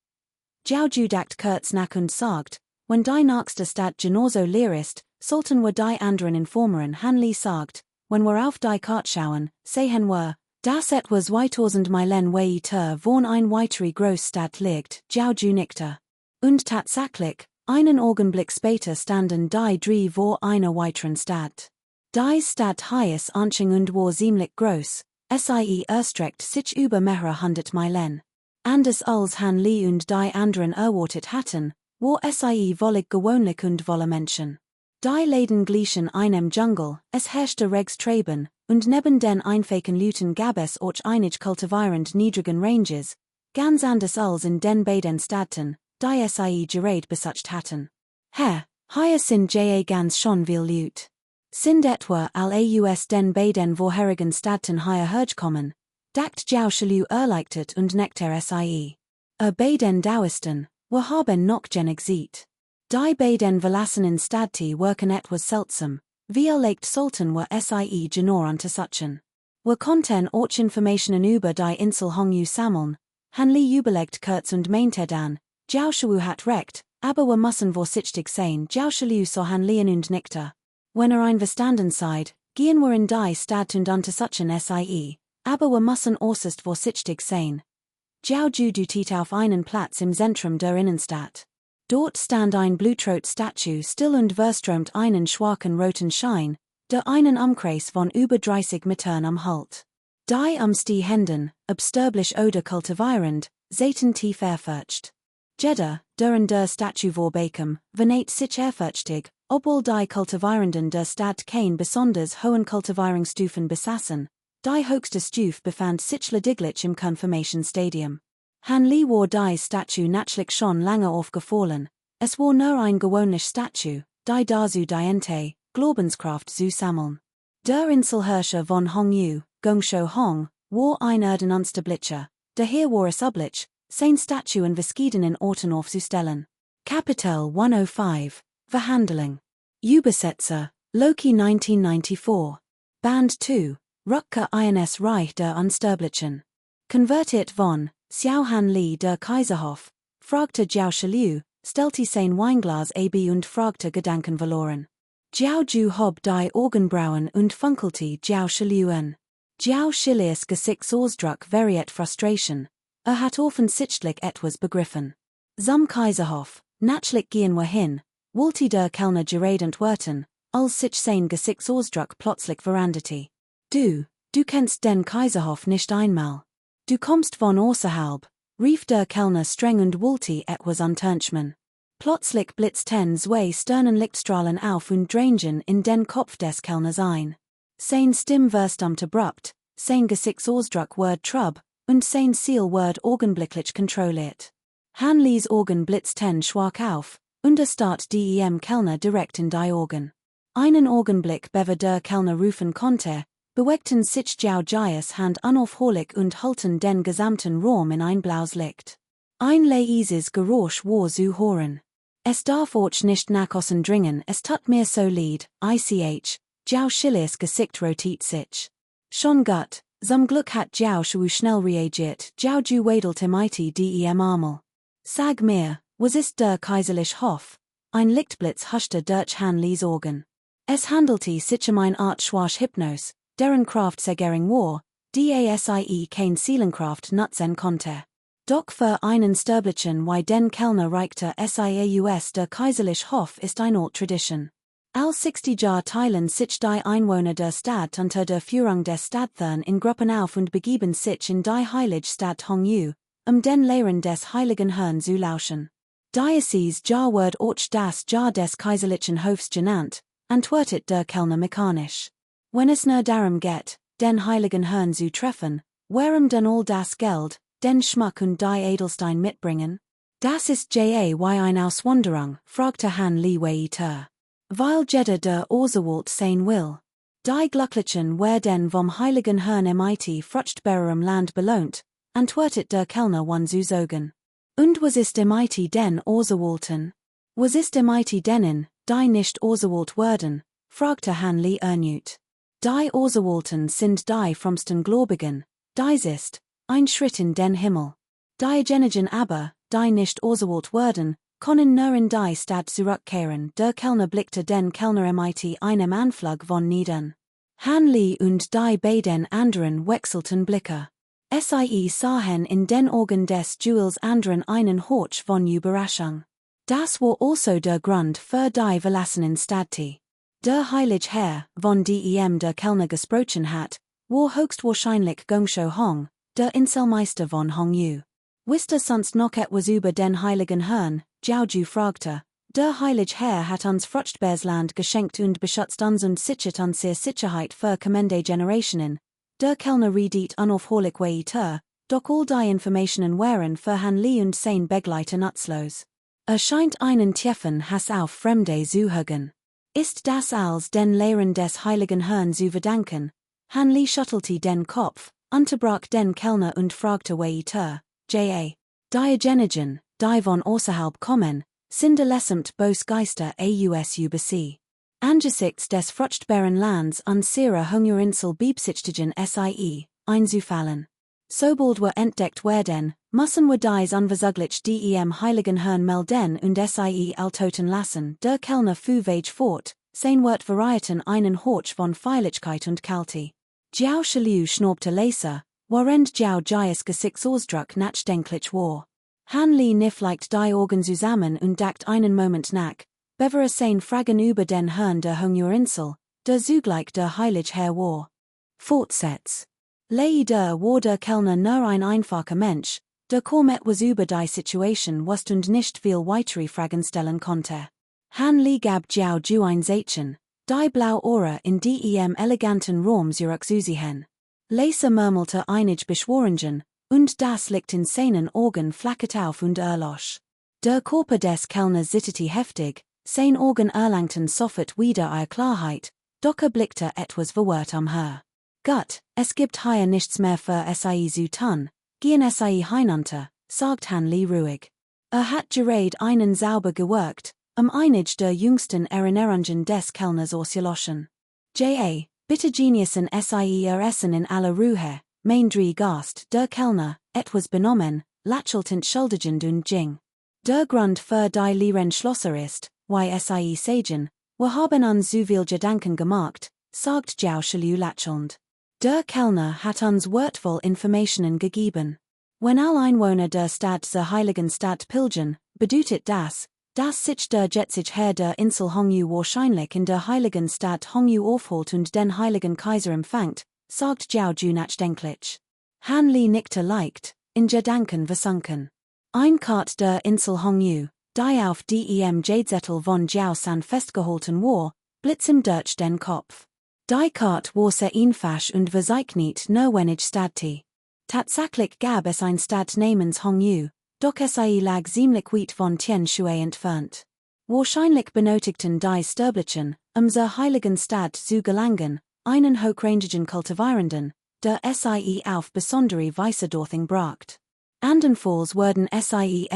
Jiao Ju dacht kurz nach und sagt, wenn die nächste Stadt genauso leer ist, sollten wir die anderen informieren. Han Li sagt, wenn wir auf die Karte schauen, sehen wir, dass etwas 2000 Meilen weiter von ein weitere Großstadt liegt. Jiao Ju nickte. Und tatsächlich, einen Augenblick später standen die drei vor einer weiteren Stadt. Die Stadt hieß Anching und war ziemlich groß, sie erstreckt sich über mehrere hundert Meilen. Anders als Han Li und die anderen erwartet hatten, war sie wollig gewöhnlich und voller Menschen. Die Läden glichen einem Dschungel, es herrschte regs Treiben, und neben den einfachen Luten gab es auch einige kultivierend niedrigen Ranges, ganz anders als in den beiden Städten, die sie gerade besucht hatten. Hier sind ganz schon viel Lut. Sind etwa aus den beiden vorherigen Städten hier hergekommen, dacht Jiao Shilu erleichtert und nickte sie. Beiden dauersten, wir haben noch genig sieht. Die beiden verlassenen Städte wirken etwas seltsam, viel leicht sollten wir sie genauer untersuchen. Wir konnten auch Informationen über die Insel Hongyu sammeln. Han Li überlegt kurz und meinte dann, Jiao Shilu hat recht, aber wir müssen vorsichtig sein. Jiao Shilu sah Han Li und nickte. Wenn einverstanden seid, gehen wir in die Stadt und untersuchen sie, aber wir müssen äußerst vorsichtig sein. Jiao Ju dutet auf einen Platz im Zentrum der Innenstadt. Dort stand ein Blutrot-Statue still und verströmt einen schwachen roten Schein, der einen Umkreis von über 30 Metern umhält. Die die Händen, sterblich oder kultivierend, säten tief erfurcht. Jeder, der in der Statue vorbeikom, verneht sich ehrfürchtig, obwohl die Kultivierenden der Stadt kein besonders hohen Kultivierungsstufen besaßen, die höchste Stufe befand sich lediglich im Konfirmationsstadium. Han Li war die Statue natürlich schon lange aufgefallen, es war nur ein gewöhnlich Statue, die dazu diente, Glaubenskraft zu sammeln. Der Inselherrscher von Hongyu, Gongsho Hong, war ein Unsterblicher, daher war es üblich, seine Statuen verschiedenen Orten aufzustellen. Kapitel 105, Verhandlung. Übersetzer, Loki 1994. Band 2, Rückkehr ins Reich der Unsterblichen. Konvertiert von Xiao Han Li der Kaiserhof, fragte Jiao Shiliu, stellte sein Weinglas ab und fragte Gedanken verloren. Jiao Ju hob die Augenbrauen und funkelte Jiao Shiliu an. Jiao Shilius Gesichtsausdruck variiert Frustration, hat offensichtlich etwas begriffen. Zum Kaiserhof, natürlich gehen wir hin, wollte der Kellner geredet werden, als sich sein Gesichtsausdruck plötzlich veranderte. Du kennst den Kaiserhof nicht einmal. Du kommst von außerhalb, rief der Kellner streng und wollte etwas unternehmen. Plötzlich blitzten zwei Sternenlichtstrahlen auf und drangen in den Kopf des Kellners ein. Sein Stimme verstummt abrupt, sein Gesichtsausdruck ward trub, und sein Ziel ward augenblicklich kontrolliert. Han Li's Augen blitzten schwach auf, und starrt dem Kellner direkt in die Augen. Einen Augenblick bevor der Kellner rufen konnte, bewegten sich Jiao Jias Hand unaufhörlich und halten den gesamten Raum in ein blaues Licht. Ein leises Geräusch war zu hören. Es darf euch nicht nach außen dringen, es tut mir so leid, ich, Jiao Shilius Gesicht rotiert sich. Schon gut, zum Glück hat Jiao Shu schnell reagiert, Jiao Ju wedelte mighty dem Armel. Sag mir, was ist der kaiserliche Hof? Ein Lichtblitz huschte durch Han Li's Augen. Es handelte sich eine Art schwache Hypnose, deren Kraft sehr gering war, die kein Seelenkraft nutzen konnte. Doch für einen Sterblichen wie den Kellner reichte siaus der kaiserliche Hof ist eine alte Tradition. Als 60 Jahre teilen sich die Einwohner der Stadt unter der Führung des Stadtherrn in Gruppen auf und begeben sich in die heilige Stadt Hongyu, den Lehren des heiligen Herrn zu lauschen. Diocese Jar wird auch das Jar des kaiserlichen Hofs genannt, antwortet der Kellner mechanisch. Wenn es nur darum geht, den heiligen Herrn zu treffen, warum denn all das Geld, den Schmuck und die Edelstein mitbringen? Das ist wie eine Auswanderung, fragte Han Li weiter. Weil jeder der Auserwählt sein will. Die Glücklichen werden vom heiligen Herrn mit fruchtbarem Land belohnt, antwortet der Kellner one zu sagen. Und was ist mit den Auserwählten? Was ist mit denen, die nicht auserwählt werden? Fragte Han Li erneut. Die Auserwählten sind die fromsten Gläubigen, dies ist ein Schritt in den Himmel. Diejenigen aber, die nicht auserwählt werden, können nur in die Stadt zurückkehren. Der Kellner blickte den Kellner mit einem Anflug von niedern. Han Li und die beiden anderen wechselten Blicke. Sie sahen in den Augen des Juwels anderen einen Horch von Überraschung. Das war also der Grund für die verlassenen Städte. Der heilige Herr, von dem der Kellner gesprochen hat, war höchstwahrscheinlich Gongsho Hong, der Inselmeister von Hongyu. Wisst ihr sonst noch etwas über den heiligen Herrn? Jiao Ju fragte. Der heilige Herr hat uns fruchtbares Land geschenkt und beschützt uns und sichert uns Sicherheit für kommende Generationen. Der Kellner redet unaufhörlich weiter, doch all die Informationen waren für Han Li und sein Begleiter nutzlos. Scheint einen tiefen Hass auf Fremde zu hegen. Ist das als den Lehren des heiligen Herrn zu verdanken? Han Li schüttelte den Kopf, unterbrach den Kellner und fragte weiter. Diejenigen, die von außerhalb kommen, sind allesamt böse Geister aus übersee. Angesichts des fruchtbaren Lands an ihrer Hungerinsel beabsichtigen einzufallen. Sobald wir entdeckt werden, müssen wir dies unverzüglich dem heiligen Herrn melden und alltoten lassen. Der Kellner fuhr fort, sein Wort verrieten einen Horch von Feierlichkeit und Kälte. Jiao Shiliu schnaubte leise, während Jiao Jias Gesichtsausdruck nachdenklich war. Han Li niffleicht die Augen zusammen und dacht einen Moment nach, bevor sein Fragen über den Herrn der Hungerinsel, der zugleich der heilige Herr war. Fortsetz. Leider war der Kellner nur ein einfacher Mensch, der kaum etwas über die Situation wusste und nicht viel weitere Fragen stellen konnte. Han Li gab Jiao Ju ein Zeichen, die blaue Aura in dem eleganten Raum zurückzusehen. Laser murmelte einige Beschworungen, und das liegt in seinen Augen flackert auf und erlosch. Der Körper des Kellners zitterte heftig, sein Augen erlangten sofort wieder ihre Klarheit, doch blickte etwas verwirrt umher. Gut, es gibt hier nichts mehr für Sie zu tun, gehen Sie hinunter, sagt Hanley ruhig. Hat gerade einen sauber geworkt, einige der jüngsten Erinnerungen des Kellners auszuloschen. Bitte genießen Sie Ihr Essen in aller Ruhe, mein Gast, der Kellner, etwas benommen, lächelnd schuldigend und ging. Der Grund für die leeren Schlosser ist, Sie sagen, wir haben uns so viel Gedanken gemacht, sagt Jiao Shilu lächelnd. Der Kellner hat uns wertvoll Informationen gegeben. Wenn alle Einwohner der Stadt zur heiligen Stadt pilgern, bedeutet das, dass sich der jetzige Herr der Insel Hongyu wahrscheinlich in der heiligen Stadt Hongyu aufholt und den heiligen Kaiser empfängt, sagt Jiao Ju nachdenklich. Hanley nickte leicht, in Gedanken versunken. Ein Kart der Insel Hongyu, die auf dem Jadezettel von Jiao San festgehalten war, blitzem durch den Kopf. Die Kart war sehr einfach und verzeichnet nur wenig Stadti. Tatsächlich gab es ein Stadt namens Hongyu, doch sie lag ziemlich weit von Tien Shui entfernt. Wahrscheinlich benötigten die Sterblichen, zur heiligen Stadt zu gelangen, einen hochrangigen Kultivierenden, der sie auf besondere Weise dorthin bracht. Andernfalls würden sie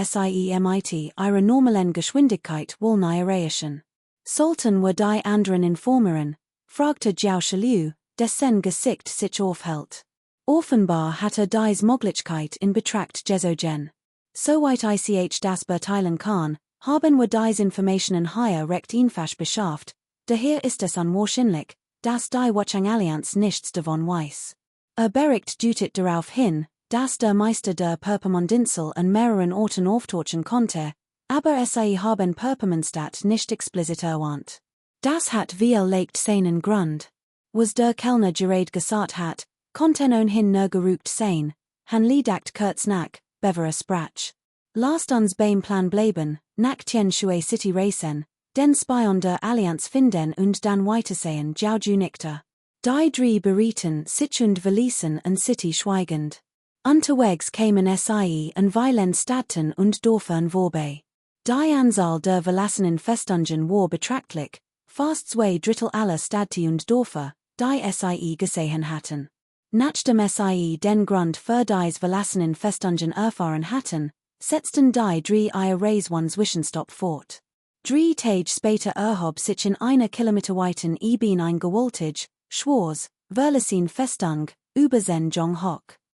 mit ihrer normalen Geschwindigkeit wohl nie erreichen. Sollten wir die anderen informieren, fragte Jiao Shilu, dessen Gesicht sich aufhält. Offenbar hatte dies Möglichkeit in Betracht gezogen. Soweit ich das beurteilen kann, haben wir dies Informationen hier recht einfach beschafft, daher ist es unwahrscheinlich, dass die Watchung-Allianz nichts davon weiß. Bericht deutet darauf hin, dass der Meister der Perpermondinsel an mehreren Orten auftauchen konnte, aber sie haben Perpermondstadt nicht explizit erwähnt. Das hat legt seinen Grund. Was der Kellner gerade gesagt hat, konnte ohnehin nur gerügt sein, Hanley dacht kurz nach, bevor sprach. Lasst uns beim Plan bleiben, nach Tien Shui City racen, den Spion der Allianz finden und dann weitersehen, Jiao Ju nickte. Die drei berieten sich und verließen an City schweigend. Unterwegs kamen sie an vielen Städten und Dörfern vorbei. Die Anzahl der verlassenen Festungen war betrachtlich, fast 2/3 aller Städte und Dörfer, die sie gesehen hatten. Nachdem sie den Grund für dies verlassenen Festungen erfahren hatten, setzten die drei ihre Reise Zwischenstopp fort. 3 Tage später erhob sich in einer kilometerweiten Ebene ein gewaltig, schwarz, verlassen Festung, über Zhenjiang Hock.